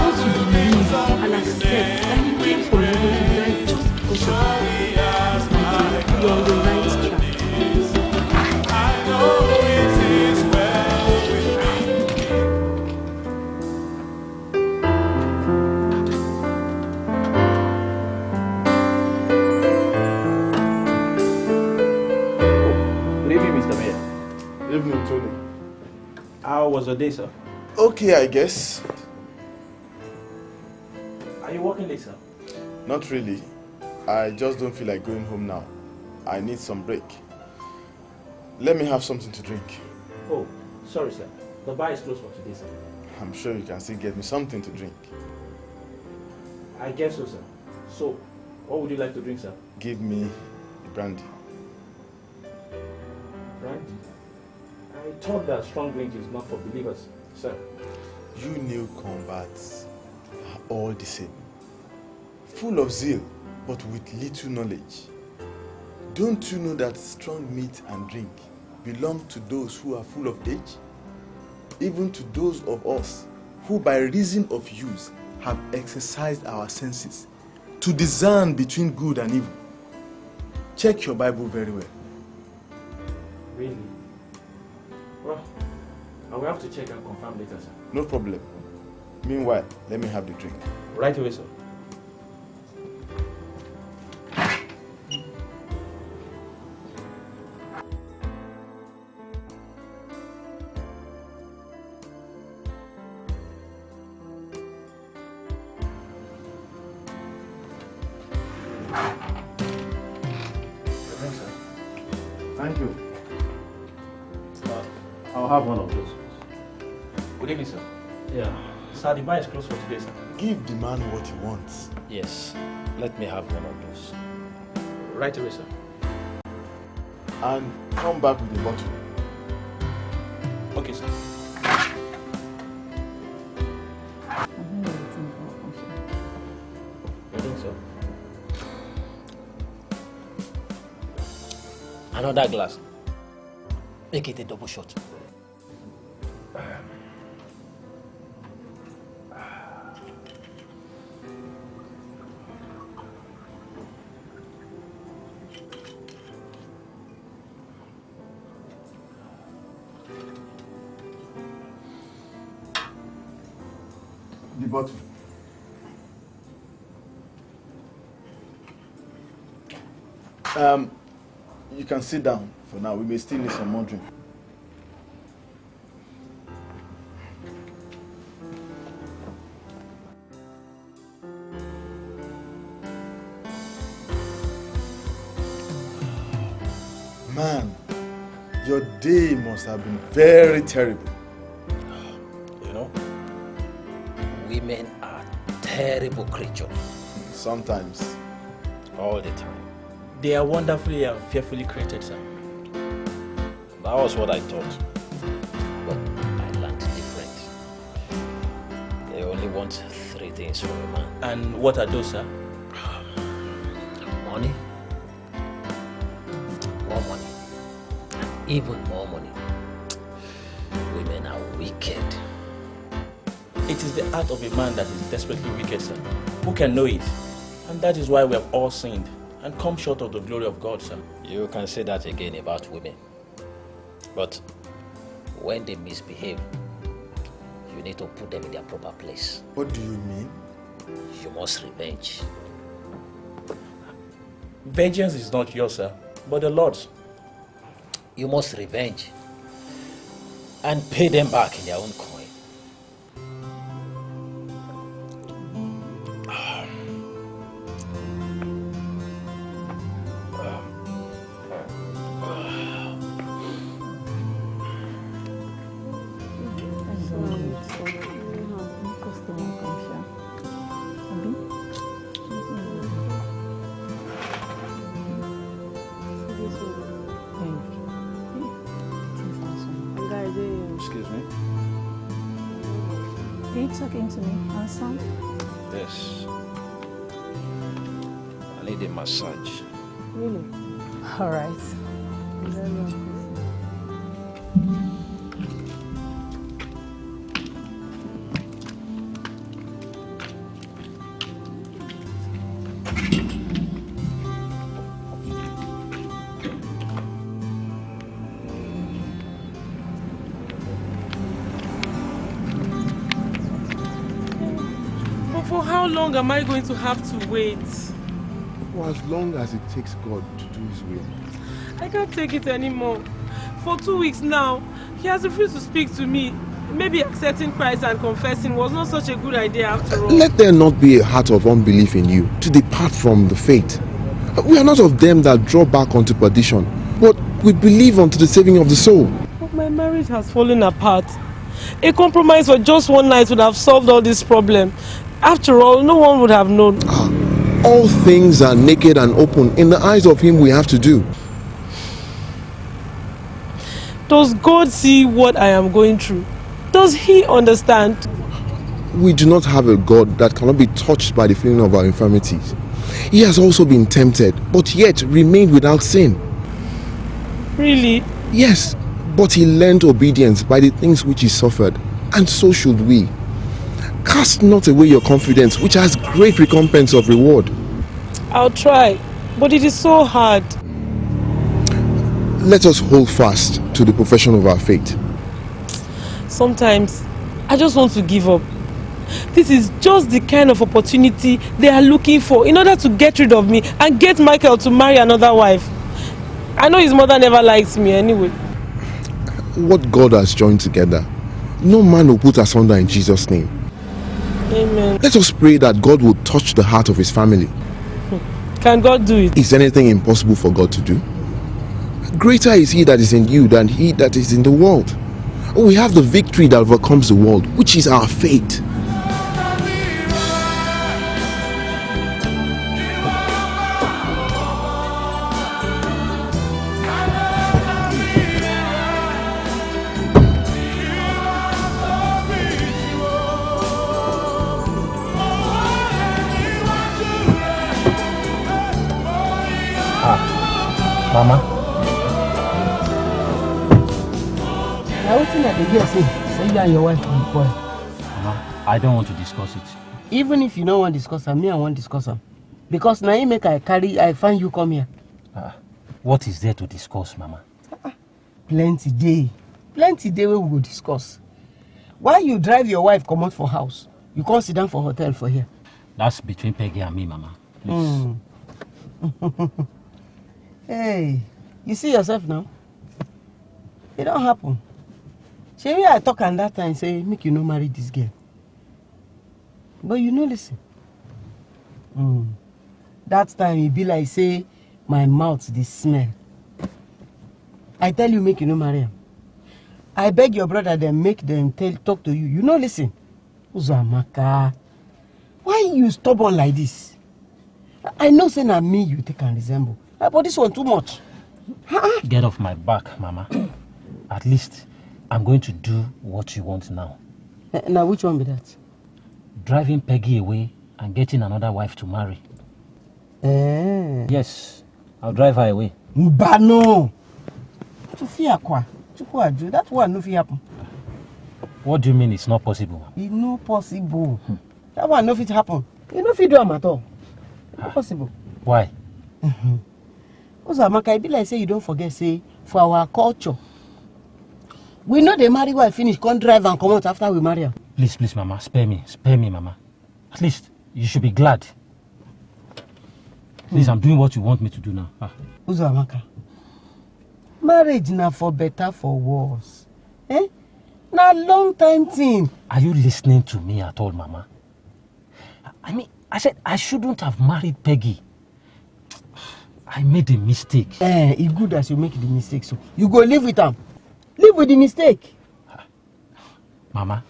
Once you believe and accept that he came for you and he died just because of you, you're on the right track. I know it is well with Good evening, Mr. Mayor. Evening, Tony. How was your day, sir? Okay, I guess. Are you working late, sir? Not really. I just don't feel like going home now. I need some break. Let me have something to drink. Oh, sorry, sir. The bar is closed for today, sir. I'm sure you can still get me something to drink. I guess so, sir. So, what would you like to drink, sir? Give me a brandy. Brandy? I thought that strong drink is not for believers, sir. You new converts are all the same. Full of zeal, but with little knowledge. Don't you know that strong meat and drink belong to those who are full of age? Even to those of us who by reason of use have exercised our senses to discern between good and evil. Check your Bible very well. Really? Well, I will have to check and confirm later, sir. No problem. Meanwhile, let me have the drink. Right away, sir. I'll have one of those. Good evening, sir. Yeah. Sir, the bar is closed for today, sir. Give the man what he wants. Yes, let me have one of those. Right away, sir. And come back with a bottle. Okay, sir. You think so? Another glass. Make it a double shot. The bottle. You can sit down for now. We may still need some more drink. Man, your day must have been very terrible. You know, women are terrible creatures. Sometimes. All the time. They are wonderfully and fearfully created, sir. That was what I thought. But I learned different. They only want 3 things from a man. And what are those, sir? Money. More money. And even more money. Women are wicked. It is the heart of a man that is desperately wicked, sir. Who can know it? And that is why we have all sinned and come short of the glory of God, sir. You can say that again about women. But when they misbehave, you need to put them in their proper place. What do you mean? You must revenge. Vengeance is not yours, sir, but the Lord's. You must revenge and pay them back in their own coin. Excuse me? Are you talking to me, handsome? Yes. I need a massage. Really? All right. For how long am I going to have to wait? For as long as it takes God to do His will. I can't take it anymore. For 2 weeks now, he has refused to speak to me. Maybe accepting Christ and confessing was not such a good idea after all. Let there not be a heart of unbelief in you to depart from the faith. We are not of them that draw back unto perdition, but we believe unto the saving of the soul. But my marriage has fallen apart. A compromise for just one night would have solved all this problem. After all, no one would have known. All things are naked and open in the eyes of him we have to do. Does God see what I am going through? Does he understand? We do not have a God that cannot be touched by the feeling of our infirmities. He has also been tempted, but yet remained without sin. Really? Yes, but he learned obedience by the things which he suffered, and so should we. Cast not away your confidence, which has great recompense of reward. I'll try, but it is so hard. Let us hold fast to the profession of our faith. Sometimes, I just want to give up. This is just the kind of opportunity they are looking for in order to get rid of me and get Michael to marry another wife. I know his mother never likes me anyway. What God has joined together, no man will put asunder in Jesus' name. Amen. Let us pray that God will touch the heart of his family. Can God do it? Is anything impossible for God to do? Greater is he that is in you than he that is in the world. We have the victory that overcomes the world, which is our fate. Mama. Now, what's in that the girl say you and your wife will boy. Mama, I don't want to discuss it. Even if you don't want to discuss it, me I want to discuss it. Because now you make I find you come here. What is there to discuss, Mama? Plenty day we will discuss. Why you drive your wife come out for house? You can't sit down for hotel for here. That's between Peggy and me, Mama. Please. Hey, you see yourself now? It don't happen. See me I talk and that time say make you no marry this girl. But you no listen. That time it be like say my mouth dey smell. I tell you make you no marry him. I beg your brother them make them talk to you. You no listen. Uzamaka, why you stubborn like this? I know say na me you take and resemble. But this one too much. Get off my back, Mama. At least I'm going to do what you want now. Now which one be that? Driving Peggy away and getting another wife to marry. Yes, I'll drive her away. Mbano! That one no fit happen. What do you mean it's not possible? It's not possible. That one no fit happen. You no fit do am at all. Not possible. Why? Amaka, I be like say you don't forget say for our culture, we know they marry wife finish, can't drive and come out after we marry her. Please, Mama, spare me, Mama. At least you should be glad. Please, I'm doing what you want me to do now. Amaka, marriage now for better, for worse. Now long time thing. Are you listening to me at all, Mama? I mean, I said I shouldn't have married Peggy. I made a mistake. It's good as you make the mistake, so you go live with them. Live with the mistake. Mama,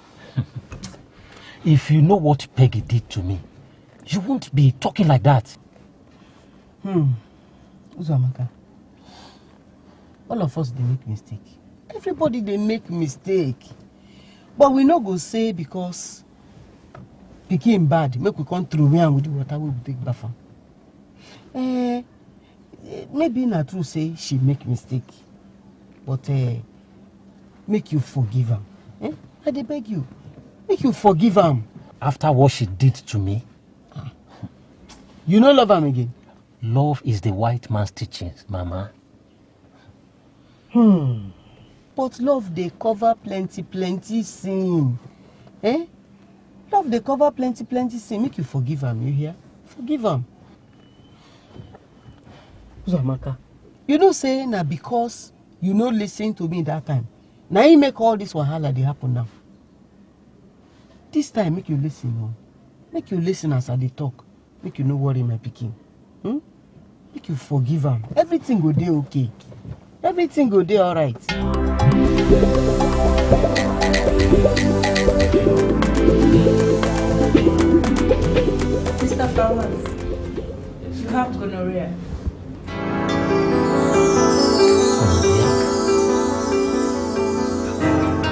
if you know what Peggy did to me, you won't be talking like that. Uzamaka, all of us, they make mistake. Everybody, they make mistake. But we no go say because became bad, make we come through me and we do whatever we take bath. Maybe not true say she make mistake. But make you forgive her. I dey beg you. Make you forgive her. After what she did to me? You no love her again? Love is the white man's teachings, Mama. But love they cover plenty sin. Love they cover plenty sin. Make you forgive him, you hear? Forgive him. Uzamaka, you know say na because you no listen to me that time. Now you make all this wahala they happen now. This time make you listen, no. Make you listen as I dey talk. Make you no worry my pikin. Make you forgive him. Everything go dey okay. Everything go dey alright. Mr. Flowers, you have gonorrhea.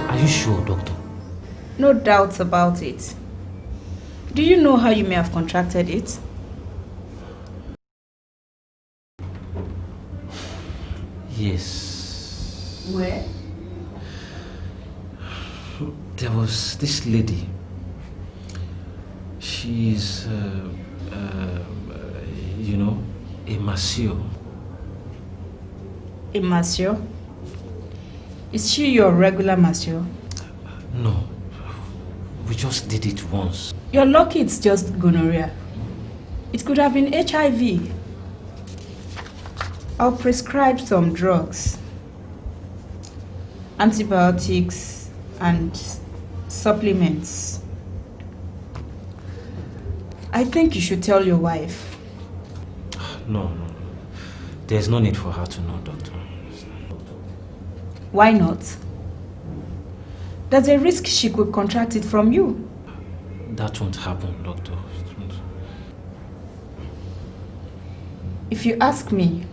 Are you sure, doctor? No doubts about it. Do you know how you may have contracted it? Yes. Where? There was this lady. She's, you know, a masseur. A masseur? Is she your regular masseur? No. We just did it once. You're lucky it's just gonorrhea. It could have been HIV. I'll prescribe some drugs, antibiotics, and supplements. I think you should tell your wife. No. There's no need for her to know, doctor. Why not? There's a risk she could contract it from you. That won't happen, doctor. It won't. If you ask me,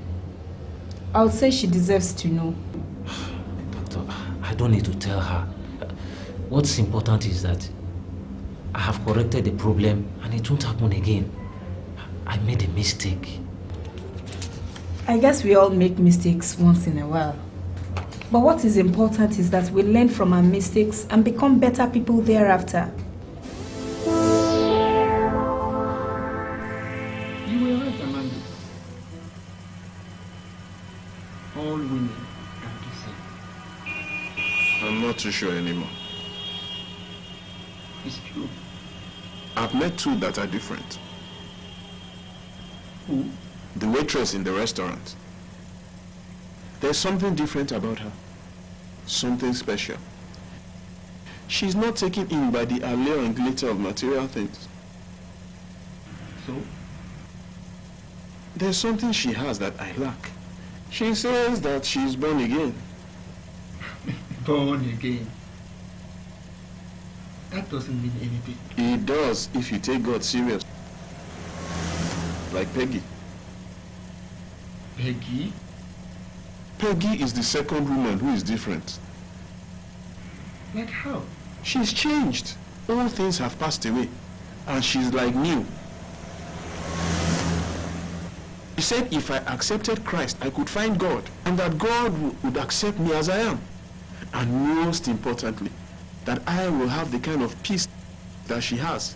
I'll say she deserves to know. Doctor, I don't need to tell her. What's important is that I have corrected the problem and it won't happen again. I made a mistake. I guess we all make mistakes once in a while. But what is important is that we learn from our mistakes and become better people thereafter. You were right, Amanda. All women are the same. I'm not too sure anymore. It's true. I've met two that are different. Who? The waitress in the restaurant. There's something different about her. Something special. She's not taken in by the allure and glitter of material things. So? There's something she has that I lack. She says that she's born again. Born again. That doesn't mean anything. It does if you take God serious. Like Peggy. Peggy? Peggy is the second woman who is different. Like how? She's changed. All things have passed away. And she's like new. She said if I accepted Christ, I could find God. And that God would accept me as I am. And most importantly, that I will have the kind of peace that she has.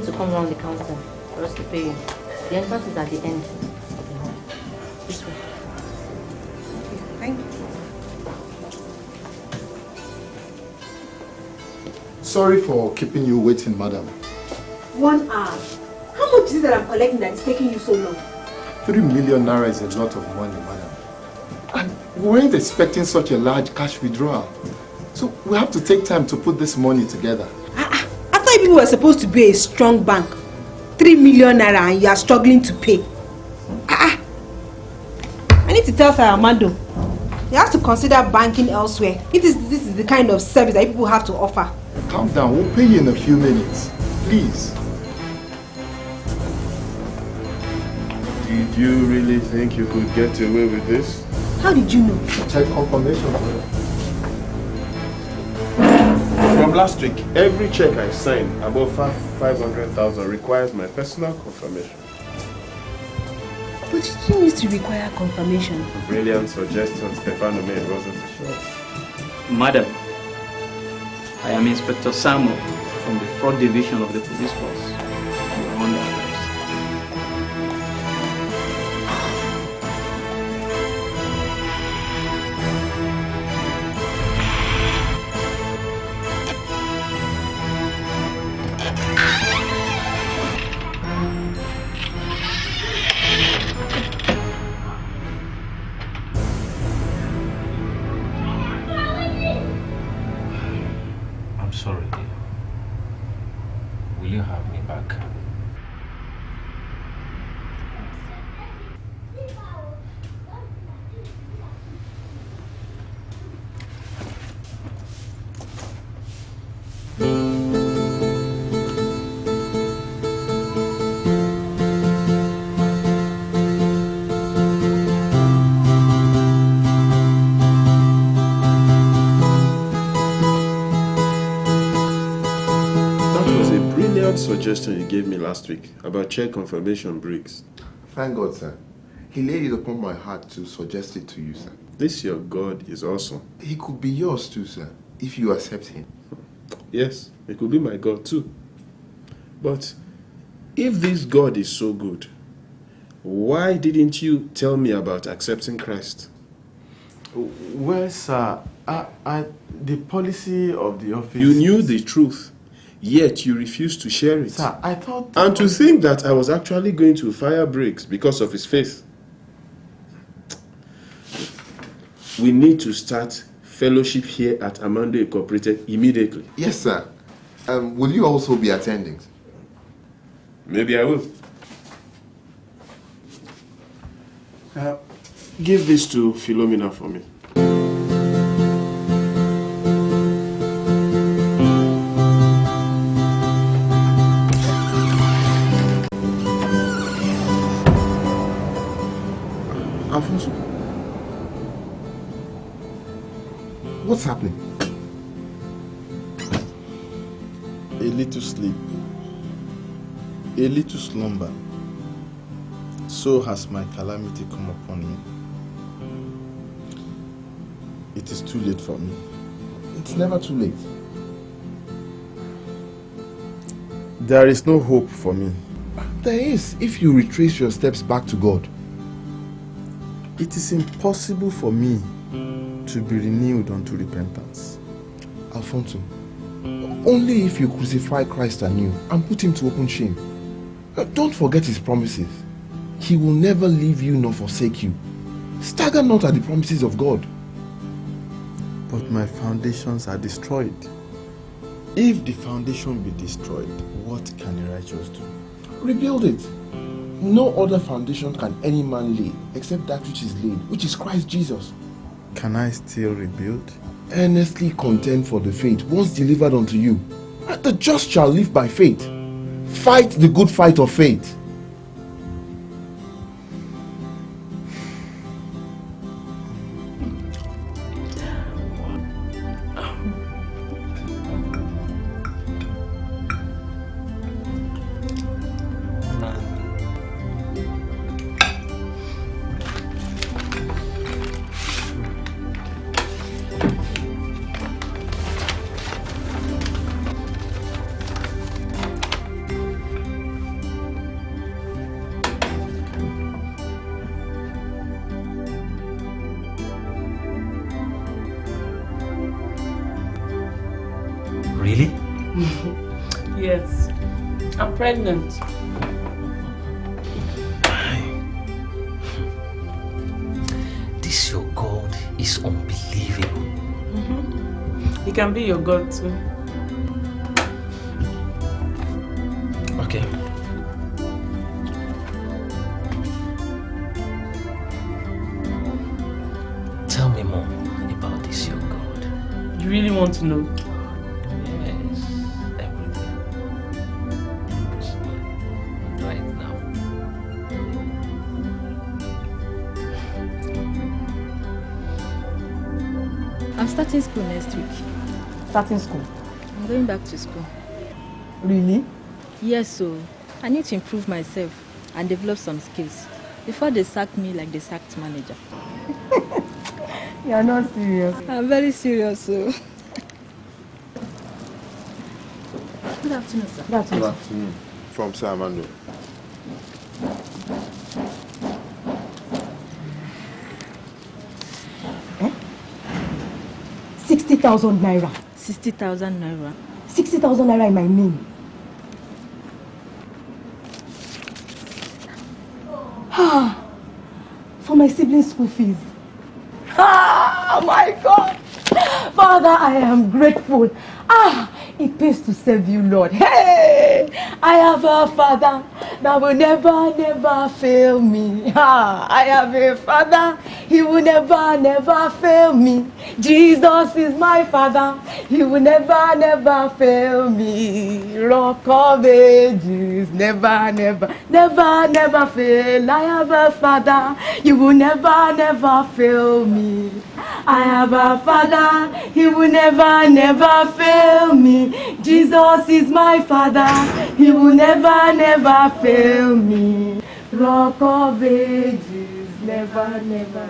Come around the counter for us to pay you. The entrance is at the end. This way. Thank you. Sorry for keeping you waiting, madam. 1 hour. How much is it that I'm collecting that is taking you so long? 3 million naira is a lot of money, madam. And we weren't expecting such a large cash withdrawal. So we have to take time to put this money together. People were supposed to be a strong bank. 3 million naira and you are struggling to pay. I need to tell Sir Armando. He has to consider banking elsewhere. This is the kind of service that people have to offer. Calm down, we'll pay you in a few minutes. Please. Did you really think you could get away with this? How did you know? Check confirmation. From last week, every check I sign above 500,000 requires my personal confirmation. But you need to require confirmation. A brilliant suggestion Stefano made, wasn't it? Sure. Madam, I am Inspector Samuel from the fraud division of the police force. You are under arrest. Sorry, dear. Will you have me back? Suggestion you gave me last week about check confirmation bricks. Thank God, sir. He laid it upon my heart to suggest it to you, sir. This your God is awesome. He could be yours too, sir, if you accept him. Yes, he could be my God too. But If this God is so good, why didn't you tell me about accepting Christ? Well, sir, the policy of the office... You knew the truth, yet you refused to share it. Sir, I thought... And to think that I was actually going to fire Briggs because of his faith. We need to start fellowship here at Amando Incorporated immediately. Yes, sir. Will you also be attending? Maybe I will. Give this to Philomena for me. Alfonso, what's happening? A little sleep, a little slumber. So has my calamity come upon me. It is too late for me. It's never too late. There is no hope for me. There is, if you retrace your steps back to God. It is impossible for me to be renewed unto repentance. Alfonso, only if you crucify Christ anew and put him to open shame. Don't forget his promises. He will never leave you nor forsake you. Stagger not at the promises of God. But my foundations are destroyed. If the foundation be destroyed, what can the righteous do? Rebuild it. No other foundation can any man lay except that which is laid, which is Christ Jesus. Can I still rebuild? Earnestly contend for the faith once delivered unto you. The just shall live by faith. Fight the good fight of faith. Really? Yes. I'm pregnant. This your God is unbelievable. He can be your God too. Okay. Tell me more about this your God. You really want to know? Yes, everything. Right now. I'm starting school next week. Starting school? I'm going back to school. Really? Yes, so I need to improve myself and develop some skills before they sack me like they sacked manager. You're not serious. I'm very serious, so. Good afternoon, sir. Good afternoon. Good afternoon. From Sir Armando. Eh? 60,000 naira. 60,000 naira. 60,000 naira in my name. For my siblings' school fees. My God! Father, I am grateful. It pays to serve you, Lord. Hey! I have a Father that will never fail me. I have a Father, He will never fail me. Jesus is my Father, He will never fail me. Rock of ages, never fail. I have a Father, He will never fail me. I have a Father, He will never fail me. Jesus is my Father, He will never fail me. Rock of ages, never fail.